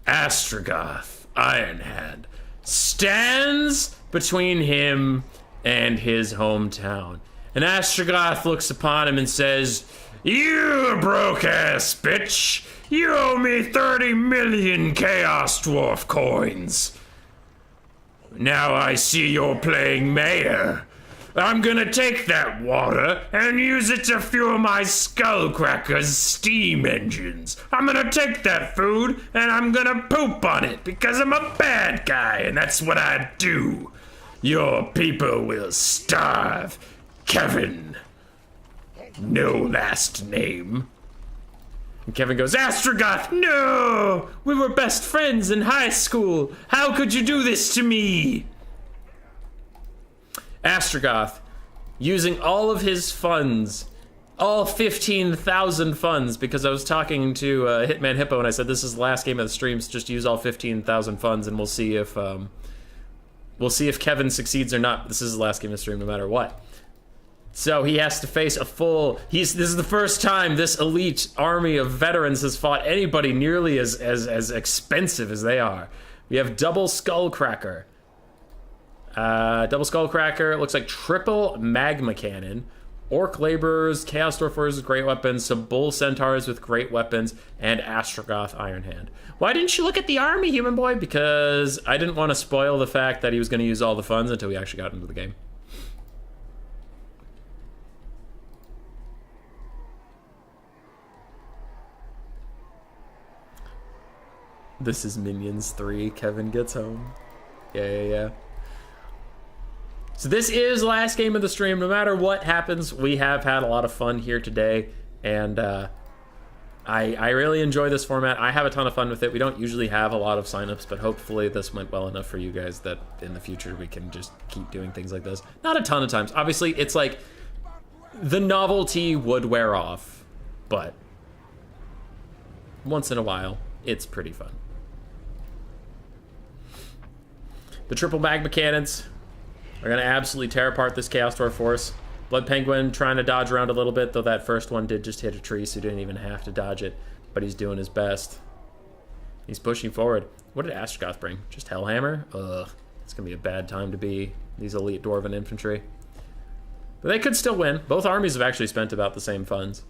Astrogoth, Ironhand, stands between him and his hometown. And Astrogoth looks upon him and says, "You broke-ass bitch! You owe me 30 million Chaos Dwarf coins. Now I see you're playing mayor. I'm gonna take that water and use it to fuel my Skullcracker's steam engines. I'm gonna take that food and I'm gonna poop on it because I'm a bad guy and that's what I do. Your people will starve. Kevin. No last name." And Kevin goes, "Astrogoth, no! We were best friends in high school. How could you do this to me?" Astrogoth, using all of his funds, all 15,000 funds, because I was talking to Hitman Hippo and I said this is the last game of the streams, just use all 15,000 funds and we'll see if Kevin succeeds or not. This is the last game of the stream no matter what. So he has to face a full... This is the first time this elite army of veterans has fought anybody nearly as expensive as they are. We have double Skullcracker. Double Skullcracker, it looks like triple Magma Cannon. Orc Laborers, Chaos Dwarfers with great weapons, some Bull Centaurs with great weapons, and Astrogoth Ironhand. Why didn't you look at the army, human boy? Because I didn't want to spoil the fact that he was going to use all the funds until we actually got into the game. This is Minions 3. Kevin gets home. Yeah. So this is the last game of the stream. No matter what happens, we have had a lot of fun here today. And I really enjoy this format. I have a ton of fun with it. We don't usually have a lot of signups, but hopefully this went well enough for you guys that in the future we can just keep doing things like this. Not a ton of times. Obviously, it's like the novelty would wear off, but once in a while, it's pretty fun. The triple magma cannons are going to absolutely tear apart this Chaos Dwarf force. Blood Penguin trying to dodge around a little bit, though that first one did just hit a tree, so he didn't even have to dodge it. But he's doing his best. He's pushing forward. What did Astrogoth bring? Just Hellhammer? Ugh. It's going to be a bad time to be these elite Dwarven infantry. But they could still win. Both armies have actually spent about the same funds.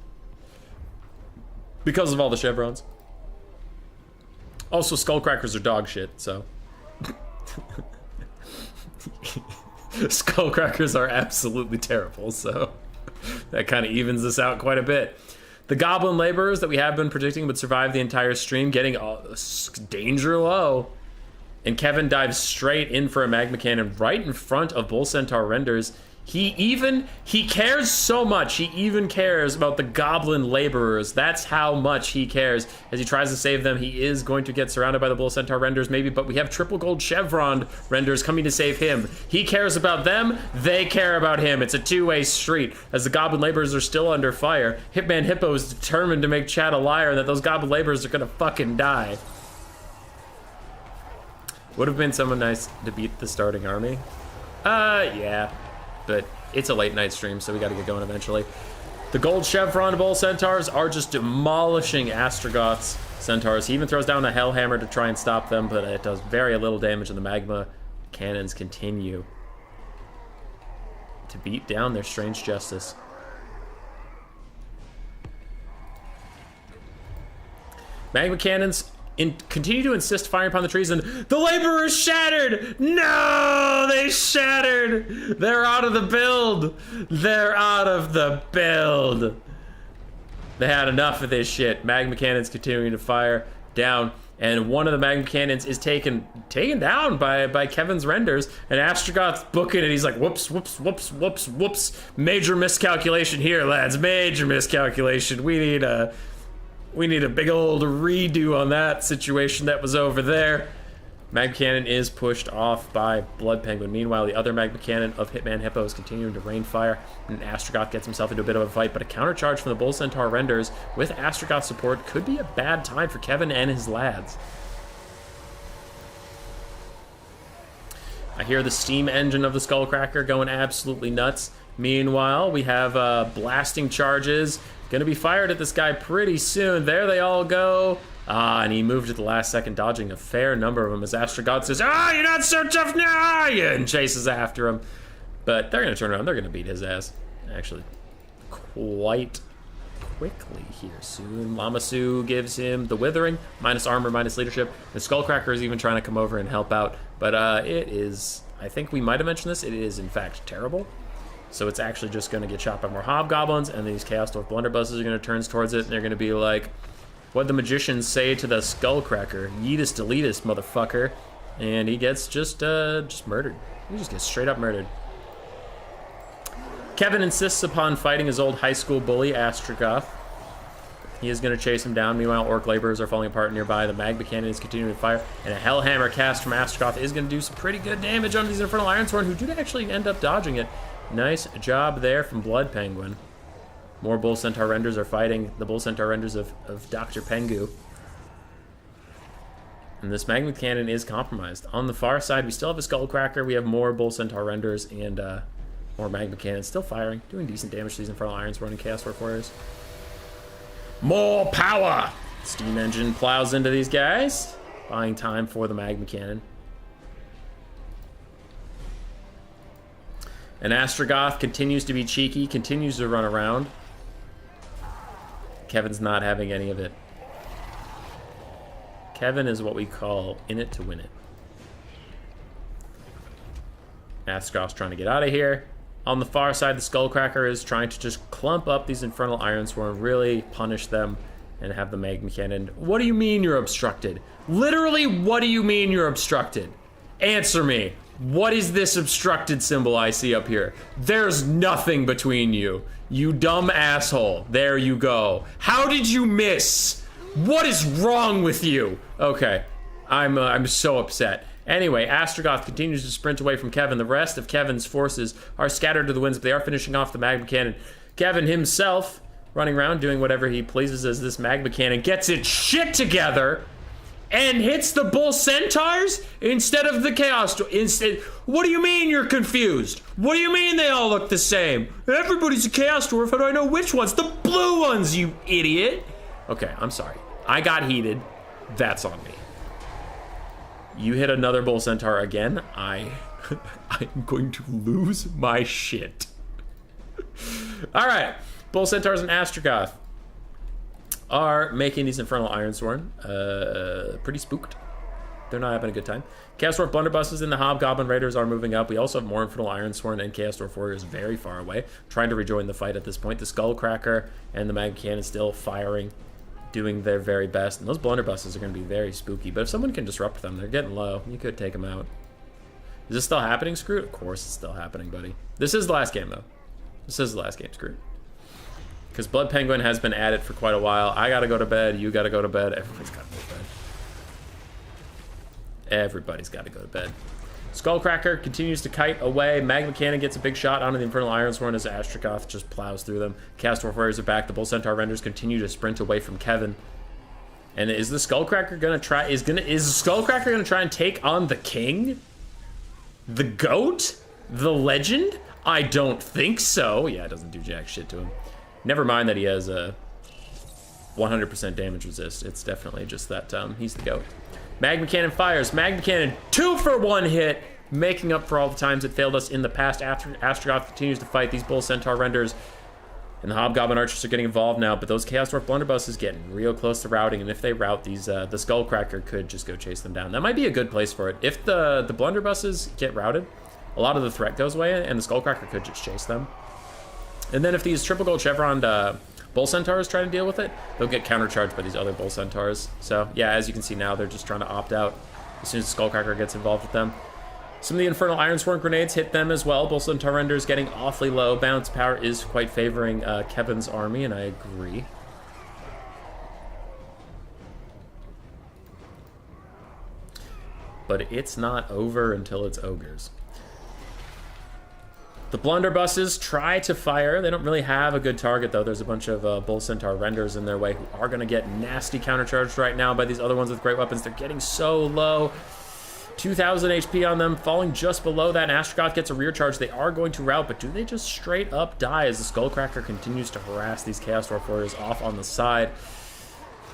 Because of all the chevrons. Also, Skullcrackers are dog shit, so... Skullcrackers are absolutely terrible, so that kind of evens this out quite a bit. The Goblin Laborers that we have been predicting would survive the entire stream, getting danger low. And Kevin dives straight in for a Magma Cannon right in front of Bull Centaur Renders. He cares so much, he even cares about the Goblin Laborers. That's how much he cares. As he tries to save them, he is going to get surrounded by the Bull Centaur Renders, maybe, but we have triple gold chevron Renders coming to save him. He cares about them, they care about him. It's a two-way street. As the Goblin Laborers are still under fire, Hitman Hippo is determined to make Chad a liar and that those Goblin Laborers are gonna fucking die. Would have been someone nice to beat the starting army. Yeah. But it's a late night stream, so we gotta get going eventually. The gold chevron Bull Centaurs are just demolishing Astrogoth's Centaurs. He even throws down a Hellhammer to try and stop them, but it does very little damage, and the magma cannons continue to beat down their strange justice. Magma cannons continue to insist firing upon the trees, and the laborers shattered! No, they shattered! They're out of the build! They're out of the build! They had enough of this shit. Magma cannons continuing to fire down, and one of the magma cannons is taken down by Kevin's Renders, and Astrogoth's booking it. He's like, whoops. Major miscalculation here, lads. Major miscalculation. We need a big old redo on that situation that was over there. Magma Cannon is pushed off by Blood Penguin. Meanwhile, the other Magma Cannon of Hitman Hippo is continuing to rain fire, and Astrogoth gets himself into a bit of a fight, but a countercharge from the Bull Centaur renders with Astrogoth support could be a bad time for Kevin and his lads. I hear the steam engine of the Skullcracker going absolutely nuts. Meanwhile, we have blasting charges going to be fired at this guy pretty soon. There they all go. And he moved at the last second, dodging a fair number of them as Astrogoth says, you're not so tough now, and chases after him. But they're going to turn around. They're going to beat his ass, actually, quite quickly here soon. Lamasu gives him the Withering, minus armor, minus leadership. The Skullcracker is even trying to come over and help out. But it is, I think we might have mentioned this, it is in fact terrible. So it's actually just going to get shot by more Hobgoblins, and these Chaos Dwarf blunderbusses are going to turn towards it, and they're going to be like, what'd the magicians say to the Skullcracker? Yeetus deletus, motherfucker. And he gets just murdered. He just gets straight up murdered. Kevin insists upon fighting his old high school bully, Astrogoth. He is going to chase him down. Meanwhile, Orc laborers are falling apart nearby. The Magma Cannon is continuing to fire, and a Hellhammer cast from Astrogoth is going to do some pretty good damage on these Infernal Ironsworn, who do actually end up dodging it. Nice job there from Blood Penguin. More Bull Centaur renders are fighting the Bull Centaur renders of Dr. Pengu. And this Magma Cannon is compromised. On the far side, we still have a Skullcracker. We have more Bull Centaur renders and more Magma Cannons still firing, doing decent damage to these Infernal Ironsworn and Chaos Dwarf Warriors. More power! Steam engine plows into these guys, buying time for the Magma Cannon. And Astrogoth continues to be cheeky, continues to run around. Kevin's not having any of it. Kevin is what we call in it to win it. Astrogoth's trying to get out of here. On the far side, the Skullcracker is trying to just clump up these Infernal Ironsworn, really punish them, and have the Magma Cannon. What do you mean you're obstructed? Literally, what do you mean you're obstructed? Answer me. What is this obstructed symbol I see up here? There's nothing between you. You dumb asshole. There you go. How did you miss? What is wrong with you? Okay, I'm so upset. Anyway, Astrogoth continues to sprint away from Kevin. The rest of Kevin's forces are scattered to the winds, but they are finishing off the Magma Cannon. Kevin himself, running around doing whatever he pleases as this Magma Cannon gets its shit together and hits the Bull Centaurs instead of the Chaos. What do you mean you're confused? What do you mean they all look the same? Everybody's a Chaos Dwarf. How do I know which ones? The blue ones, you idiot. Okay, I'm sorry. I got heated. That's on me. You hit another Bull Centaur again, I'm going to lose my shit. All right, Bull Centaurs and Astrogoth are making these Infernal Ironsworn pretty spooked. They're not having a good time. Chaos Dwarf blunderbusses and the Hobgoblin Raiders are moving up. We also have more Infernal Ironsworn and Chaos Dwarf Warriors very far away, trying to rejoin the fight at this point. The Skullcracker and the Magma Cannon still firing, doing their very best, and those blunderbusses are going to be very spooky, but if someone can disrupt them, they're getting low. You could take them out. Is this still happening, Scroot? Of course it's still happening, buddy. This is the last game, though. This is the last game, Scroot. Because Blood Penguin has been at it for quite a while. I gotta go to bed, you gotta go to bed, everybody's gotta go to bed. Everybody's gotta go to bed. Skullcracker continues to kite away. Magma Cannon gets a big shot onto the Infernal Ironsworn as Astrogoth just plows through them. Chaos Dwarf Warriors are back. The Bull Centaur renders continue to sprint away from Kevin. And is the Skullcracker gonna try? Is the Skullcracker gonna try and take on the King? The Goat? The Legend? I don't think so. Yeah, it doesn't do jack shit to him. Never mind that he has a 100% damage resist. It's definitely just that he's the Goat. Magma Cannon fires. Magma Cannon 2 for 1 hit, making up for all the times it failed us in the past. After Astrogoth continues to fight these Bull Centaur renders, and the Hobgoblin Archers are getting involved now, but those Chaos Dwarf blunderbusses getting real close to routing, and if they rout these, the Skullcracker could just go chase them down. That might be a good place for it. If the blunderbusses get routed, a lot of the threat goes away, and the Skullcracker could just chase them. And then if these triple gold chevroned Bull Centaurs try to deal with it, they'll get countercharged by these other Bull Centaurs. So yeah, as you can see now, they're just trying to opt out as soon as the Skullcracker gets involved with them. Some of the Infernal Ironsworn grenades hit them as well. Bull Centaur renders getting awfully low. Bounce power is quite favoring Kevin's army, and I agree. but it's not over until it's ogres. The blunderbusses try to fire. They don't really have a good target, though. There's a bunch of Bull Centaur renders in their way who are going to get nasty countercharged right now by these other ones with great weapons. They're getting so low. 2,000 HP on them, falling just below that. And Astrogoth gets a rear charge. They are going to rout, but do they just straight up die as the Skullcracker continues to harass these Chaos Dwarf Warriors off on the side?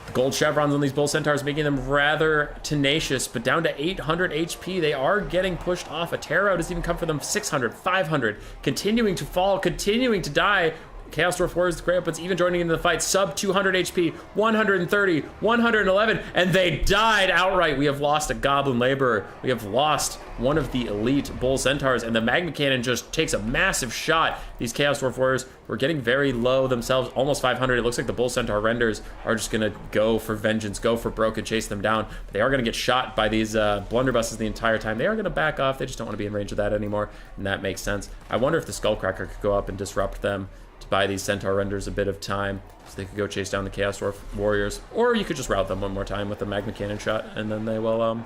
The gold chevrons on these Bull Centaurs making them rather tenacious, but down to 800 HP. They are getting pushed off. A Terror doesn't even come for them. 600, 500, continuing to fall, continuing to die. Chaos Dwarf Warriors, the great weapons, even joining into the fight. Sub 200 HP, 130, 111, and they died outright. We have lost a Goblin Laborer. We have lost one of the elite Bull Centaurs, and the Magma Cannon just takes a massive shot. These Chaos Dwarf Warriors were getting very low themselves, almost 500. It looks like the Bull Centaur renders are just going to go for vengeance, go for broke and chase them down. But they are going to get shot by these blunderbusses the entire time. They are going to back off. They just don't want to be in range of that anymore, and that makes sense. I wonder if the Skullcracker could go up and disrupt them to buy these Centaur renders a bit of time so they could go chase down the Chaos Dwarf Warriors. Or you could just rout them one more time with the Magma Cannon shot, and then they will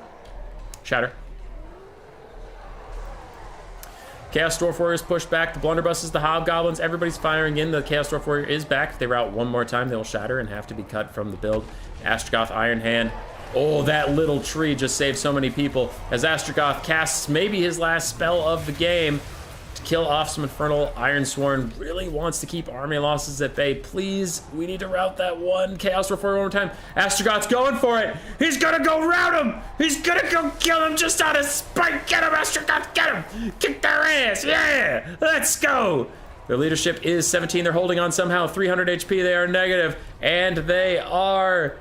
shatter. Chaos Dwarf Warriors push back. The blunderbusses, the hobgoblins, everybody's firing in. The Chaos Dwarf Warrior is back. If they rout one more time, they'll shatter and have to be cut from the build. Astrogoth Iron Hand. Oh, that little tree just saved so many people as Astrogoth casts maybe his last spell of the game to kill off some Infernal Ironsworn. Really wants to keep army losses at bay. Please, we need to rout that one Chaos Dwarf Warrior one more time. Astrogoth's going for it. He's gonna go rout him. He's gonna go kill him just out of spite. Get him, Astrogoth, get him. Kick their ass, yeah. Let's go. Their leadership is 17. They're holding on somehow. 300 HP, they are negative. And they are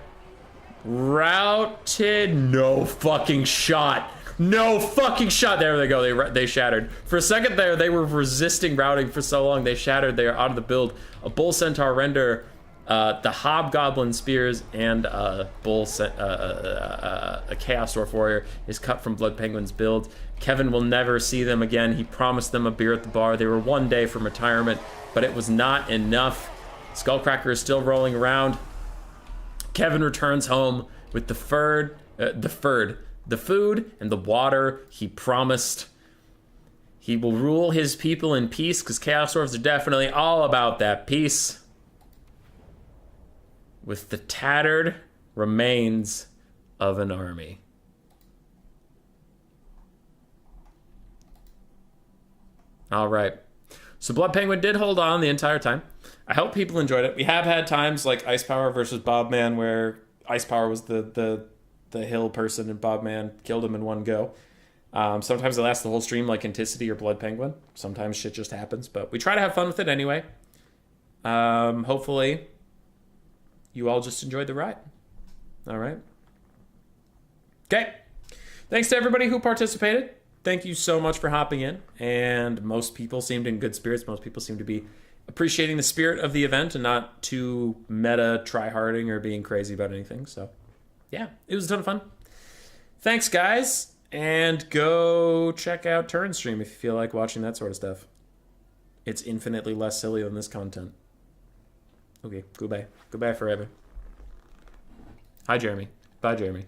routed. No fucking shot. No fucking shot. There they go. They shattered. For a second there, they were resisting routing for so long. They shattered. They are out of the build. A Bull Centaur render, the Hobgoblin Spears, and a Chaos Dwarf Warrior is cut from Blood Penguin's build. Kevin will never see them again. He promised them a beer at the bar. They were one day from retirement, but it was not enough. Skullcracker is still rolling around. Kevin returns home with the food and the water he promised. He will rule his people in peace because Chaos Dwarves are definitely all about that peace. With the tattered remains of an army. All right. So Blood Penguin did hold on the entire time. I hope people enjoyed it. We have had times like Ice Power versus Bobman where Ice Power was the hill person and Bobman killed him in one go. Sometimes it lasts the whole stream like Anticity or Blood Penguin. Sometimes shit just happens, but we try to have fun with it anyway. Hopefully you all just enjoyed the ride. All right. Okay. Thanks to everybody who participated. Thank you so much for hopping in. And most people seemed in good spirits. Most people seem to be appreciating the spirit of the event and not too meta try-harding or being crazy about anything. So, yeah, it was a ton of fun. Thanks, guys. And go check out Turn Stream if you feel like watching that sort of stuff. It's infinitely less silly than this content. Okay, goodbye. Goodbye forever. Hi, Jeremy. Bye, Jeremy.